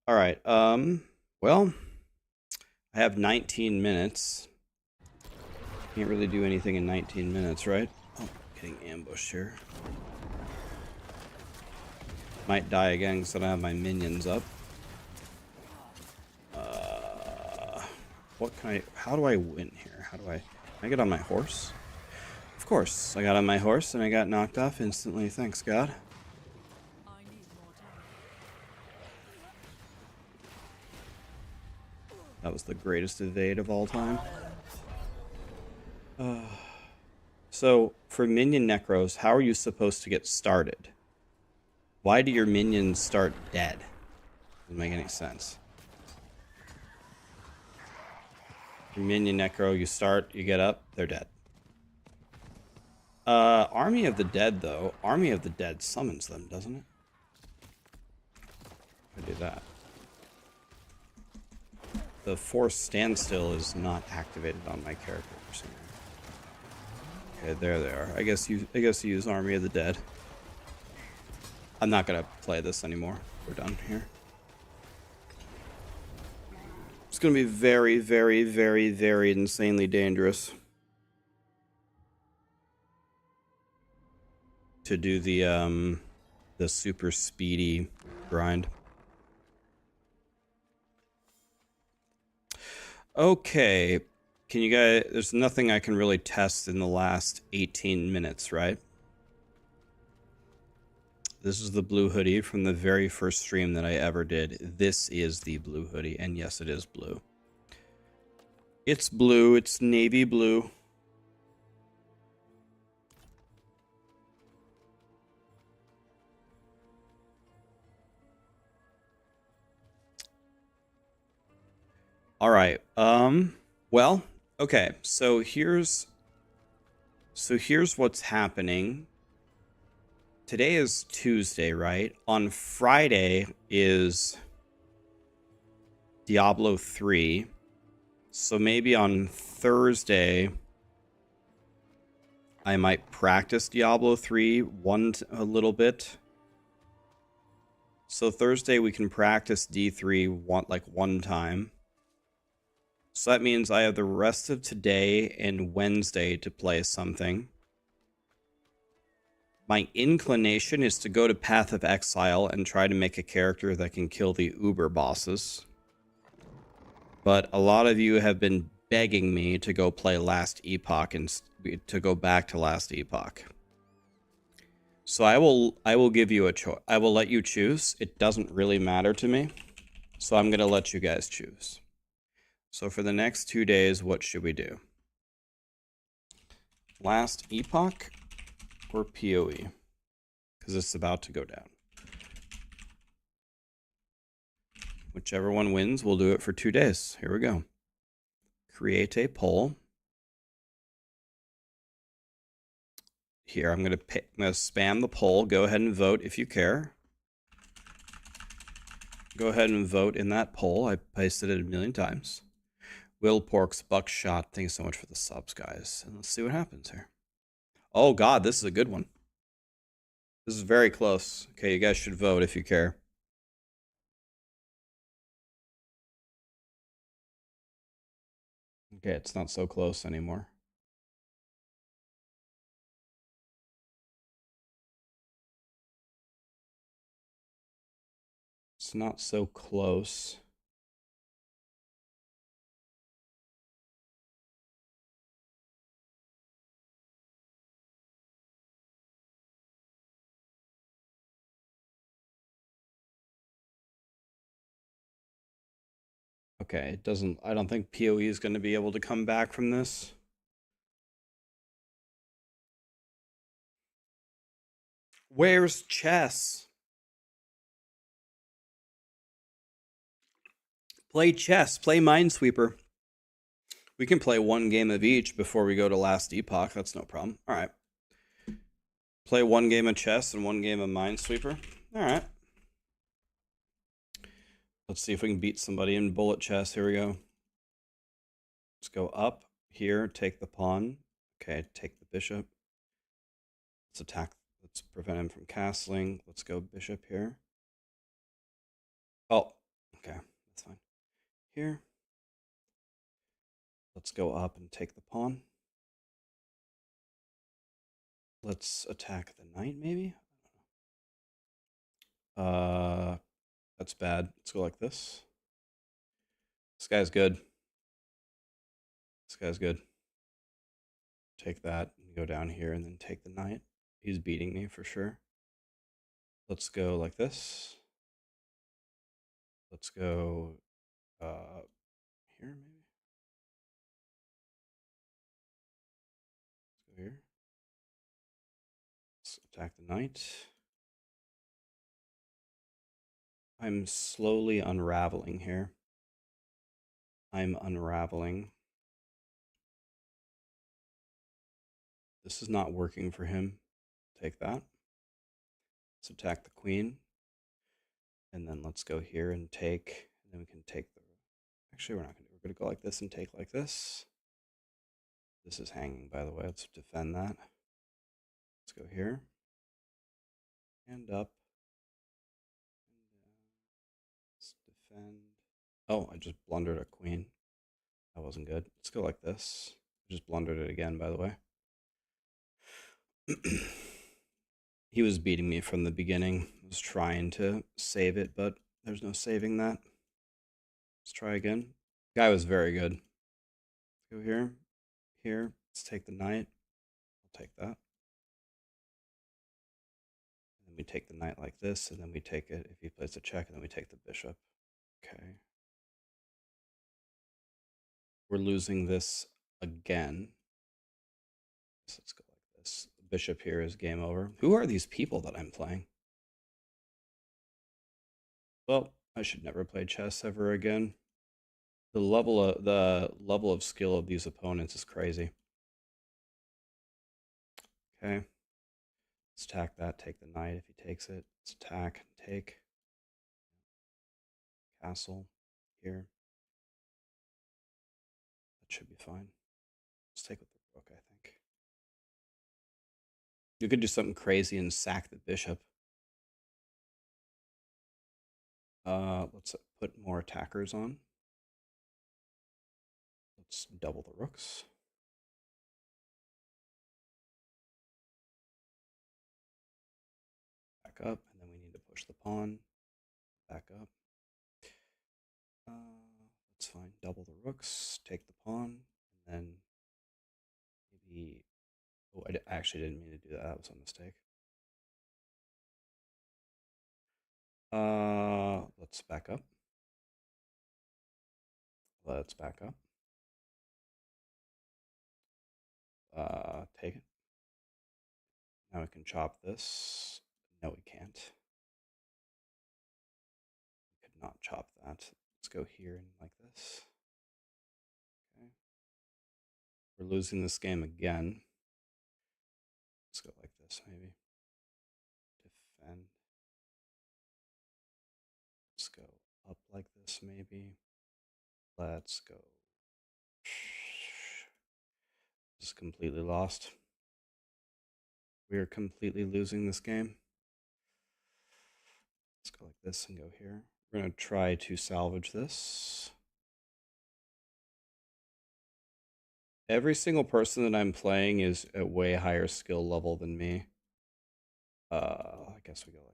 All right. Well, I have 19 minutes. Can't really do anything in 19 minutes, right? Oh, getting ambushed here. Might die again because I don't have my minions up. What can I... How do I win here? How do I... Can I get on my horse? Of course. I got on my horse and I got knocked off instantly. Thanks, God. I need more time. That was the greatest evade of all time. So, for minion necros, how are you supposed to get started? Why do your minions start dead? Doesn't make any sense. Your minion necro, you start, you get up, they're dead. Army of the Dead, though. Army of the Dead summons them, doesn't it? I do that. The force standstill is not activated on my character for some reason. Okay, there they are. I guess you use Army of the Dead. I'm not gonna play this anymore. We're done here. It's gonna be very, very, very, very insanely dangerous to do the super speedy grind. Okay, can you guys... There's nothing I can really test in the last 18 minutes, right? This is the blue hoodie from the very first stream that I ever did. This is the blue hoodie, and yes, it is blue. It's blue, it's navy blue. All right. Well, okay. So here's what's happening. Today is Tuesday, right? On Friday is Diablo 3. So maybe on Thursday I might practice Diablo 3 a little bit. So Thursday we can practice D3 one time. So that means I have the rest of today and Wednesday to play something. My inclination is to go to Path of Exile and try to make a character that can kill the Uber bosses. But a lot of you have been begging me to go play Last Epoch and to go back to Last Epoch. So I will give you a choice. I will let you choose. It doesn't really matter to me. So I'm going to let you guys choose. So for the next 2 days, what should we do? Last Epoch or PoE? Because it's about to go down. Whichever one wins, we'll do it for 2 days. Here we go. Create a poll. Here, I'm going to spam the poll. Go ahead and vote if you care. Go ahead and vote in that poll. I pasted it 1,000,000 times. Will Porks, Buckshot, thanks so much for the subs, guys. And let's see what happens here. Oh, God, this is a good one. This is very close. Okay, you guys should vote if you care. Okay, it's not so close anymore. It's not so close. Okay, it doesn't... I don't think PoE is going to be able to come back from this. Where's chess? Play chess. Play Minesweeper. We can play 1 game of each before we go to Last Epoch. That's no problem. All right. Play 1 game of chess and 1 game of Minesweeper. All right. Let's see if we can beat somebody in bullet chess. Here we go. Let's go up here. Take the pawn. Okay, take the bishop. Let's attack. Let's prevent him from castling. Let's go bishop here. Oh, okay. That's fine. Here. Let's go up and take the pawn. Let's attack the knight, maybe? That's bad. Let's go like this. This guy's good. This guy's good. Take that and go down here and then take the knight. He's beating me for sure. Let's go like this. Let's go here maybe. Let's go here. Let's attack the knight. I'm slowly unraveling here. I'm unraveling. This is not working for him. Take that. Let's attack the queen. And then let's go here and take, and then we can take the, actually we're not going to, we're going to go like this and take like this. This is hanging, by the way. Let's defend that. Let's go here. And up. And let's defend. Oh, I just blundered a queen. That wasn't good. Let's go like this. I just blundered it again, by the way. He was beating me from the beginning. I was trying to save it, but there's no saving that. Let's try again. Guy was very good. Let's go here. Here. Let's take the knight. I'll take that. And then we take the knight like this, and then we take it if he plays a check, and then we take the bishop. Okay. We're losing this again. So let's go like this. The bishop here is game over. Who are these people that I'm playing? Well, I should never play chess ever again. The level of skill of these opponents is crazy. Okay. Let's attack that, take the knight if he takes it. Let's attack, take. Castle here. That should be fine. Let's take with the rook, I think. You could do something crazy and sack the bishop. Let's put more attackers on. Let's double the rooks. Back up, and then we need to push the pawn. Back up. That's fine. Double the rooks, take the pawn, and then maybe. Oh, I actually didn't mean to do that. That was a mistake. Let's back up. Let's back up. Take it. Now we can chop this. No, we can't. We could not chop that. Let's go here and like this. Okay. We're losing this game again. Let's go like this, maybe. Defend. Let's go up like this, maybe. Let's go. Just completely lost. We are completely losing this game. Let's go like this and go here. We're going to try to salvage this. Every single person that I'm playing is at way higher skill level than me. I guess we go like that.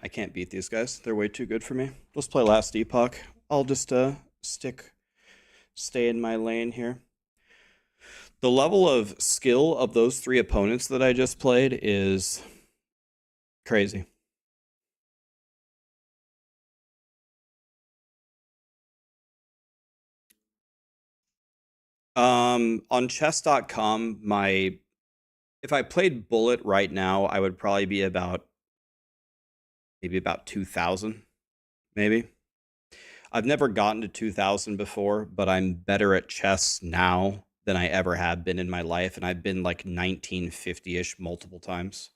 I can't beat these guys. They're way too good for me. Let's play last Epoch. I'll just stay in my lane here. The level of skill of those three opponents that I just played is crazy. On chess.com, if I played Bullet right now, I would probably be maybe about 2,000, maybe. I've never gotten to 2,000 before, but I'm better at chess now than I ever have been in my life, and I've been like 1950-ish multiple times.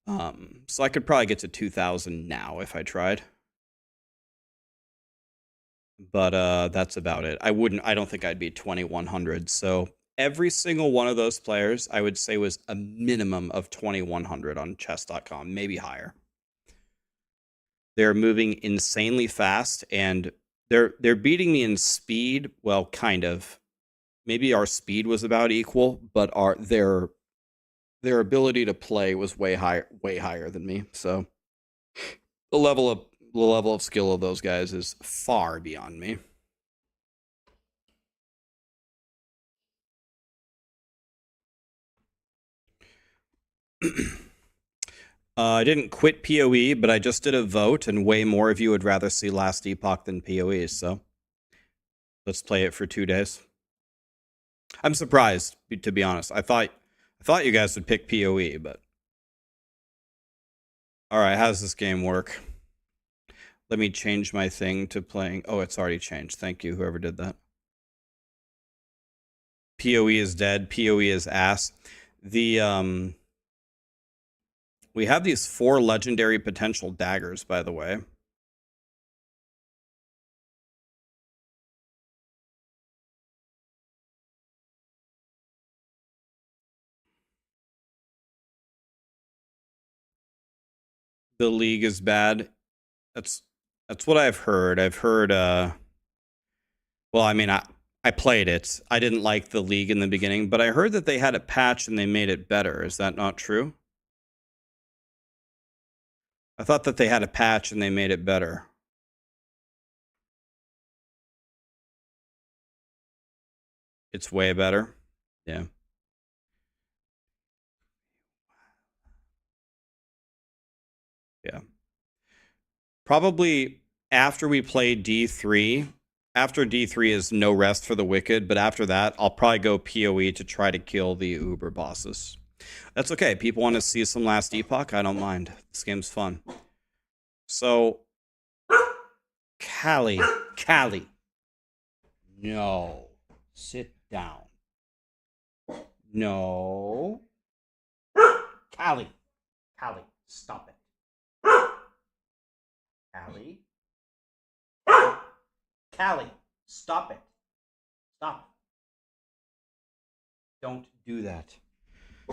So I could probably get to 2,000 now if I tried. But that's about it. I don't think I'd be 2,100. So every single one of those players, I would say, was a minimum of 2,100 on chess.com, maybe higher. They're moving insanely fast, and they're beating me in speed. Well, kind of. Maybe our speed was about equal, but their ability to play was way higher than me. So the level of skill of those guys is far beyond me. I didn't quit PoE, but I just did a vote, and way more of you would rather see Last Epoch than PoE, so let's play it for 2 days. I'm surprised, to be honest. I thought you guys would pick PoE, but... Alright, how does this game work? Let me change my thing to playing... Oh, it's already changed. Thank you, whoever did that. PoE is dead. PoE is ass. We have these 4 legendary potential daggers, by the way. The league is bad. That's what I've heard. I've heard well, I mean, I played it. I didn't like the league in the beginning, but I heard that they had a patch and they made it better. Is that not true? I thought that they had a patch and they made it better. It's way better. Yeah. Yeah. Probably after we play D3. After D3 is no rest for the wicked, but after that, I'll probably go PoE to try to kill the Uber bosses. That's okay. People want to see some Last Epoch. I don't mind. This game's fun. So, Callie. No. Sit down. No. Callie, stop it. Callie, stop it. Stop. Don't do that.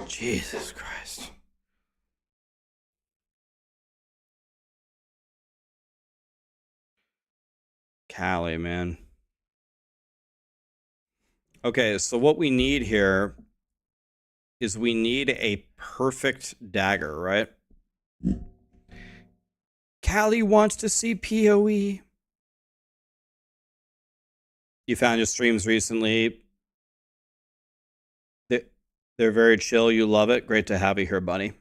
Jesus Christ. Callie, man. Okay, so what we need here is we need a perfect dagger, right? Callie wants to see PoE. You found your streams recently. They're very chill. You love it. Great to have you here, buddy.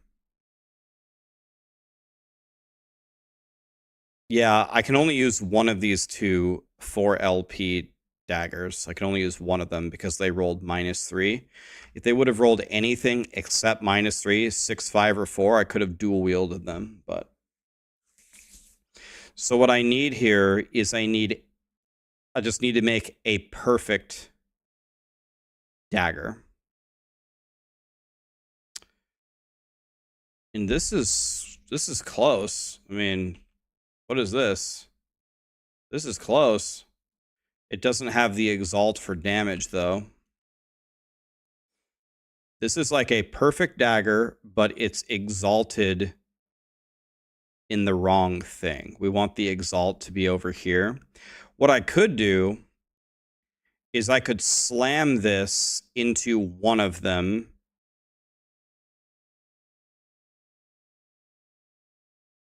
Yeah, I can only use one of these two 4LP daggers. I can only use one of them because they rolled -3. If they would have rolled anything except -3, 6, 5, or 4, I could have dual wielded them. But so what I need here is I just need to make a perfect dagger. And this is close. I mean, what is this? This is close. It doesn't have the exalt for damage, though. This is like a perfect dagger, but it's exalted in the wrong thing. We want the exalt to be over here. What I could do is I could slam this into one of them.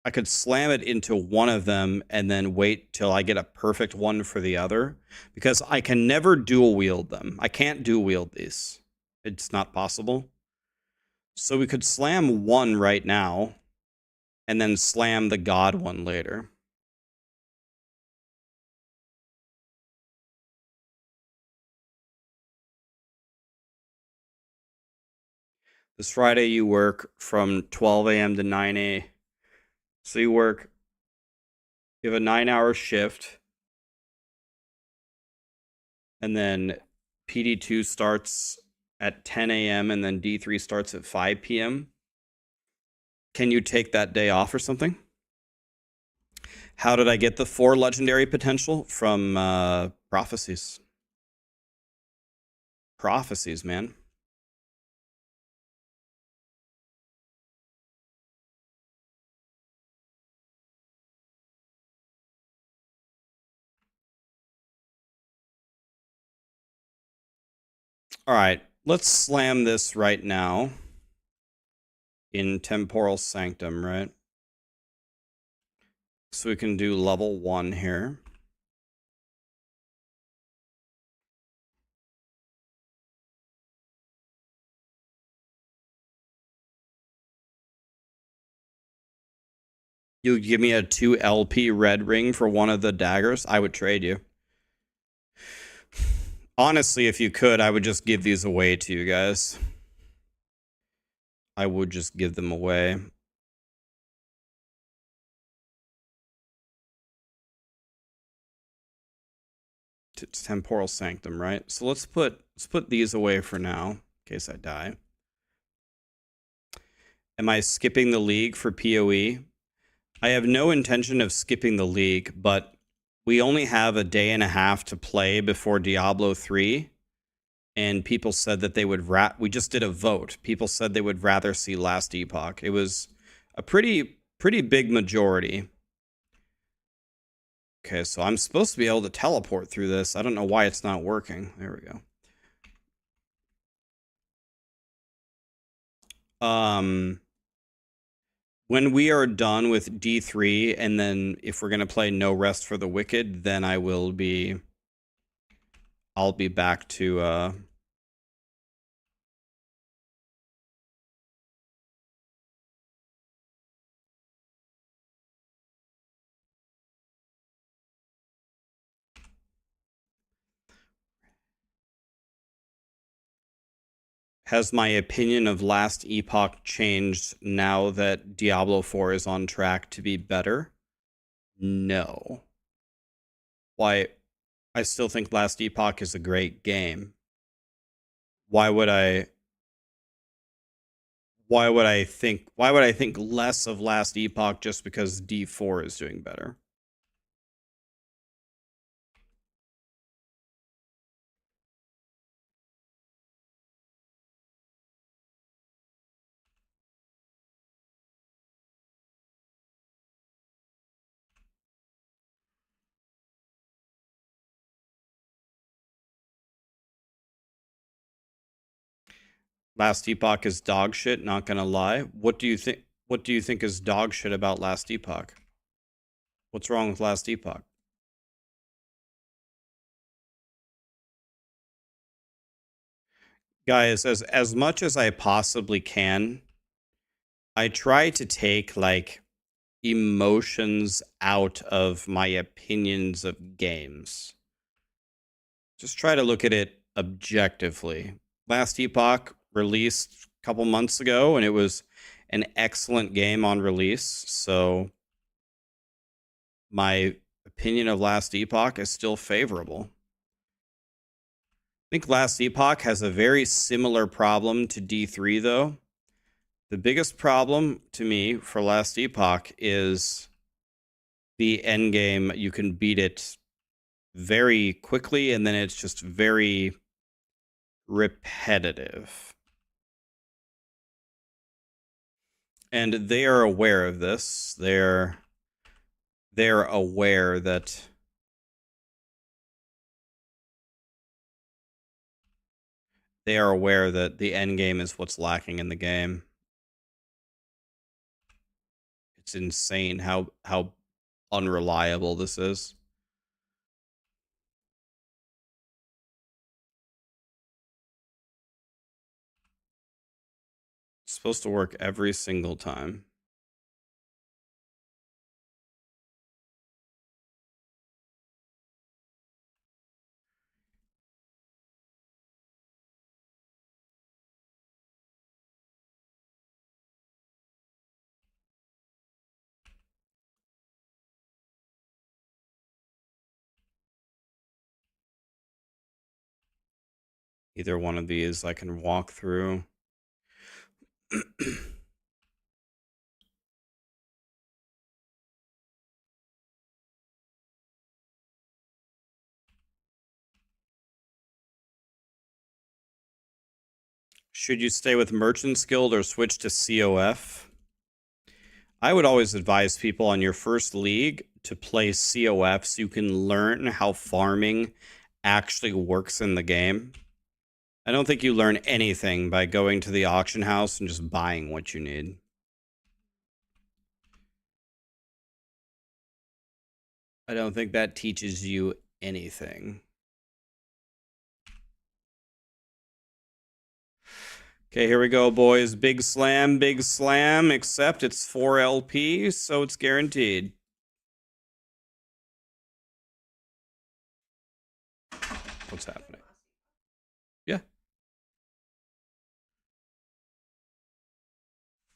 I could slam it into one of them and then wait till I get a perfect one for the other, because I can never dual wield them. I can't dual wield these. It's not possible. So we could slam one right now and then slam the god one later. This Friday you work from 12 a.m. to 9 a.m. So you have a 9-hour shift. And then PD2 starts at 10 a.m. and then D3 starts at 5 p.m. Can you take that day off or something? How did I get the 4 legendary potential? From prophecies. Prophecies, man. All right, let's slam this right now in Temporal Sanctum, right? So we can do level 1 here. You give me a 2 LP red ring for one of the daggers, I would trade you. Honestly, if you could, I would just give these away to you guys. I would just give them away. It's Temporal Sanctum, right? So let's put these away for now, in case I die. Am I skipping the league for PoE? I have no intention of skipping the league, but we only have a day and a half to play before Diablo 3. And people said that they would we just did a vote. People said they would rather see Last Epoch. It was a pretty big majority. Okay, so I'm supposed to be able to teleport through this. I don't know why it's not working. There we go. When we are done with D3, and then if we're gonna play No Rest for the Wicked, then I'll be back to Has my opinion of Last Epoch changed now that Diablo 4 is on track to be better? No. Why? I still think Last Epoch is a great game. Why would I think less of Last Epoch just because D4 is doing better? Last Epoch is dog shit, not gonna lie. What do you think is dog shit about Last Epoch? What's wrong with Last Epoch? Guys, as much as I possibly can, I try to take like emotions out of my opinions of games. Just try to look at it objectively. Last Epoch released a couple months ago, and it was an excellent game on release. So my opinion of Last Epoch is still favorable. I think Last Epoch has a very similar problem to D3, though. The biggest problem to me for Last Epoch is the endgame. You can beat it very quickly, and then it's just very repetitive. And they are aware of this. They're aware that the end game is what's lacking in the game. It's insane how unreliable this is. It's supposed to work every single time. Either one of these I can walk through. Should you stay with Merchant's Guild or switch to COF? I would always advise people on your first league to play COF so you can learn how farming actually works in the game. I don't think you learn anything by going to the auction house and just buying what you need. I don't think that teaches you anything. Okay, here we go, boys. Big slam, except it's 4 LP, so it's guaranteed. What's happening? Yeah.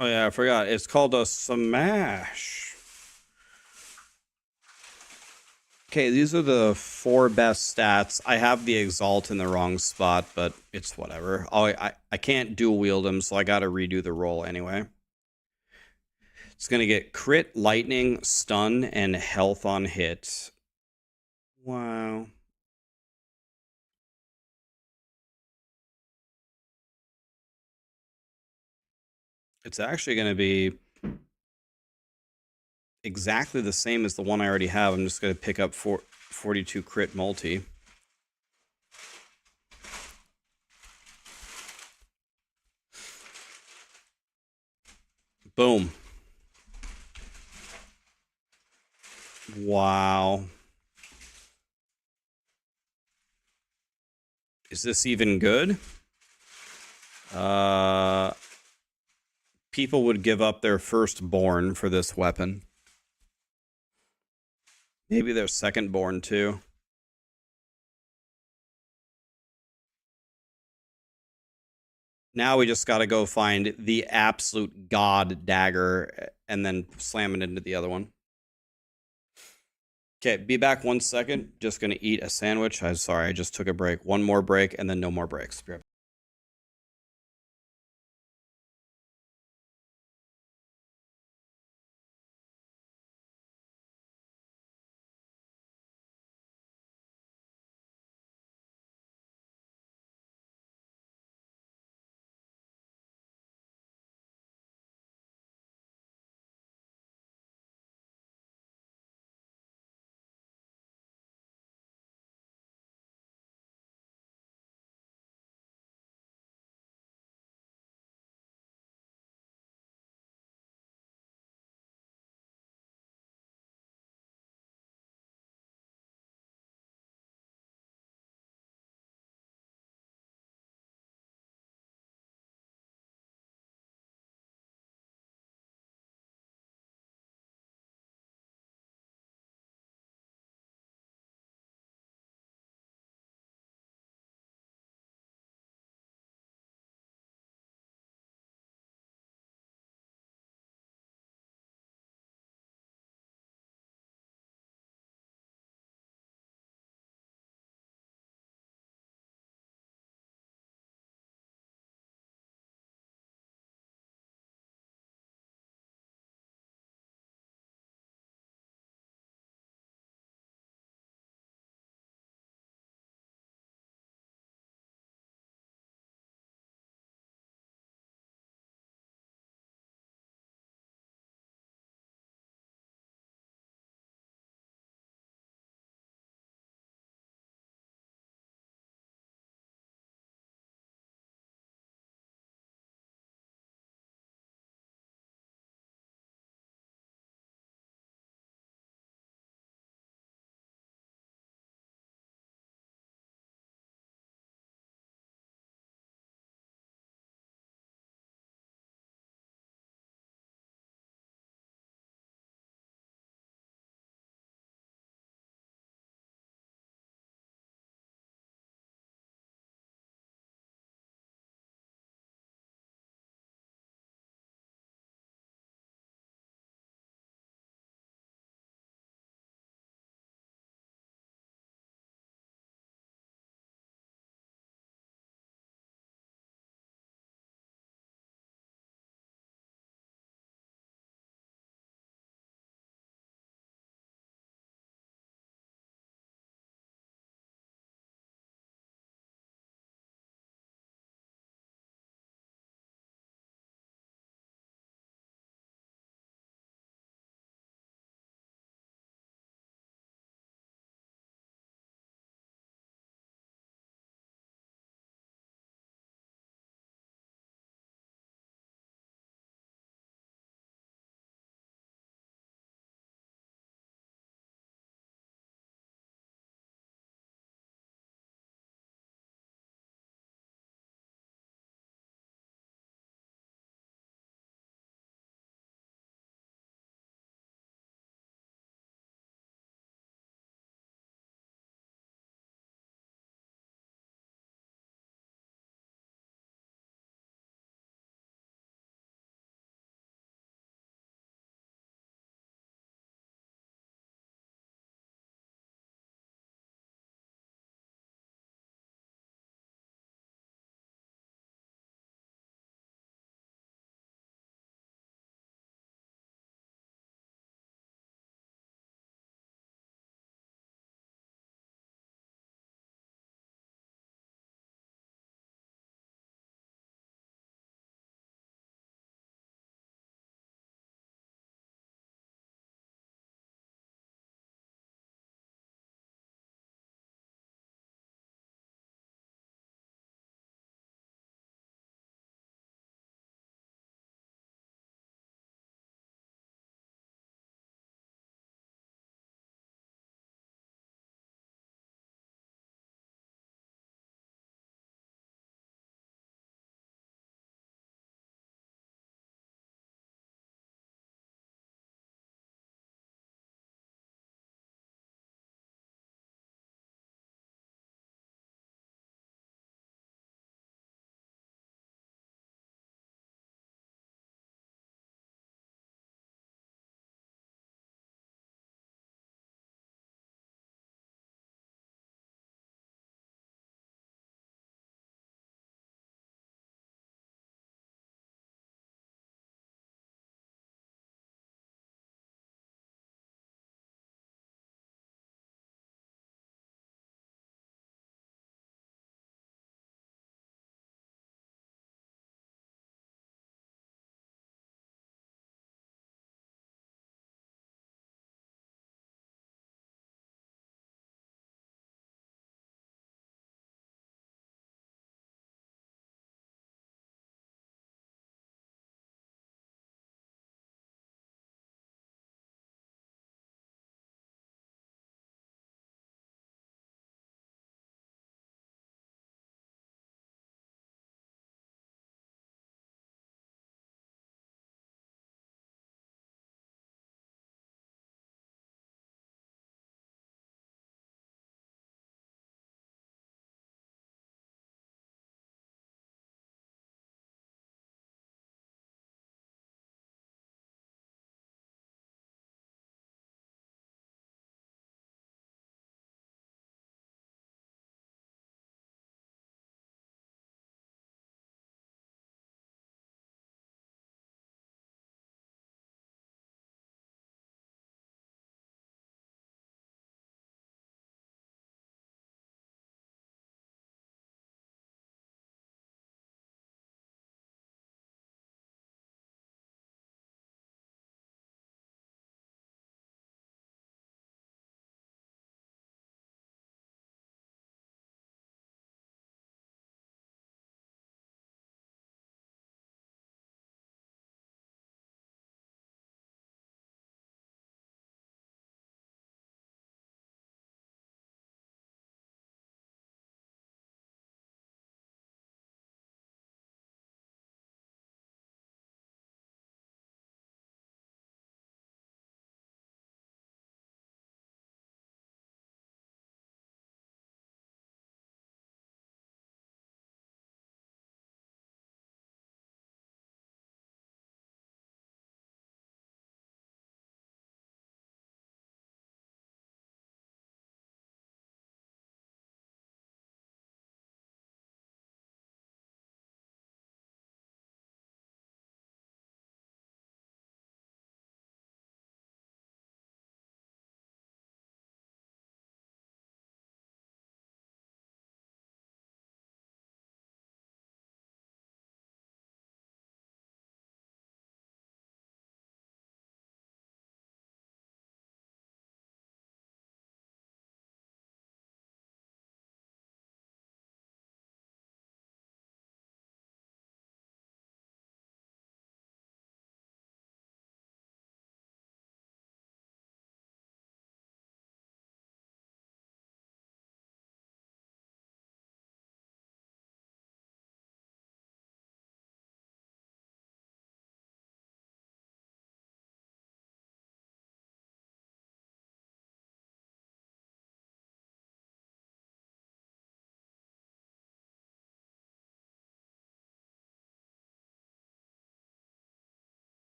Oh, yeah, I forgot. It's called a smash. Okay, these are the 4 best stats. I have the Exalt in the wrong spot, but it's whatever. I can't dual wield them, so I gotta redo the roll anyway. It's gonna get crit, lightning, stun, and health on hit. Wow. It's actually gonna be exactly the same as the one I already have. I'm just gonna pick up 42 crit multi. Boom. Wow. Is this even good? People would give up their firstborn for this weapon. Maybe their secondborn too. Now we just gotta go find the absolute god dagger and then slam it into the other one. Okay, be back 1 second. Just gonna eat a sandwich. I'm sorry, I just took a break. One more break and then no more breaks.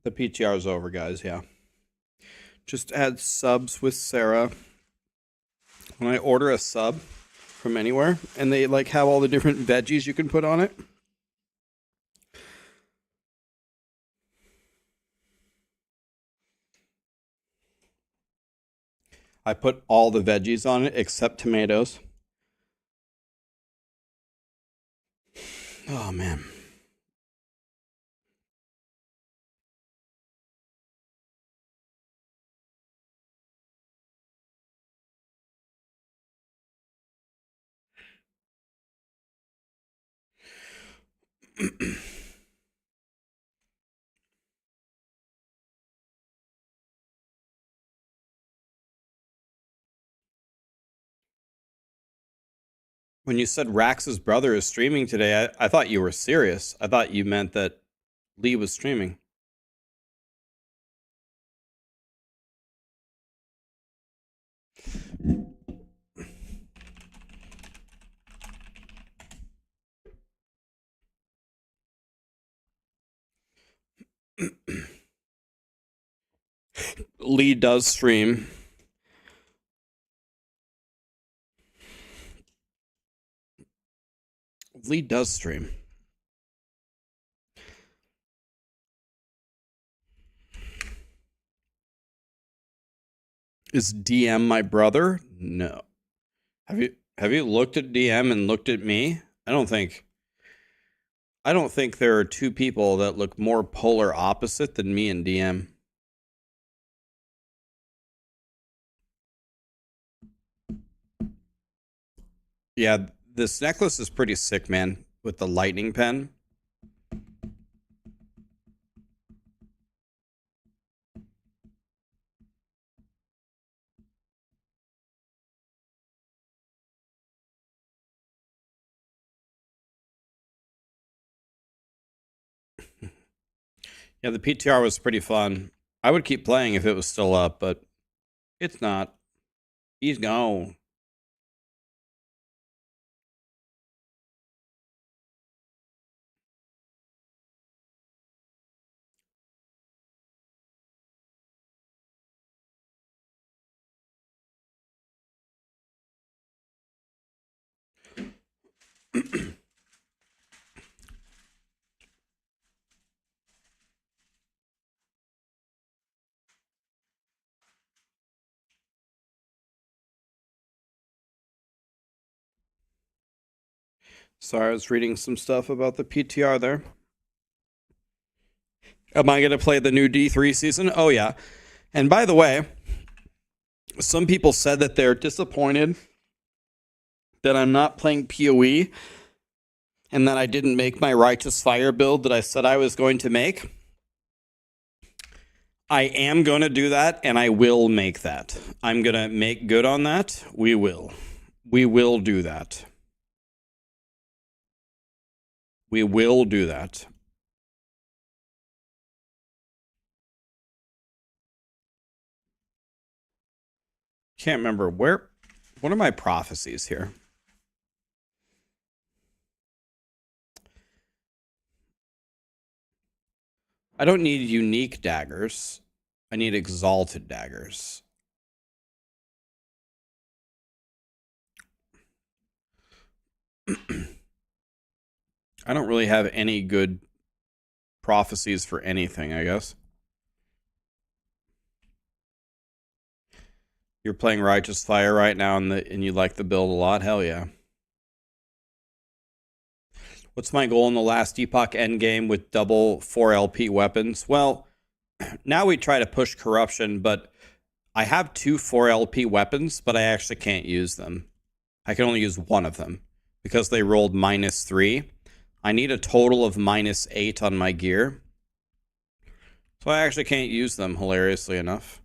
The PTR's over, guys. Yeah. Just add subs with Sarah. When I order a sub from anywhere and they like have all the different veggies you can put on it. I put all the veggies on it except tomatoes. Oh, man. When you said Rax's brother is streaming today, I thought you were serious. I thought you meant that Lee was streaming. Lee does stream. Lee does stream. Is DM my brother? No. Have you looked at DM and looked at me? I don't think there are two people that look more polar opposite than me and DM. Yeah, this necklace is pretty sick, man, with the lightning pen. Yeah, the PTR was pretty fun. I would keep playing if it was still up, but it's not. He's gone. Sorry, I was reading some stuff about the PTR there. Am I going to play the new D3 season? Oh, yeah. And by the way, some people said that they're disappointed that I'm not playing PoE and that I didn't make my Righteous Fire build that I said I was going to make. I am going to do that, and I will make that. I'm going to make good on that. We will. We will do that. We will do that. Can't remember where. What are my prophecies here? I don't need unique daggers. I need exalted daggers. I don't really have any good prophecies for anything, I guess. You're playing Righteous Fire right now and you like the build a lot? Hell yeah. What's my goal in the last Epoch endgame with double 4LP weapons? Well, now we try to push corruption, but I have two 4LP weapons, but I actually can't use them. I can only use one of them because they rolled -3. I need a total of -8 on my gear. So I actually can't use them, hilariously enough.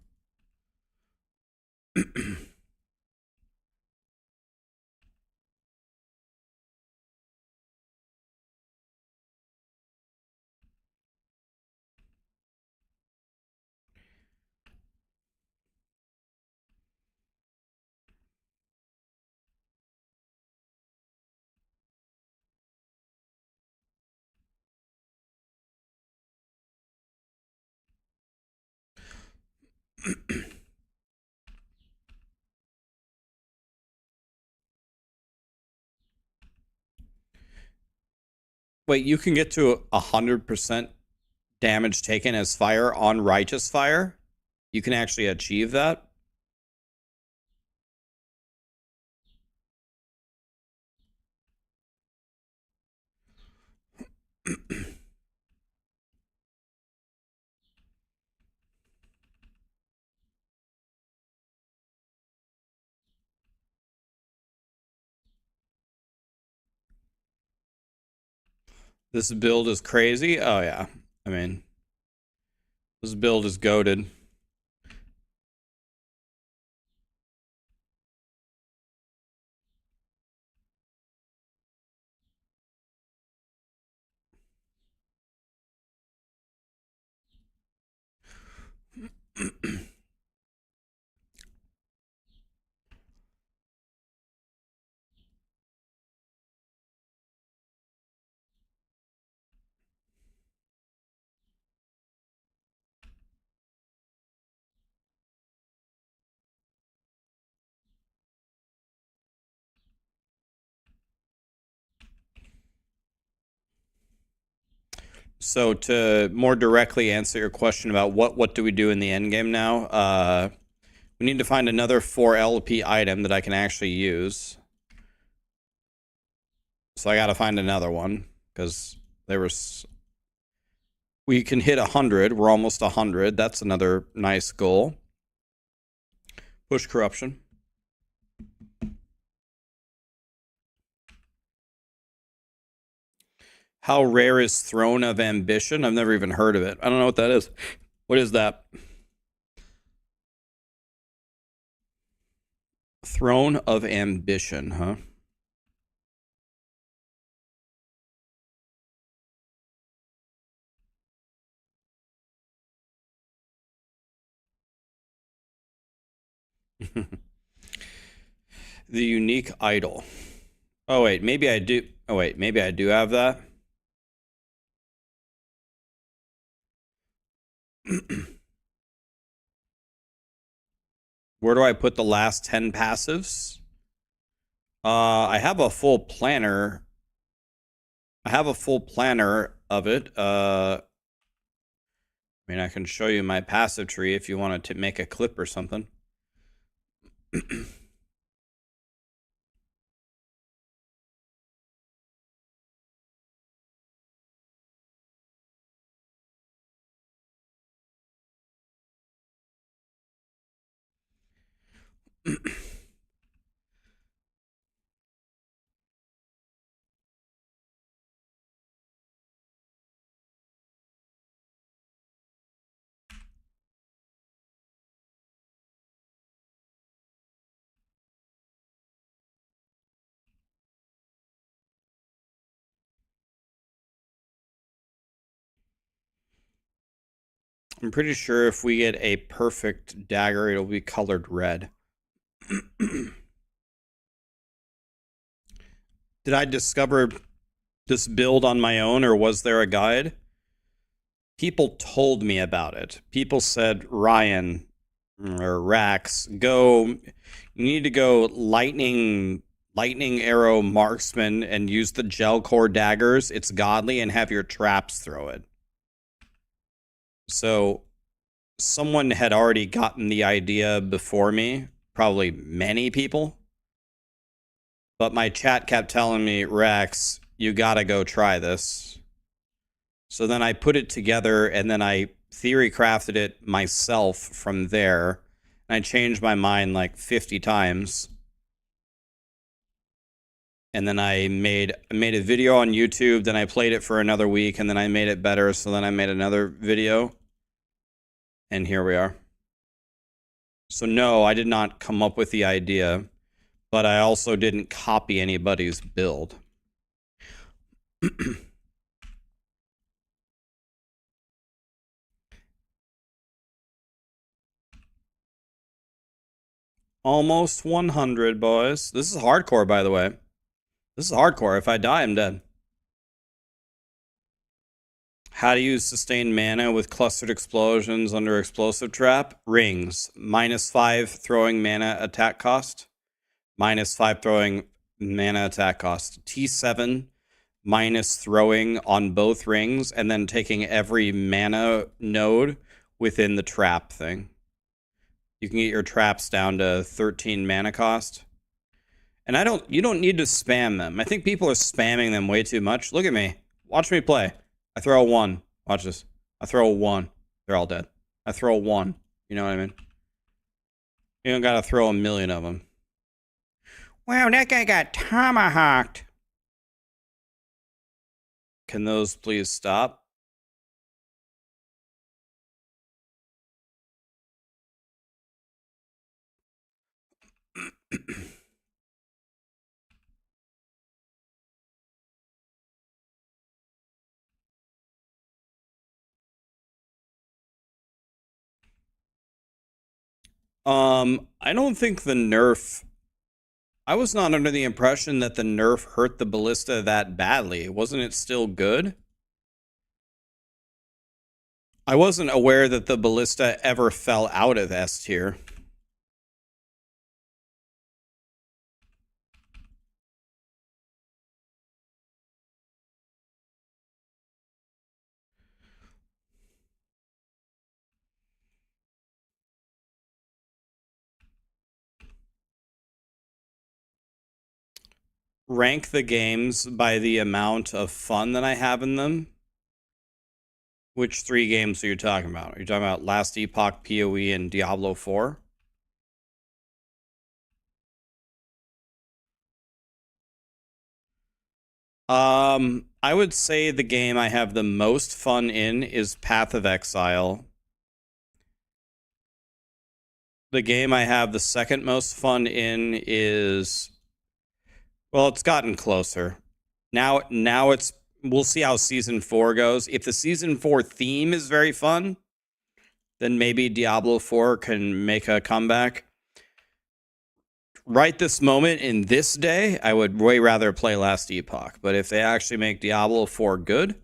Wait, you can get to 100% damage taken as fire on righteous fire? You can actually achieve that? This build is crazy? Oh, yeah. I mean, this build is goated. So to more directly answer your question about what do we do in the end game now, we need to find another 4 LP item that I can actually use. So I got to find another one because there was. We can hit 100. We're almost 100. That's another nice goal. Push corruption. How rare is Throne of Ambition? I've never even heard of it. I don't know what that is. What is that? Throne of Ambition, huh? The unique idol. Oh, wait. Maybe I do. Oh, wait. Maybe I do have that. Where do I put the last 10 passives? I have a full planner. I have a full planner of it. I mean, I can show you my passive tree if you wanted to make a clip or something. I'm pretty sure if we get a perfect dagger, it'll be colored red. Did I discover this build on my own, or was there a guide? People told me about it. People said, Ryan or Rax, you need to go lightning arrow marksman and use the gel core daggers. It's godly, and have your traps throw it. So someone had already gotten the idea before me, probably many people. But my chat kept telling me, Rex, you gotta go try this. So then I put it together, and then I theory crafted it myself from there. And I changed my mind like 50 times. And then I made a video on YouTube, then I played it for another week, and then I made it better, so then I made another video. And here we are. So no, I did not come up with the idea, but I also didn't copy anybody's build. Almost 100, boys. This is hardcore, by the way. This is hardcore. If I die, I'm dead. How do you sustain mana with clustered explosions under explosive trap? Rings. -5 throwing mana attack cost. -5 throwing mana attack cost. T7 minus throwing on both rings, and then taking every mana node within the trap thing. You can get your traps down to 13 mana cost. And you don't need to spam them. I think people are spamming them way too much. Look at me. Watch me play. I throw a 1. Watch this. I throw a 1. They're all dead. I throw a 1. You know what I mean? You don't gotta throw a million of them. Wow, that guy got tomahawked. Can those please stop? I don't think the nerf... I was not under the impression that the nerf hurt the ballista that badly. Wasn't it still good? I wasn't aware that the ballista ever fell out of S tier. Rank the games by the amount of fun that I have in them. Which 3 games are you talking about? Are you talking about Last Epoch, PoE, and Diablo 4? I would say the game I have the most fun in is Path of Exile. The game I have the second most fun in is... Well, it's gotten closer. Now it's... We'll see how Season 4 goes. If the Season 4 theme is very fun, then maybe Diablo 4 can make a comeback. Right this moment, in this day, I would way rather play Last Epoch. But if they actually make Diablo 4 good,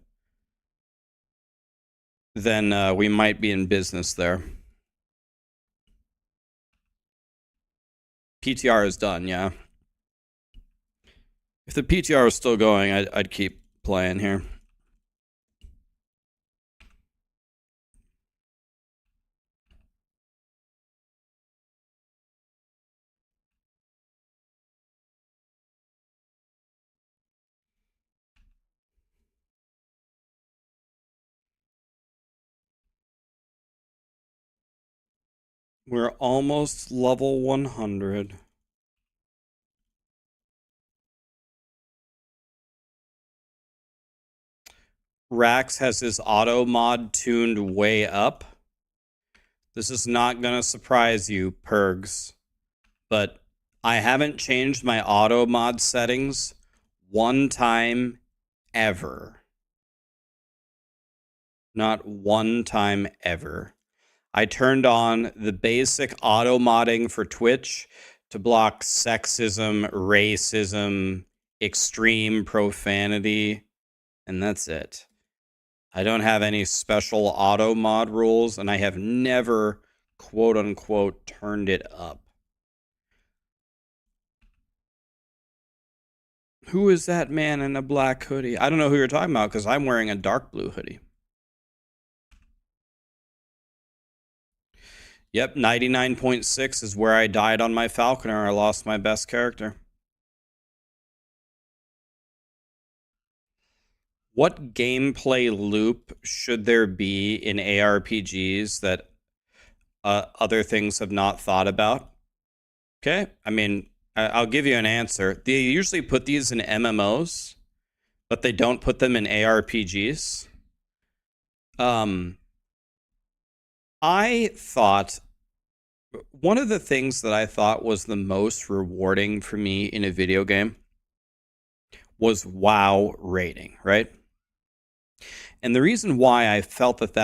then we might be in business there. PTR is done, yeah. If the PTR is still going, I'd keep playing here. We're almost level 100. Rax has his auto mod tuned way up. This is not going to surprise you, Pergs, but I haven't changed my auto mod settings one time ever. Not one time ever. I turned on the basic auto modding for Twitch to block sexism, racism, extreme profanity, and that's it. I don't have any special auto mod rules, and I have never, quote unquote, turned it up. Who is that man in a black hoodie? I don't know who you're talking about because I'm wearing a dark blue hoodie. Yep, 99.6 is where I died on my Falconer. I lost my best character. What gameplay loop should there be in ARPGs that other things have not thought about? Okay, I mean, I'll give you an answer. They usually put these in MMOs, but they don't put them in ARPGs. I thought one of the things that I thought was the most rewarding for me in a video game was WoW rating, right? And the reason why I felt that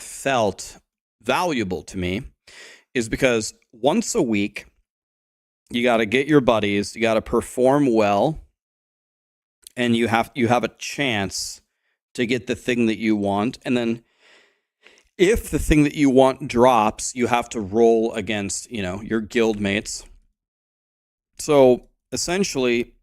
felt valuable to me is because once a week you got to get your buddies, you got to perform well, and you have a chance to get the thing that you want. And then if the thing that you want drops, you have to roll against, your guild mates. So essentially,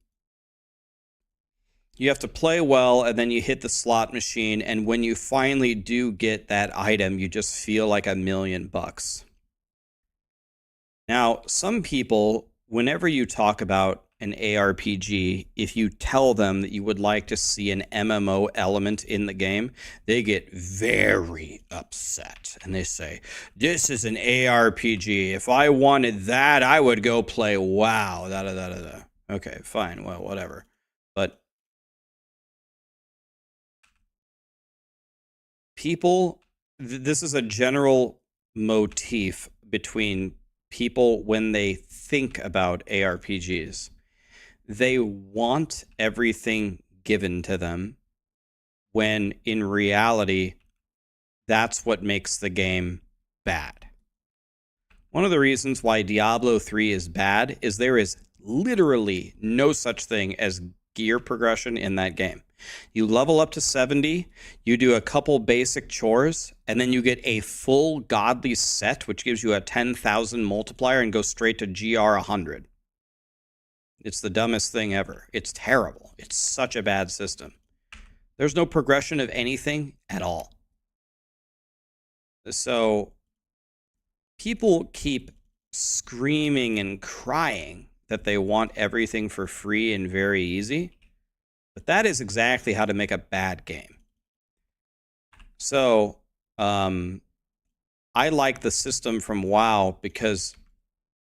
you have to play well, and then you hit the slot machine, and when you finally do get that item, you just feel like $1,000,000. Now, some people, whenever you talk about an ARPG, if you tell them that you would like to see an MMO element in the game, they get very upset. And they say, this is an ARPG. If I wanted that, I would go play WoW. Da, da, da, da, da. Okay, fine. Well, whatever. But people, this is a general motif between people when they think about ARPGs. They want everything given to them, when in reality, that's what makes the game bad. One of the reasons why Diablo 3 is bad is there is literally no such thing as gear progression in that game. You level up to 70, you do a couple basic chores, and then you get a full godly set, which gives you a 10,000 multiplier and goes straight to GR 100. It's the dumbest thing ever. It's terrible. It's such a bad system. There's no progression of anything at all. So people keep screaming and crying that they want everything for free and very easy. But that is exactly how to make a bad game. So, I like the system from WoW because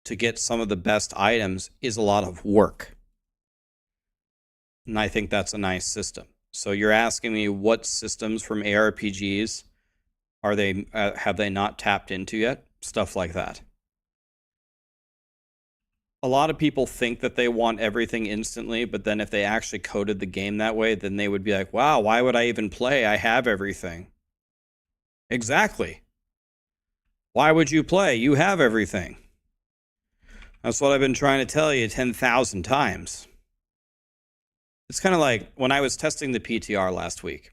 to get some of the best items is a lot of work. And I think that's a nice system. So you're asking me what systems from ARPGs have they not tapped into yet? Stuff like that. A lot of people think that they want everything instantly, but then if they actually coded the game that way, then they would be like, wow, why would I even play? I have everything. Exactly. Why would you play? You have everything. That's what I've been trying to tell you 10,000 times. It's kind of like when I was testing the PTR last week,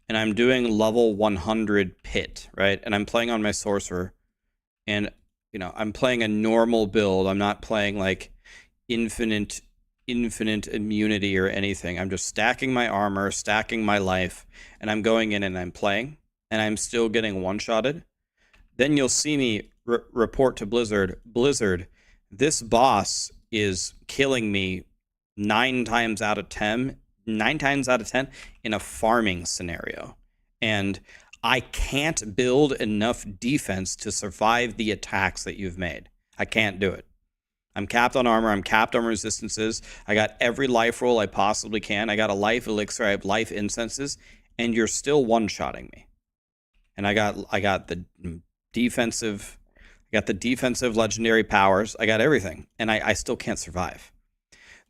and I'm doing level 100 pit, right? And I'm playing on my sorcerer, and I'm playing a normal build. I'm not playing like infinite immunity or anything. I'm just stacking my armor, stacking my life, and I'm going in and I'm playing, and I'm still getting one-shotted. Then you'll see me report to Blizzard, this boss is killing me 9 times out of 10 in a farming scenario. And I can't build enough defense to survive the attacks that you've made. I can't do it. I'm capped on armor. I'm capped on resistances. I got every life roll I possibly can. I got a life elixir. I have life incenses. And you're still one-shotting me. And I got the defensive legendary powers. I got everything. And I still can't survive.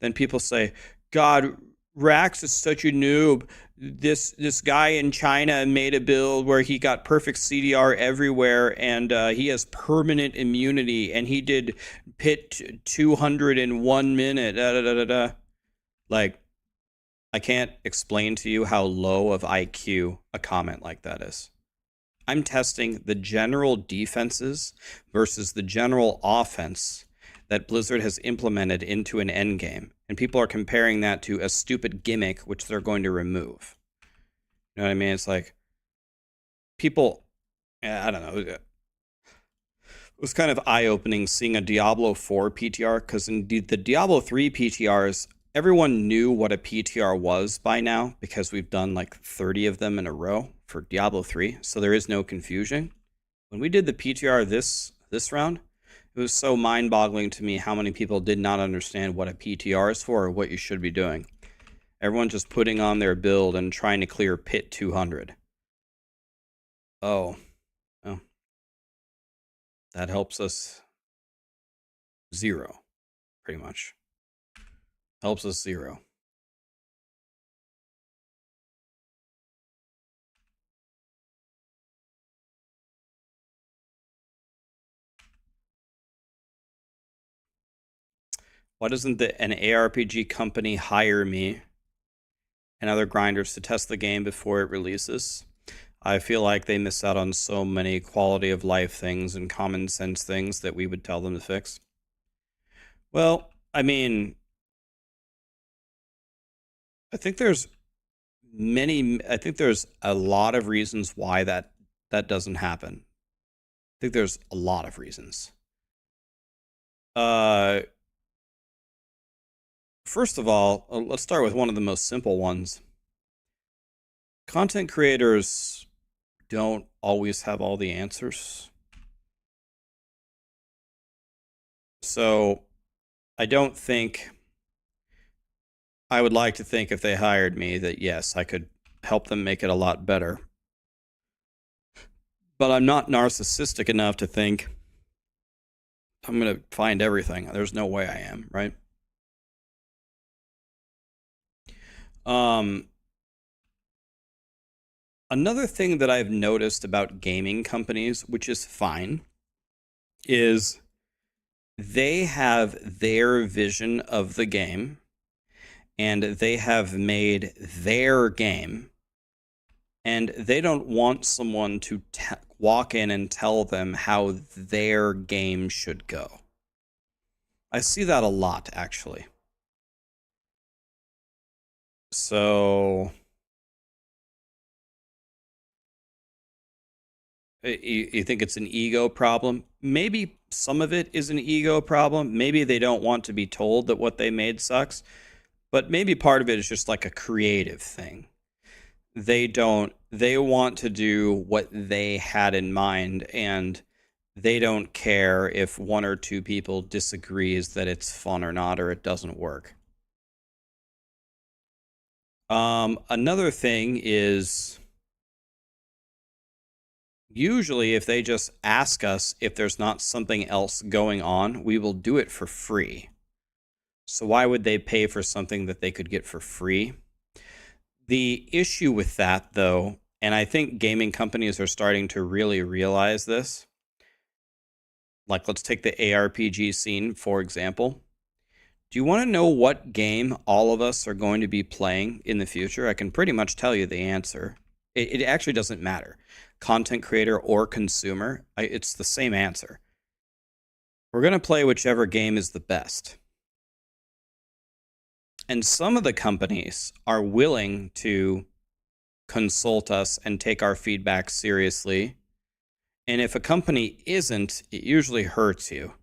Then people say, God, Rax is such a noob. This guy in China made a build where he got perfect CDR everywhere, and he has permanent immunity, and he did pit 200 in 1 minute. Da, da, da, da, da. Like, I can't explain to you how low of IQ a comment like that is. I'm testing the general defenses versus the general offense that Blizzard has implemented into an endgame. And people are comparing that to a stupid gimmick which they're going to remove. You know what I mean? It's like people, I don't know. It was kind of eye-opening seeing a Diablo 4 PTR, because in the Diablo 3 PTRs, everyone knew what a PTR was by now because we've done like 30 of them in a row for Diablo 3. So there is no confusion. When we did the PTR this round, it was so mind-boggling to me how many people did not understand what a PTR is for or what you should be doing. Everyone's just putting on their build and trying to clear pit 200. Oh. That helps us 0, pretty much. Helps us 0. Why doesn't an ARPG company hire me and other grinders to test the game before it releases. I feel like they miss out on so many quality of life things and common sense things that we would tell them to fix. Well, I mean, I think there's a lot of reasons why that doesn't happen. I think there's a lot of reasons. First of all, let's start with one of the most simple ones. Content creators don't always have all the answers. So I don't think, I would like to think if they hired me that yes, I could help them make it a lot better. But I'm not narcissistic enough to think I'm going to find everything. There's no way I am, right? Another thing that I've noticed about gaming companies, which is fine, is they have their vision of the game and they have made their game, and they don't want someone to walk in and tell them how their game should go. I see that a lot, actually. So you think it's an ego problem? Maybe some of it is an ego problem. Maybe they don't want to be told that what they made sucks. But maybe part of it is just like a creative thing. They want to do what they had in mind, and they don't care if one or two people disagrees that it's fun or not, or it doesn't work. Another thing is, usually if they just ask us if there's not something else going on, we will do it for free. So why would they pay for something that they could get for free? The issue with that, though, and I think gaming companies are starting to really realize this. Like, let's take the ARPG scene, for example. Do you want to know what game all of us are going to be playing in the future? I can pretty much tell you the answer. It actually doesn't matter. Content creator or consumer, it's the same answer. We're going to play whichever game is the best. And some of the companies are willing to consult us and take our feedback seriously. And if a company isn't, it usually hurts you.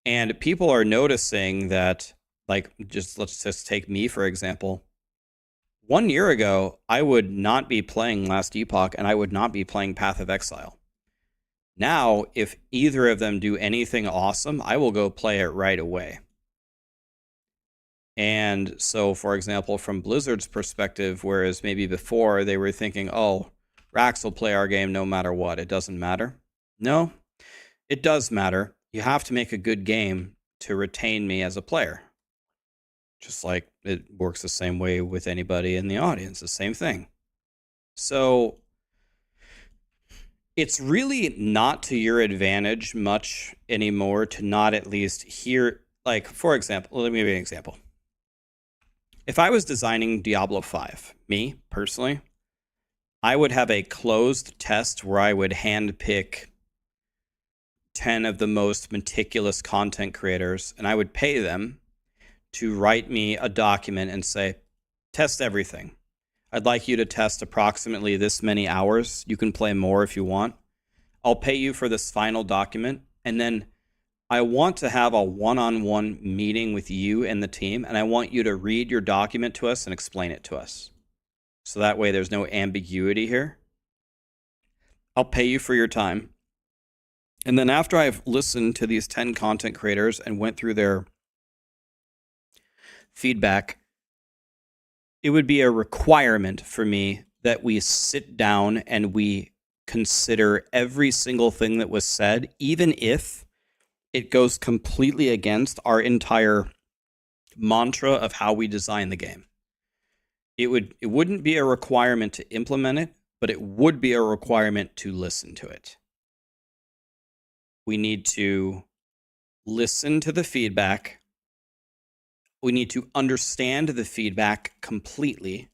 And people are noticing that, like, let's just take me, for example. 1 year ago, I would not be playing Last Epoch, and I would not be playing Path of Exile. Now, if either of them do anything awesome, I will go play it right away. And so, for example, from Blizzard's perspective, whereas maybe before they were thinking, oh, Rax will play our game no matter what, it doesn't matter. No, it does matter. You have to make a good game to retain me as a player. Just like it works the same way with anybody in the audience, the same thing. So it's really not to your advantage much anymore to not at least hear, like, for example, let me give you an example. If I was designing Diablo 5, me, personally, I would have a closed test where I would handpick 10 of the most meticulous content creators, and I would pay them to write me a document and say, test everything. I'd like you to test approximately this many hours. You can play more if you want. I'll pay you for this final document, and then I want to have a one-on-one meeting with you and the team, and I want you to read your document to us and explain it to us. So that way there's no ambiguity here. I'll pay you for your time. And then after I've listened to these 10 content creators and went through their feedback, it would be a requirement for me that we sit down and we consider every single thing that was said, even if it goes completely against our entire mantra of how we design the game. It wouldn't be a requirement to implement it, but it would be a requirement to listen to it. We need to listen to the feedback, We need to understand the feedback completely,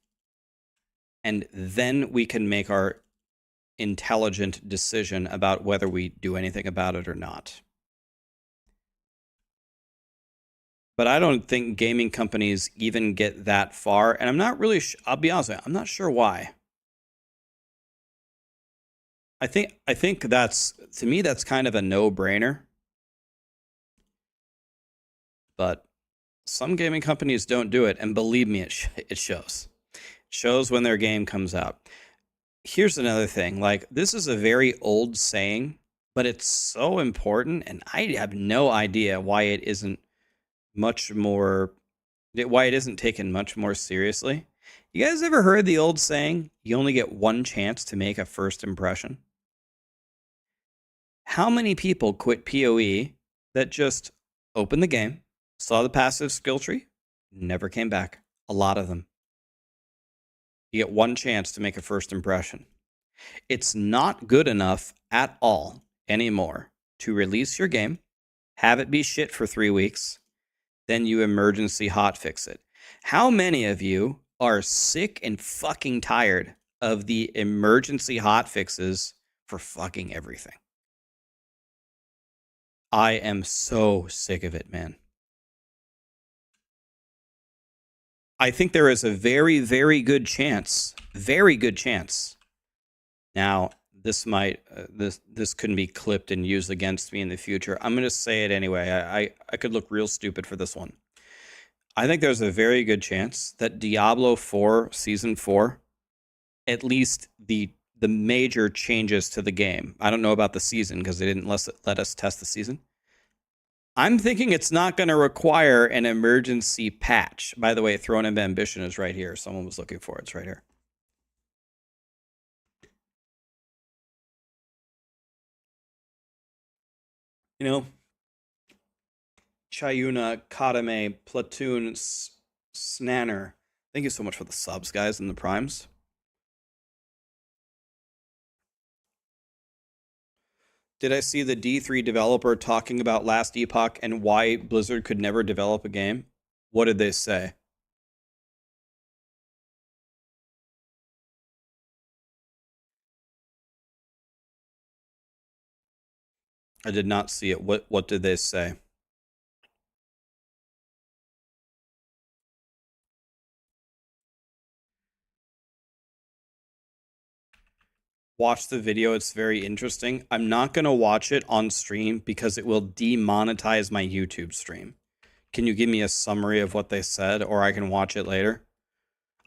and then we can make our intelligent decision about whether we do anything about it or not. But I don't think gaming companies even get that far, and I'm not really I'll be honest with you, I'm not sure why. I think that's, to me, that's kind of a no-brainer. But some gaming companies don't do it, and believe me, it shows. It shows when their game comes out. Here's another thing. Like, this is a very old saying, but it's so important, and I have no idea why it isn't taken much more seriously. You guys ever heard the old saying, you only get one chance to make a first impression? How many people quit PoE that just opened the game, saw the passive skill tree, never came back? A lot of them. You get one chance to make a first impression. It's not good enough at all anymore to release your game, have it be shit for 3 weeks, then you emergency hotfix it. How many of you are sick and fucking tired of the emergency hotfixes for fucking everything? I am so sick of it, man. I think there is a very, very good chance. Now, this might this couldn't be clipped and used against me in the future. I'm going to say it anyway. I could look real stupid for this one. I think there's a very good chance that Diablo 4 Season 4, at least the major changes to the game. I don't know about the season because they didn't let us test the season. I'm thinking it's not going to require an emergency patch. By the way, Throne of Ambition is right here. Someone was looking for it. It's right here. You know, Chayuna, Kadame, Platoon, Snanner. Thank you so much for the subs, guys, and the primes. Did I see the D3 developer talking about last Epoch and why Blizzard could never develop a game? What did they say? I did not see it. What did they say? Watch the video. It's very interesting. I'm not going to watch it on stream because it will demonetize my YouTube stream. Can you give me a summary of what they said, or I can watch it later?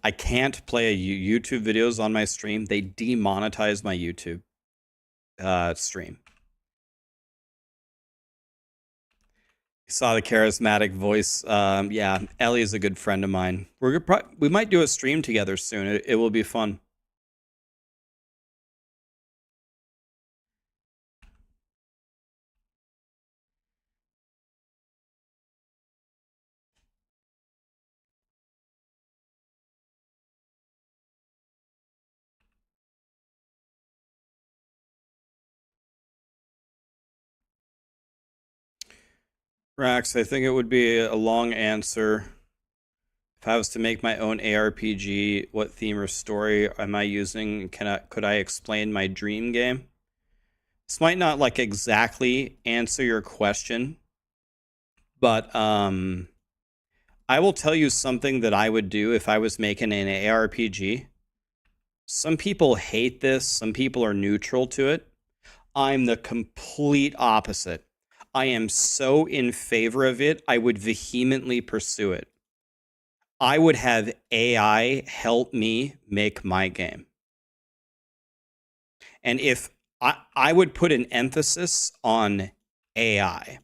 I can't play YouTube videos on my stream. They demonetize my YouTube stream. Saw the charismatic voice. Yeah, Ellie is a good friend of mine. We might do a stream together soon. It will be fun. Rax, I think it would be a long answer. If I was to make my own ARPG, what theme or story am I using? Could I explain my dream game? This might not like exactly answer your question, but I will tell you something that I would do if I was making an ARPG. Some people hate this, some people are neutral to it. I'm the complete opposite. I am so in favor of it, I would vehemently pursue it. I would have AI help me make my game. And if I would put an emphasis on AI.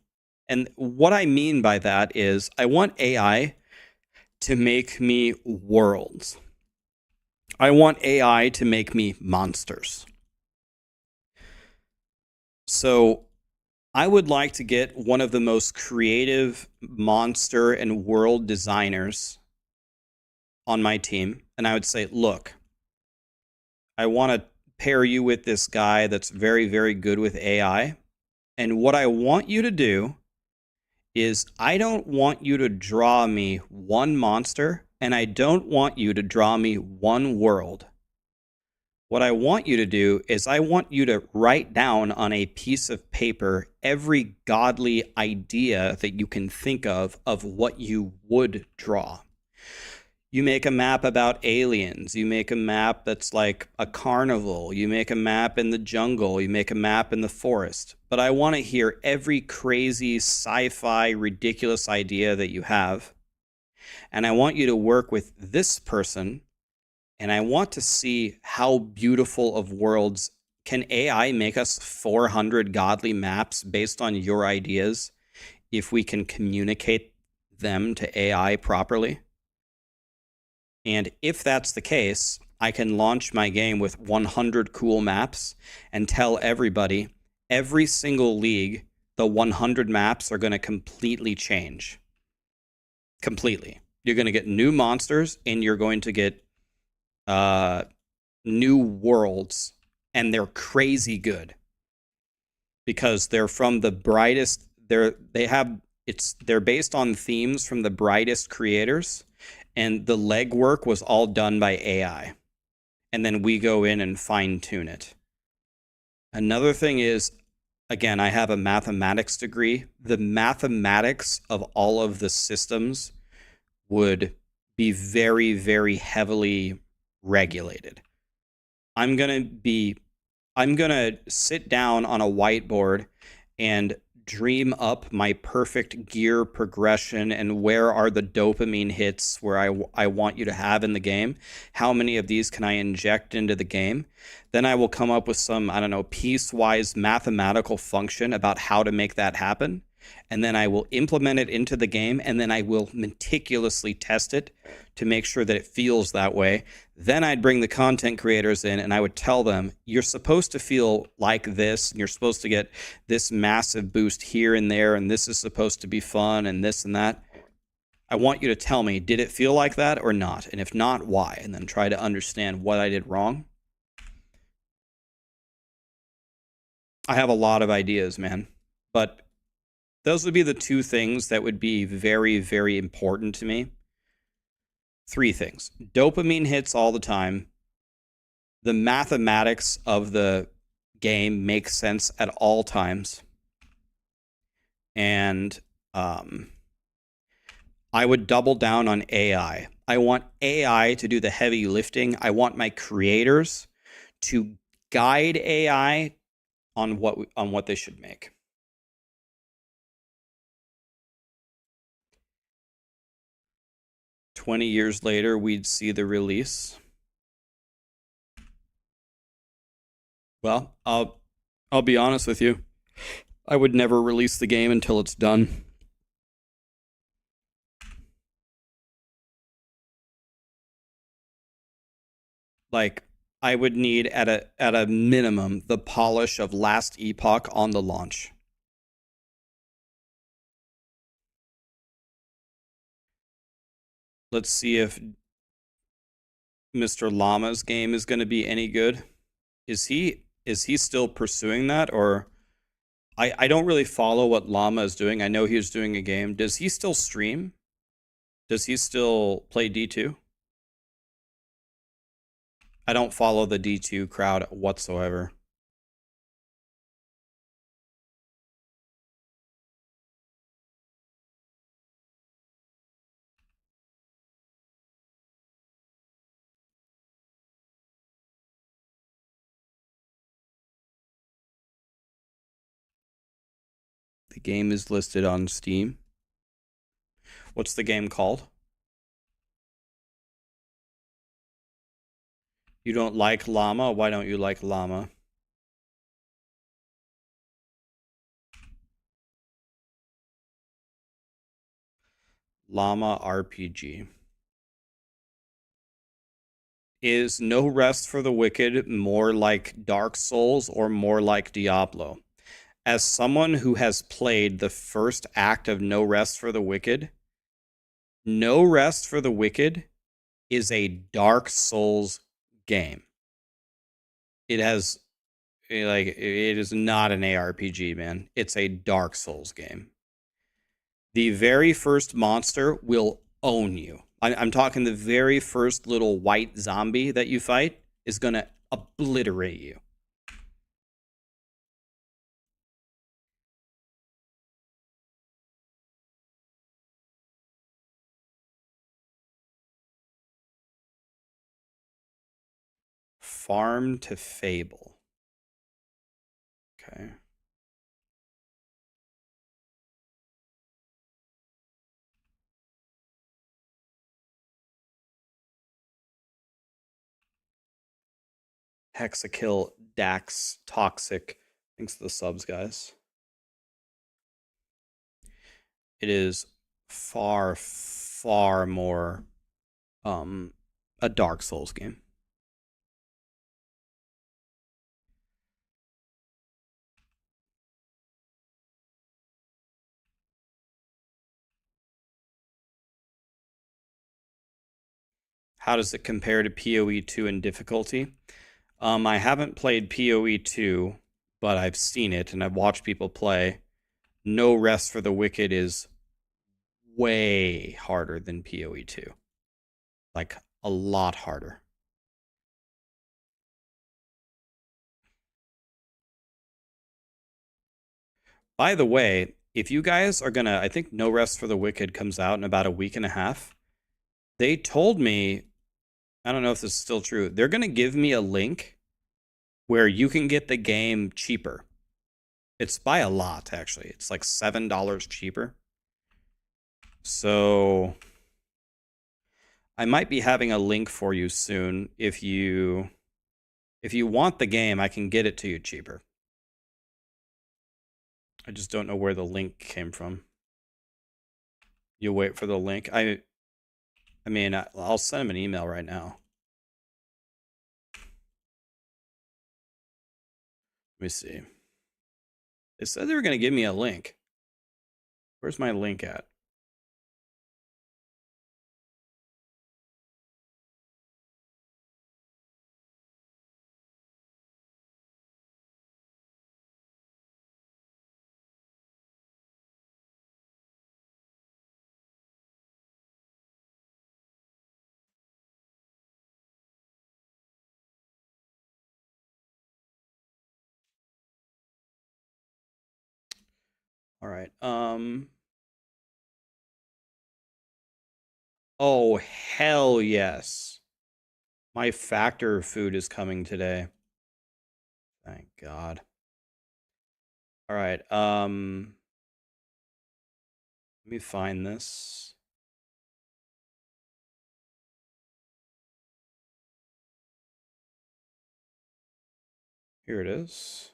And what I mean by that is I want AI to make me worlds. I want AI to make me monsters. So I would like to get one of the most creative monster and world designers on my team. And I would say, look, I want to pair you with this guy that's very, very good with AI. And what I want you to do is I don't want you to draw me one monster, and I don't want you to draw me one world. What I want you to do is I want you to write down on a piece of paper every godly idea that you can think of what you would draw. You make a map about aliens. You make a map that's like a carnival. You make a map in the jungle. You make a map in the forest. But I want to hear every crazy sci-fi ridiculous idea that you have. And I want you to work with this person. And I want to see how beautiful of worlds. Can AI make us 400 godly maps based on your ideas if we can communicate them to AI properly? And if that's the case, I can launch my game with 100 cool maps and tell everybody, every single league, the 100 maps are going to completely change. Completely. You're going to get new monsters and you're going to get new worlds, and they're crazy good because they're from the brightest. They're based on themes from the brightest creators, and the legwork was all done by AI, and then we go in and fine tune it. Another thing is, again, I have a mathematics degree. The mathematics of all of the systems would be very, very heavily regulated. I'm going to sit down on a whiteboard and dream up my perfect gear progression and where are the dopamine hits where I want you to have in the game. How many of these can I inject into the game? Then I will come up with some, I don't know, piecewise mathematical function about how to make that happen. And then I will implement it into the game, and then I will meticulously test it to make sure that it feels that way. Then I'd bring the content creators in, and I would tell them, you're supposed to feel like this, and you're supposed to get this massive boost here and there, and this is supposed to be fun, and this and that. I want you to tell me, did it feel like that or not? And if not, why? And then try to understand what I did wrong. I have a lot of ideas, man. But those would be the two things that would be very, very important to me. Three things. Dopamine hits all the time. The mathematics of the game makes sense at all times. And I would double down on AI. I want AI to do the heavy lifting. I want my creators to guide AI on what they should make. 20 years later, we'd see the release. Well, I'll be honest with you. I would never release the game until it's done. Like, I would need at a minimum the polish of last Epoch on the launch. Let's see if Mr. Llama's game is going to be any good. Is he still pursuing that, or I don't really follow what Llama is doing. I know he was doing a game. Does he still stream? Does he still play D2? I don't follow the D2 crowd whatsoever. The game is listed on Steam. What's the game called? You don't like Llama? Why don't you like Llama? Llama RPG. Is No Rest for the Wicked more like Dark Souls or more like Diablo? As someone who has played the first act of No Rest for the Wicked, No Rest for the Wicked is a Dark Souls game. It has, like, it is not an ARPG, man. It's a Dark Souls game. the very first monster will own you. I'm talking the very first little white zombie that you fight is going to obliterate you. Farm to Fable. Okay. Hexakill, Dax, Toxic. Thanks to the subs, guys. It is far, far more a Dark Souls game. How does it compare to PoE 2 in difficulty? I haven't played PoE 2, but I've seen it and I've watched people play. No Rest for the Wicked is way harder than PoE 2. Like, a lot harder. By the way, if you guys are gonna, I think No Rest for the Wicked comes out in about a week and a half. They told me, I don't know if this is still true, they're gonna give me a link where you can get the game cheaper. It's by a lot, actually. It's like $7 cheaper. So I might be having a link for you soon. If you want the game, I can get it to you cheaper. I just don't know where the link came from. You'll wait for the link. I mean, I'll send him an email right now. Let me see. They said they were going to give me a link. Where's my link at? All right. Oh, hell yes. My factor food is coming today. Thank God. All right. Let me find this. Here it is.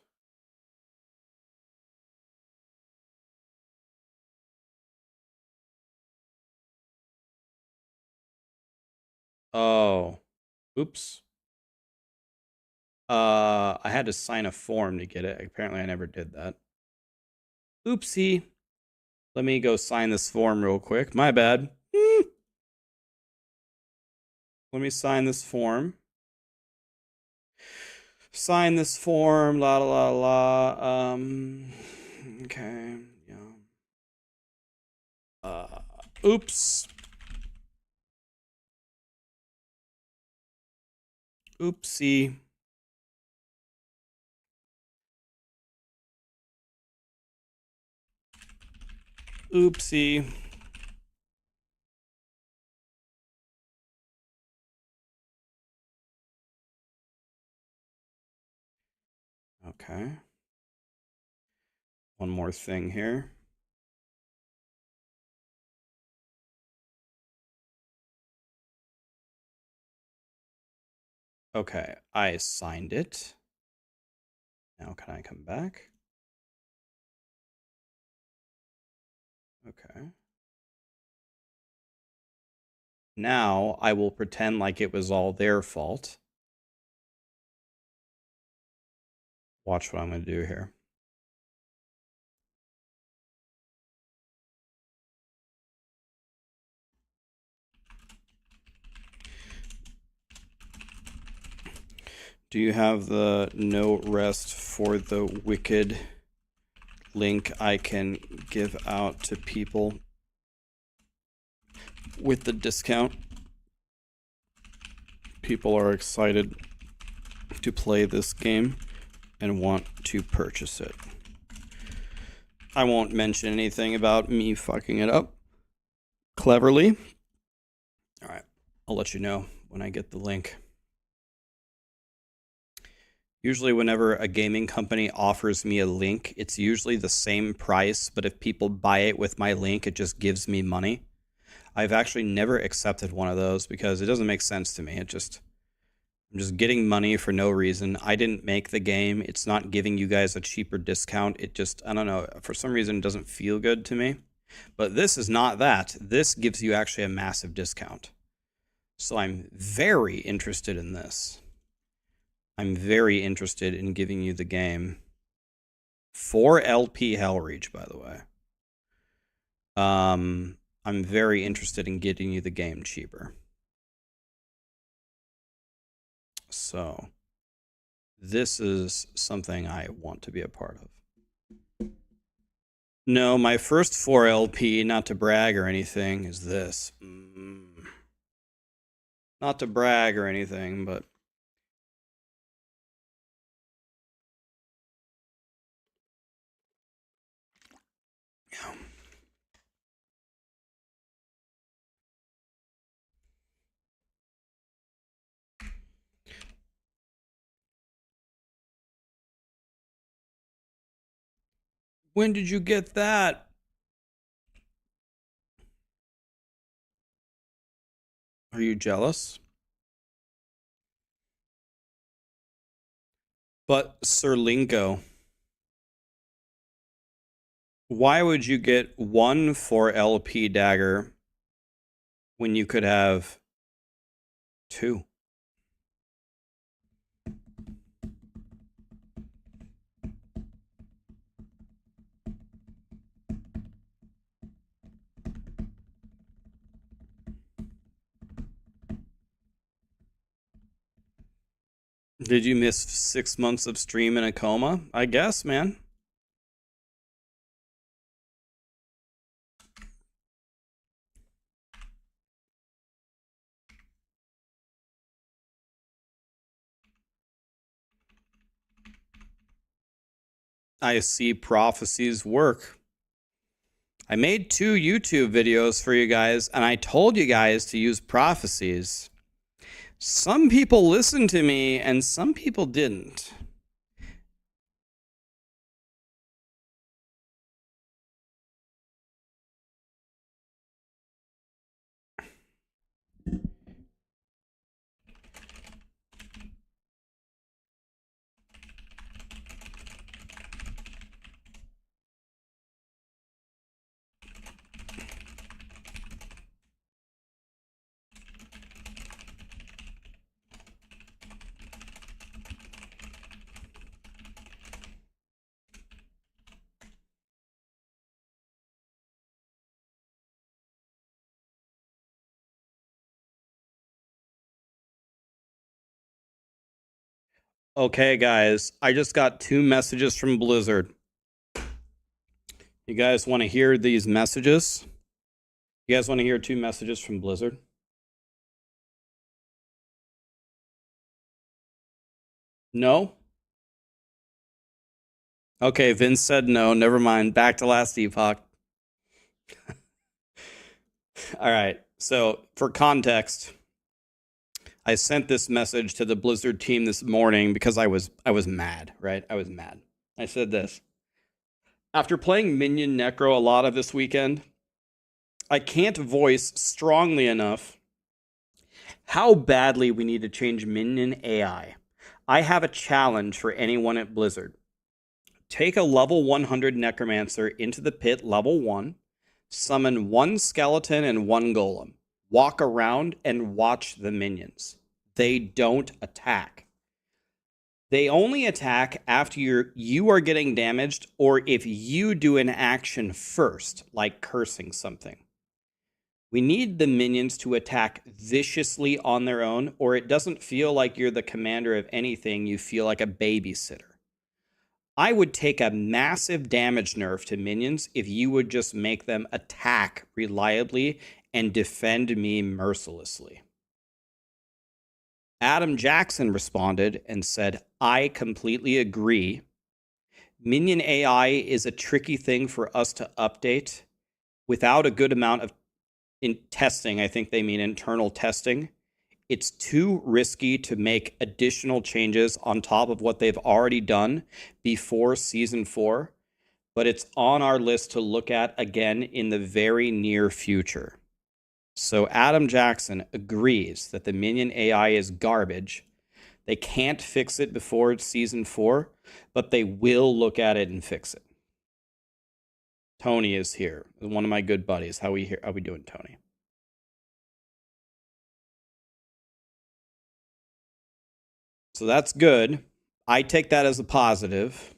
Oh, oops. I had to sign a form to get it. Apparently, I never did that. Oopsie. Let me go sign this form real quick. My bad. Let me sign this form. Sign this form. La la la la. Okay. Yeah. Oops. Oopsie. Oopsie. Okay. One more thing here. Okay, I signed it. Now can I come back? Okay. Now I will pretend like it was all their fault. Watch what I'm going to do here. Do you have the No Rest for the Wicked link I can give out to people? with the discount. People are excited to play this game and want to purchase it. I won't mention anything about me fucking it up cleverly. All right, I'll let you know when I get the link. Usually whenever a gaming company offers me a link, it's usually the same price, but if people buy it with my link, it just gives me money. I've actually never accepted one of those because it doesn't make sense to me. I'm just getting money for no reason. I didn't make the game. It's not giving you guys a cheaper discount. It just, I don't know, for some reason it doesn't feel good to me. But this is not that. This gives you actually a massive discount. So I'm very interested in this. I'm very interested in giving you the game. 4 LP Hellreach, by the way. I'm very interested in getting you the game cheaper. So, this is something I want to be a part of. No, my first 4 LP, not to brag or anything, is this. Not to brag or anything, but... yeah. When did you get that? Are you jealous? But Sir Linko, why would you get 1 4 LP dagger when you could have 2? Did you miss 6 months of stream in a coma? I guess, man. I see prophecies work. I made 2 YouTube videos for you guys, and I told you guys to use prophecies. Some people listened to me, and some people didn't. Okay, guys, I just got 2 messages from Blizzard. You guys want to hear these messages? You guys want to hear 2 messages from Blizzard? No? Okay, Vince said no. Never mind. Back to last Epoch. All right. So, for context, I sent this message to the Blizzard team this morning because I was mad, right? I was mad. I said this. After playing Minion Necro a lot of this weekend, I can't voice strongly enough how badly we need to change Minion AI. I have a challenge for anyone at Blizzard. Take a level 100 Necromancer into the pit level 1, summon 1 skeleton and 1 golem. Walk around and watch the minions. They don't attack. They only attack after you are getting damaged or if you do an action first, like cursing something. We need the minions to attack viciously on their own, or it doesn't feel like you're the commander of anything. You feel like a babysitter. I would take a massive damage nerf to minions if you would just make them attack reliably and defend me mercilessly. Adam Jackson responded and said, I completely agree. Minion AI is a tricky thing for us to update without a good amount of testing. I think they mean internal testing. It's too risky to make additional changes on top of what they've already done before Season 4, but it's on our list to look at again in the very near future. So Adam Jackson agrees that the Minion AI is garbage. They can't fix it before Season 4, but they will look at it and fix it. Tony is here, one of my good buddies. How we doing, Tony? So that's good. I take that as a positive.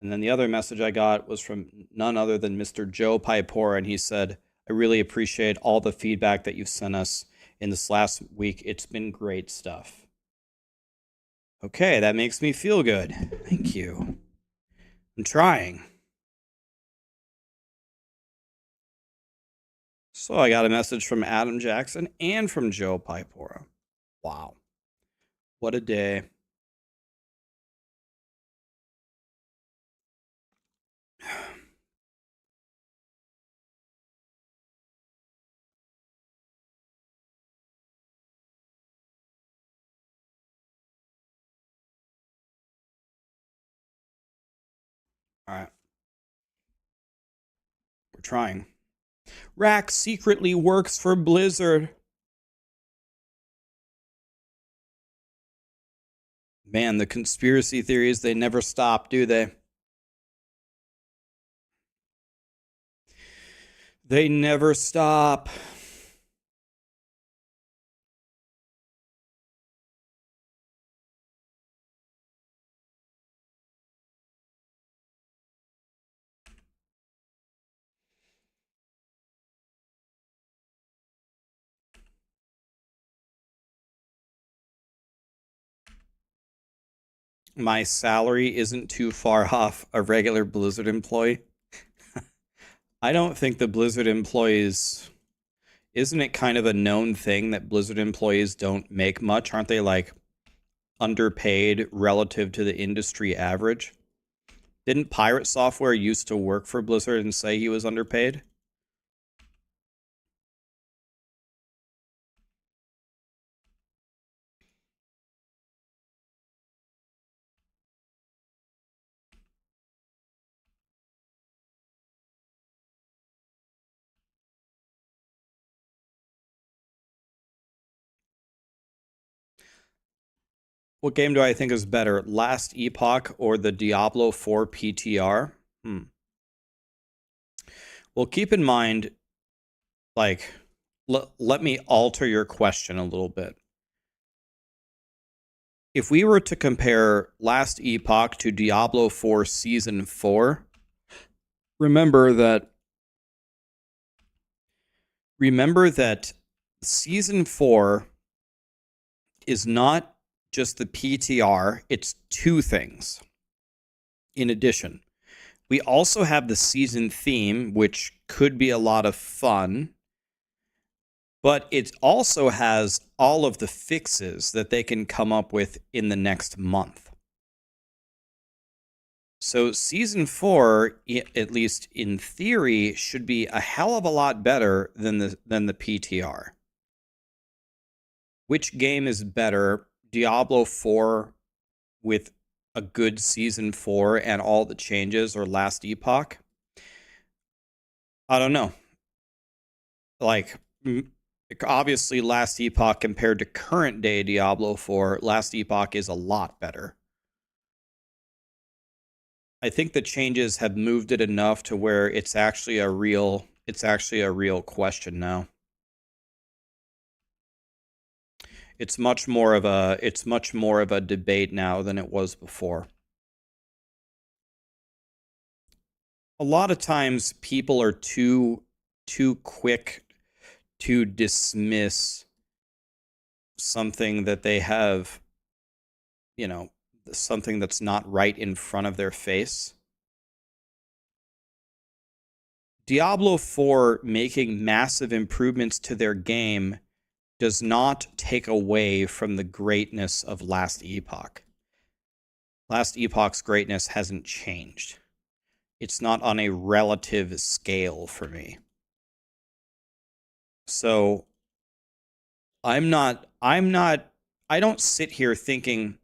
And then the other message I got was from none other than Mr. Joe Pipora, and he said, I really appreciate all the feedback that you've sent us in this last week. It's been great stuff. Okay, that makes me feel good. Thank you. I'm trying. So I got a message from Adam Jackson and from Joe Pipora. Wow. What a day. All right. We're trying. Rax secretly works for Blizzard. Man, the conspiracy theories, they never stop, do they? They never stop. My salary isn't too far off a regular Blizzard employee. I don't think the Blizzard employees... Isn't it kind of a known thing that Blizzard employees don't make much? Aren't they like underpaid relative to the industry average? Didn't Pirate Software used to work for Blizzard and say he was underpaid? What game do I think is better, Last Epoch or the Diablo 4 PTR? Well, keep in mind, like, let me alter your question a little bit. If we were to compare Last Epoch to Diablo 4 Season 4, remember that Season 4 is not just the PTR, it's two things. In addition, we also have the season theme, which could be a lot of fun, but it also has all of the fixes that they can come up with in the next month. So Season 4, at least in theory, should be a hell of a lot better than the PTR. Which game is better, Diablo 4 with a good Season 4 and all the changes, or Last Epoch? I don't know. Like, obviously Last Epoch compared to current day Diablo 4, Last Epoch is a lot better. I think the changes have moved it enough to where it's actually a real question now. It's much more of a debate now than it was before. A lot of times people are too quick to dismiss something that they have, something that's not right in front of their face. Diablo 4 making massive improvements to their game does not take away from the greatness of Last Epoch. Last Epoch's greatness hasn't changed. It's not on a relative scale for me. So I don't sit here thinking,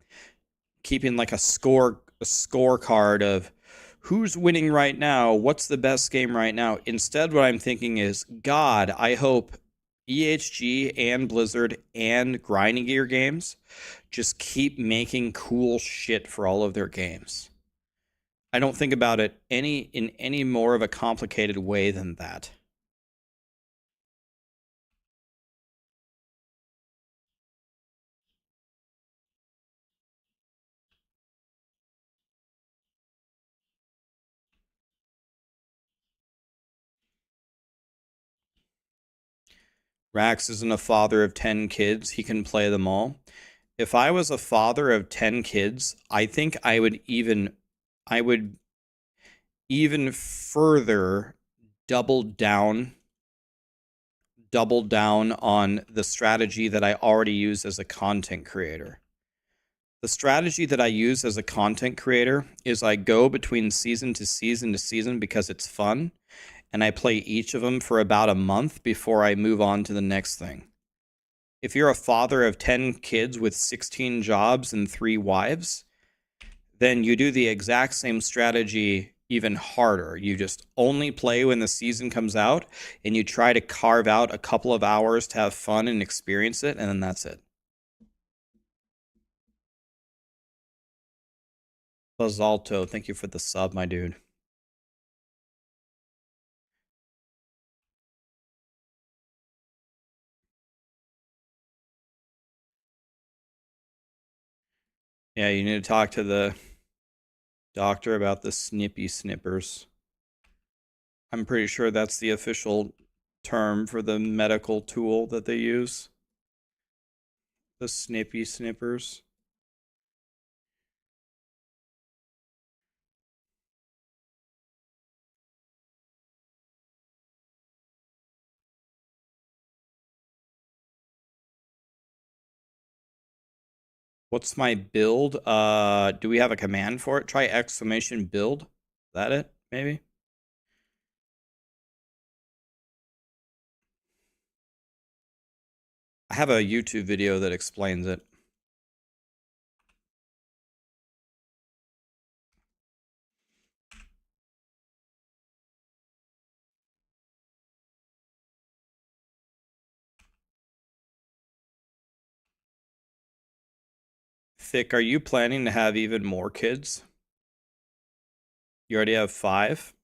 keeping like a scorecard of who's winning right now, what's the best game right now. Instead, what I'm thinking is, God, I hope EHG and Blizzard and Grinding Gear games just keep making cool shit for all of their games. I don't think about it in any more of a complicated way than that. Rax isn't a father of 10 kids. He can play them all. If I was a father of 10 kids, I think I would even further double down on the strategy that I already use as a content creator. The strategy that I use as a content creator is I go between season to season to season because it's fun, and I play each of them for about a month before I move on to the next thing. If you're a father of 10 kids with 16 jobs and 3 wives, then you do the exact same strategy even harder. You just only play when the season comes out, and you try to carve out a couple of hours to have fun and experience it, and then that's it. Basalto, thank you for the sub, my dude. Yeah, you need to talk to the doctor about the snippy snippers. I'm pretty sure that's the official term for the medical tool that they use. The snippy snippers. What's my build? Do we have a command for it? Try exclamation build. Is that it? Maybe? I have a YouTube video that explains it. Thick, are you planning to have even more kids? You already have 5?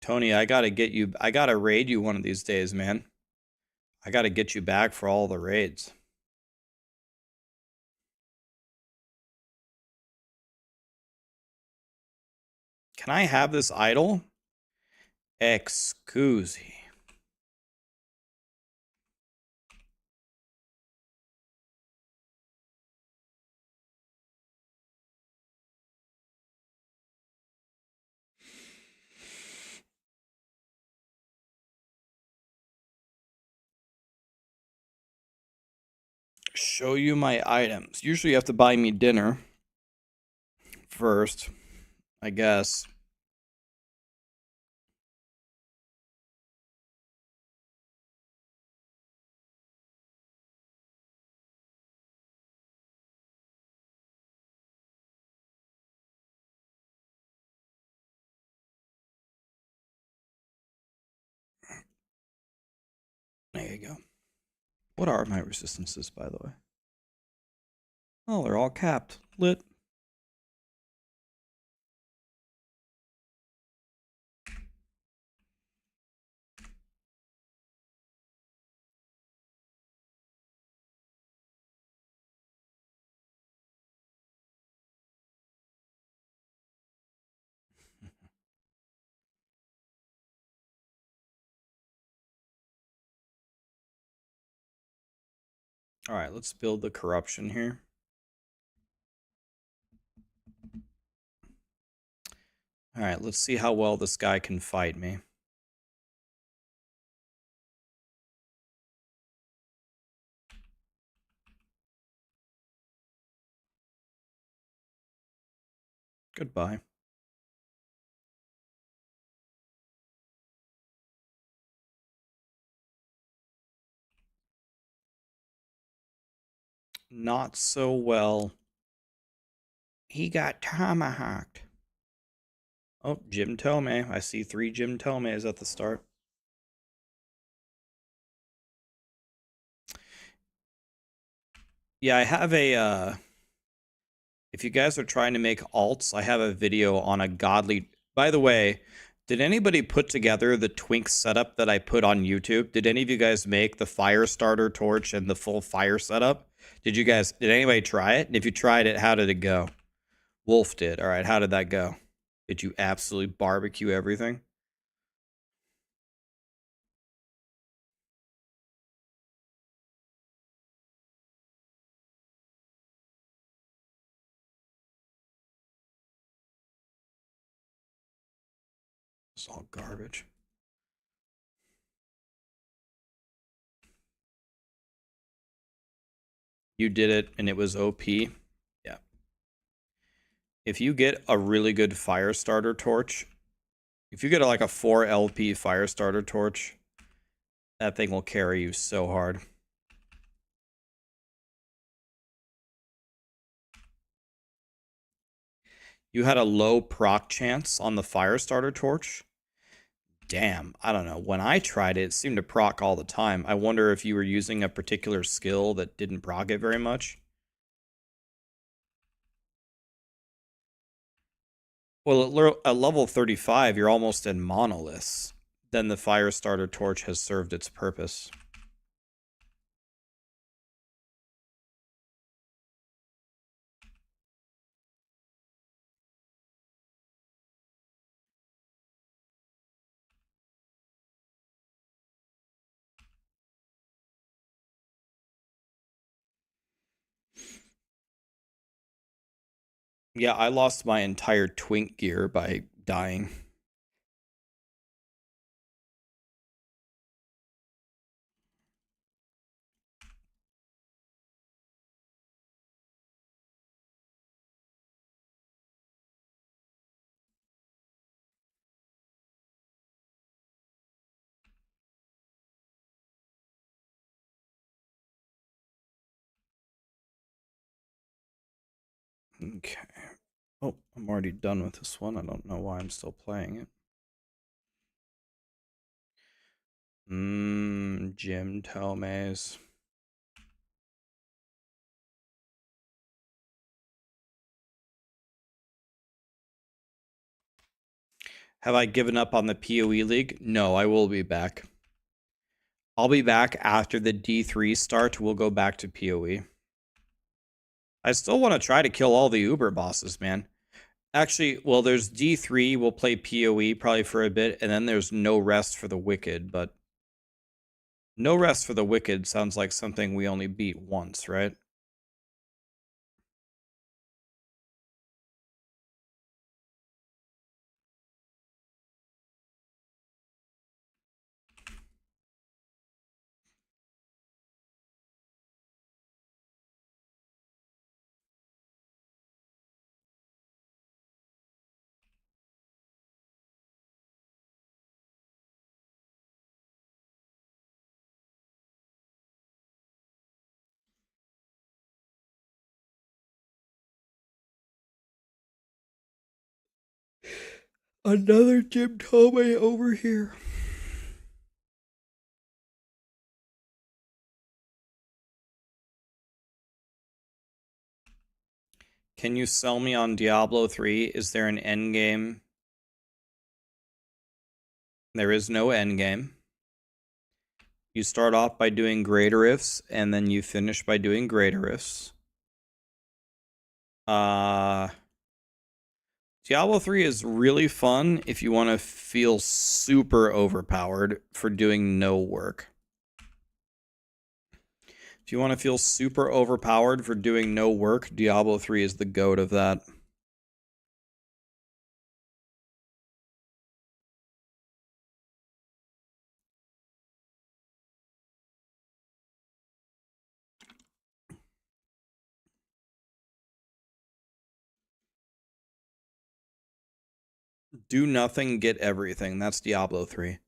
Tony, I gotta raid you one of these days, man. I gotta get you back for all the raids. Can I have this idol? Excuse. Show you my items. Usually you have to buy me dinner first, I guess. There you go. What are my resistances, by the way? Oh, they're all capped. Lit. All right, let's build the corruption here. All right, let's see how well this guy can fight me. Goodbye. Not so well. He got tomahawked. Oh, Jim Tomei. I see 3 Jim Tomeis at the start. Yeah, I have a, if you guys are trying to make alts, I have a video on a godly... By the way, did anybody put together the Twink setup that I put on YouTube? Did any of you guys make the fire starter torch and the full fire setup? Did anybody try it? And if you tried it, how did it go? Wolf did. All right, how did that go? Did you absolutely barbecue everything? It's all garbage. You did it and it was OP. Yeah. If you get a really good fire starter torch, if you get like a 4 LP fire starter torch, that thing will carry you so hard. You had a low proc chance on the fire starter torch. Damn, I don't know. When I tried it, it seemed to proc all the time. I wonder if you were using a particular skill that didn't proc it very much. Well, at level 35, you're almost in monoliths. Then the fire starter torch has served its purpose. Yeah, I lost my entire Twink gear by dying. Okay. Oh, I'm already done with this one. I don't know why I'm still playing it. Jim Tomeis. Have I given up on the PoE League? No, I will be back. I'll be back after the D3 start. We'll go back to PoE. I still want to try to kill all the Uber bosses, man. Actually, well, there's D3. We'll play PoE probably for a bit, and then there's No Rest for the Wicked, but No Rest for the Wicked sounds like something we only beat once, right? Another Jim Tomei over here. Can you sell me on Diablo 3? Is there an endgame? There is no endgame. You start off by doing greater ifs, and then you finish by doing greater ifs. Diablo 3 is really fun if you want to feel super overpowered for doing no work. If you want to feel super overpowered for doing no work, Diablo 3 is the goat of that. Do nothing, get everything. That's Diablo 3.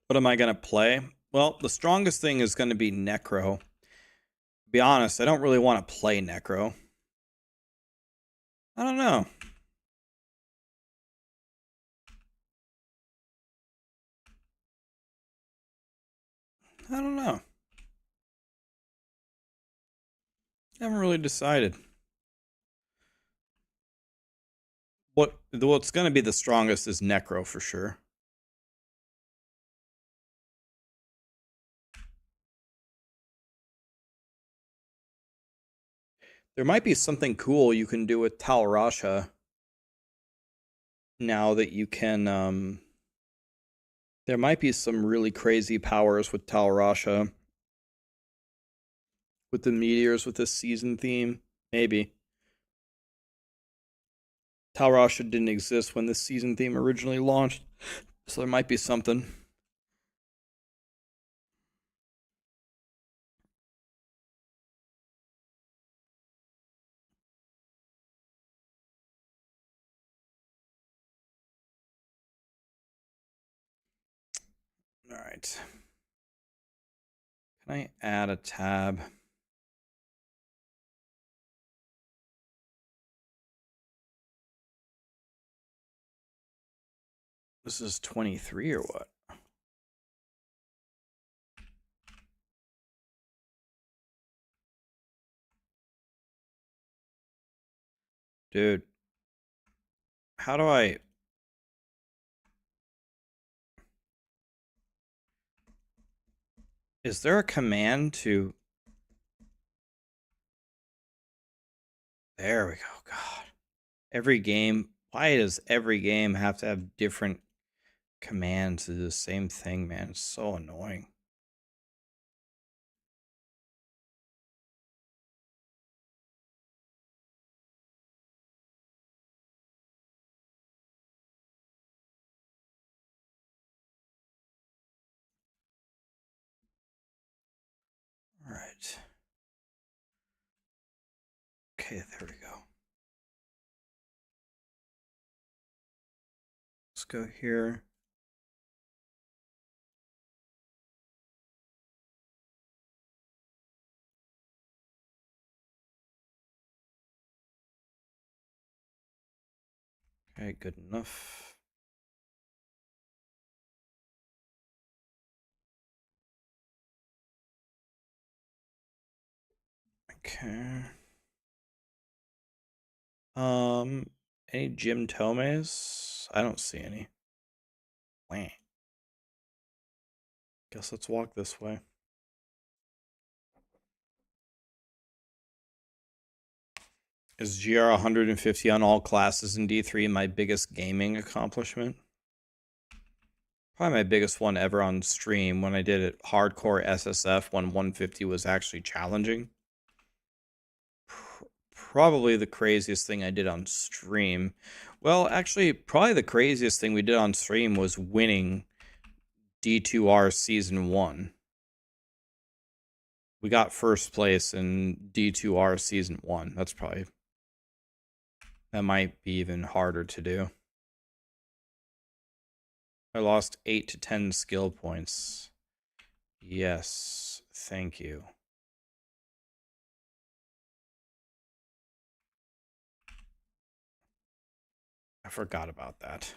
What am I going to play? Well, the strongest thing is going to be Necro. To be honest, I don't really want to play Necro. I don't know. I don't know. I haven't really decided. What's going to be the strongest is Necro for sure. There might be something cool you can do with Tal Rasha now that you can. There might be some really crazy powers with Tal Rasha. With the meteors, with the season theme. Maybe. Tal Rasha didn't exist when this season theme originally launched, so there might be something. All right. Can I add a tab? This is 23 or what? Dude. How do I... Is there a command to... There we go. God. Every game... Why does every game have to have different commands to do the same thing, man? It's so annoying. All right. Okay, there we go. Let's go here. Okay, good enough. Okay. Any Jim Tomes? I don't see any. Wah. Guess let's walk this way. Is GR 150 on all classes in D3 my biggest gaming accomplishment? Probably my biggest one ever on stream when I did it hardcore SSF when 150 was actually challenging. Probably the craziest thing I did on stream. Well, actually, probably the craziest thing we did on stream was winning D2R Season 1. We got first place in D2R Season 1. That's probably... That might be even harder to do. I lost 8 to 10 skill points. Yes, thank you. I forgot about that.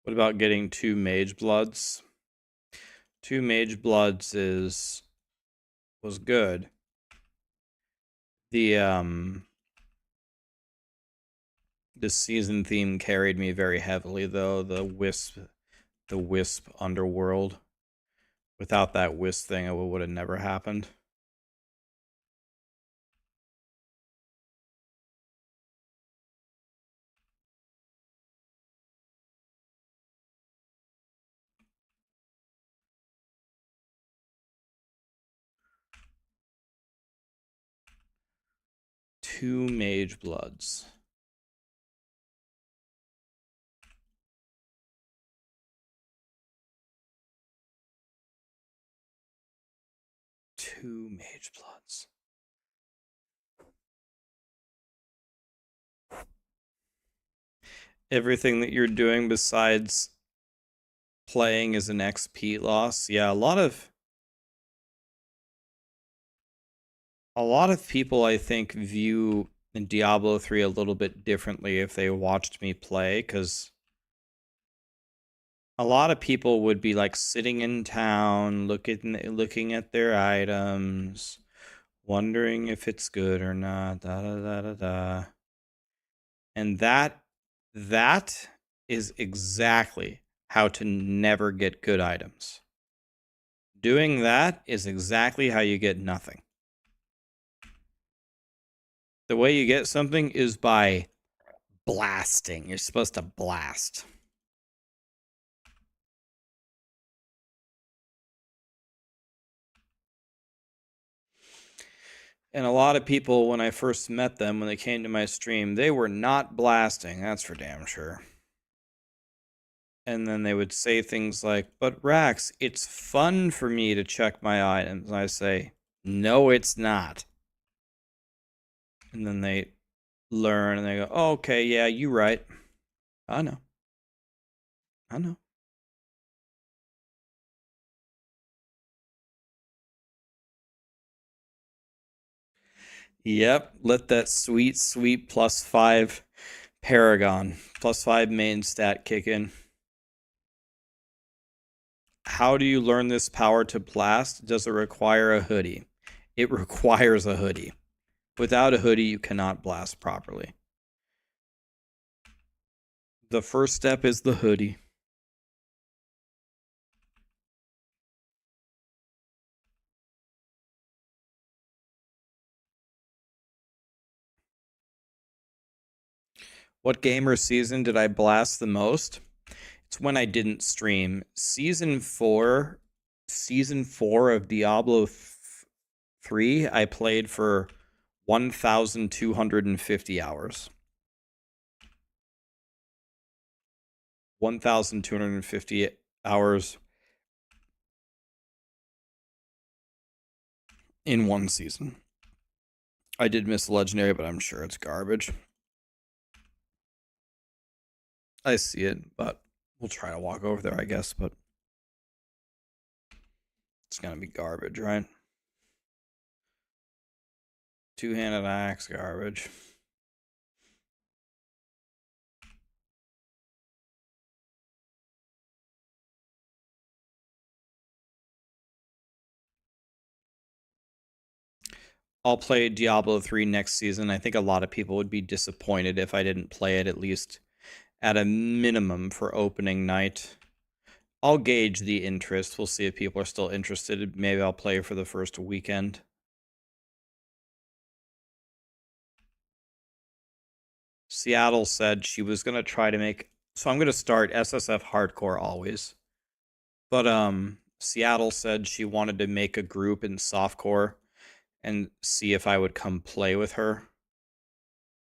What about getting 2 Mage Bloods? 2 Mage Bloods was good. The season theme carried me very heavily though, the Wisp underworld. Without that Wisp thing, it would have never happened. 2 Mage Bloods. Two Mage Bloods. Everything that you're doing besides playing is an XP loss. Yeah, a lot of people, I think, view Diablo 3 a little bit differently if they watched me play, because a lot of people would be like sitting in town, looking at their items, wondering if it's good or not, da da da da da. And that is exactly how to never get good items. Doing that is exactly how you get nothing. The way you get something is by blasting. You're supposed to blast. And a lot of people, when I first met them, when they came to my stream, they were not blasting. That's for damn sure. And then they would say things like, but Rax, it's fun for me to check my items. And I say, no, it's not. And then they learn and they go, oh, okay, yeah, you're right. I know. I know. Yep, let that sweet, sweet +5 Paragon, +5 main stat kick in. How do you learn this power to blast? Does it require a hoodie? It requires a hoodie. Without a hoodie, you cannot blast properly. The first step is the hoodie. What game or season did I blast the most? It's when I didn't stream. Season 4 of Diablo 3, I played for 1,250 hours. 1,250 hours in one season. I did miss Legendary, but I'm sure it's garbage. I see it, but we'll try to walk over there, I guess, but it's gonna be garbage, right? Two-handed axe, garbage. I'll play Diablo 3 next season. I think a lot of people would be disappointed if I didn't play it at least at a minimum for opening night. I'll gauge the interest. We'll see if people are still interested. Maybe I'll play for the first weekend. Seattle said she was going to try to make... So I'm going to start SSF Hardcore always. But Seattle said she wanted to make a group in Softcore and see if I would come play with her.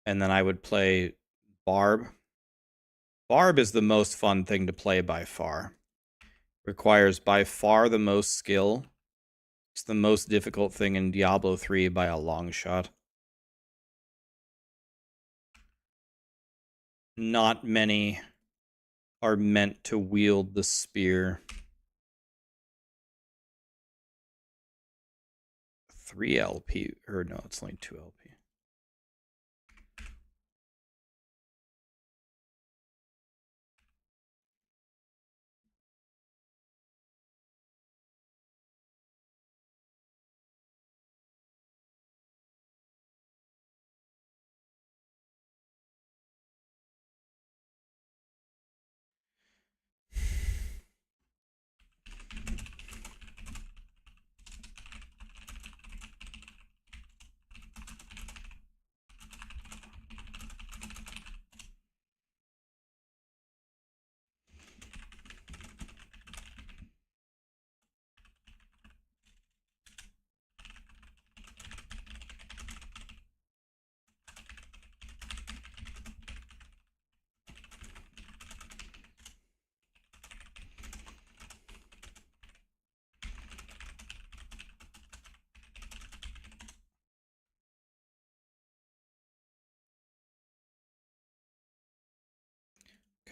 And then I would play Barb. Barb is the most fun thing to play by far. Requires by far the most skill. It's the most difficult thing in Diablo 3 by a long shot. Not many are meant to wield the spear. 3 LP, or no, it's only 2 LP.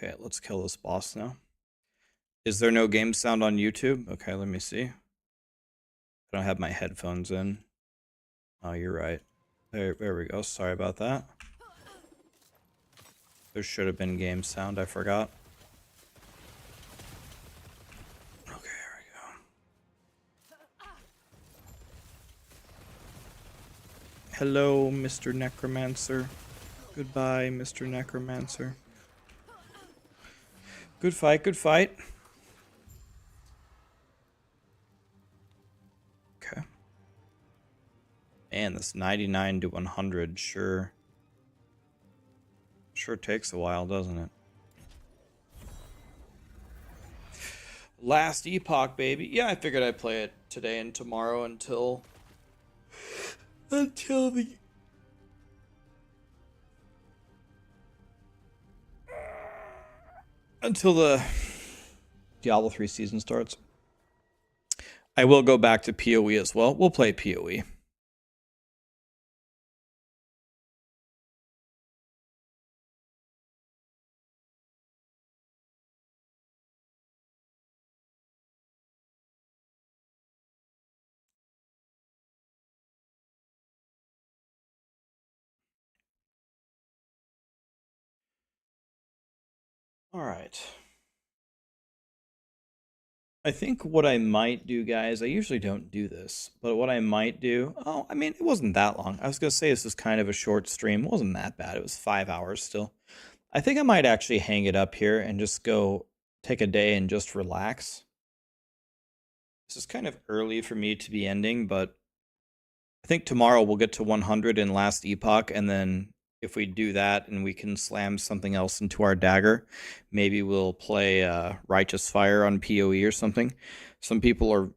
Okay, let's kill this boss now. Is there no game sound on YouTube? Okay, let me see. I don't have my headphones in. Oh, you're right. There we go. Sorry about that. There should have been game sound. I forgot. Okay, here we go. Hello, Mr. Necromancer. Goodbye, Mr. Necromancer. Good fight, good fight. Okay. Man, this 99 to 100 sure takes a while, doesn't it? Last Epoch, baby. Yeah, I figured I'd play it today and tomorrow until the Diablo 3 season starts. I will go back to PoE as well. We'll play PoE. All right. I think what I might do, guys, I usually don't do this, but what I might do, oh, I mean, it wasn't that long. I was going to say this was kind of a short stream. It wasn't that bad. It was 5 hours still. I think I might actually hang it up here and just go take a day and just relax. This is kind of early for me to be ending, but I think tomorrow we'll get to 100 in Last Epoch, and then if we do that and we can slam something else into our dagger, maybe we'll play Righteous Fire on PoE or something. Some people are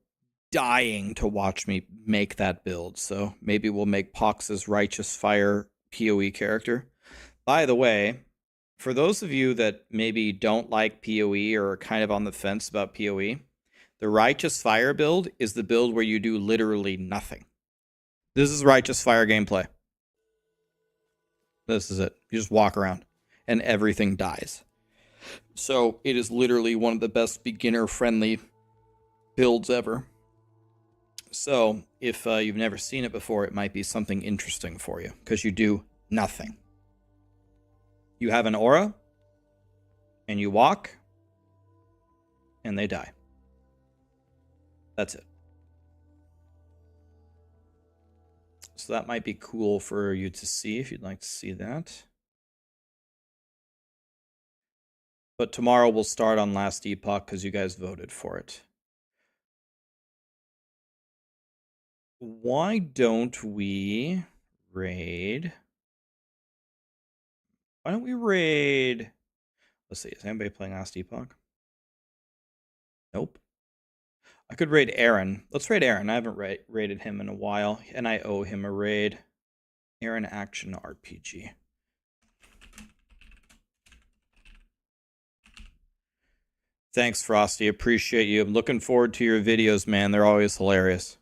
dying to watch me make that build, so maybe we'll make Pox's Righteous Fire PoE character. By the way, for those of you that maybe don't like PoE or are kind of on the fence about PoE, the Righteous Fire build is the build where you do literally nothing. This is Righteous Fire gameplay. This is it. You just walk around and everything dies. So it is literally one of the best beginner-friendly builds ever. So if you've never seen it before, it might be something interesting for you because you do nothing. You have an aura and you walk and they die. That's it. So that might be cool for you to see if you'd like to see that. But tomorrow we'll start on Last Epoch because you guys voted for it. Why don't we raid? Why don't we raid? Let's see. Is anybody playing Last Epoch? Nope. I could raid Aaron. Let's raid Aaron. I haven't raided him in a while, and I owe him a raid. Aaron Action RPG. Thanks, Frosty. Appreciate you. I'm looking forward to your videos, man. They're always hilarious.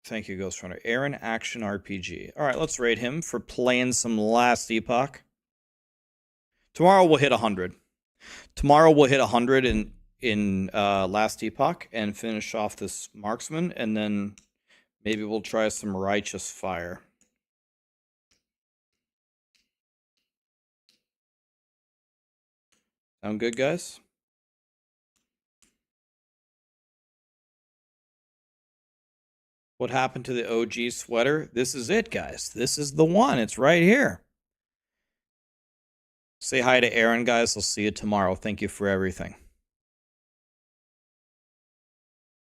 Thank you, Ghost Runner. Aaron Action RPG. All right, let's raid him for playing some Last Epoch. Tomorrow we'll hit 100. Tomorrow we'll hit 100 in Last Epoch and finish off this marksman, and then maybe we'll try some Righteous Fire. Sound good, guys? What happened to the OG sweater? This is it, guys. This is the one. It's right here. Say hi to Aaron, guys. I'll see you tomorrow. Thank you for everything.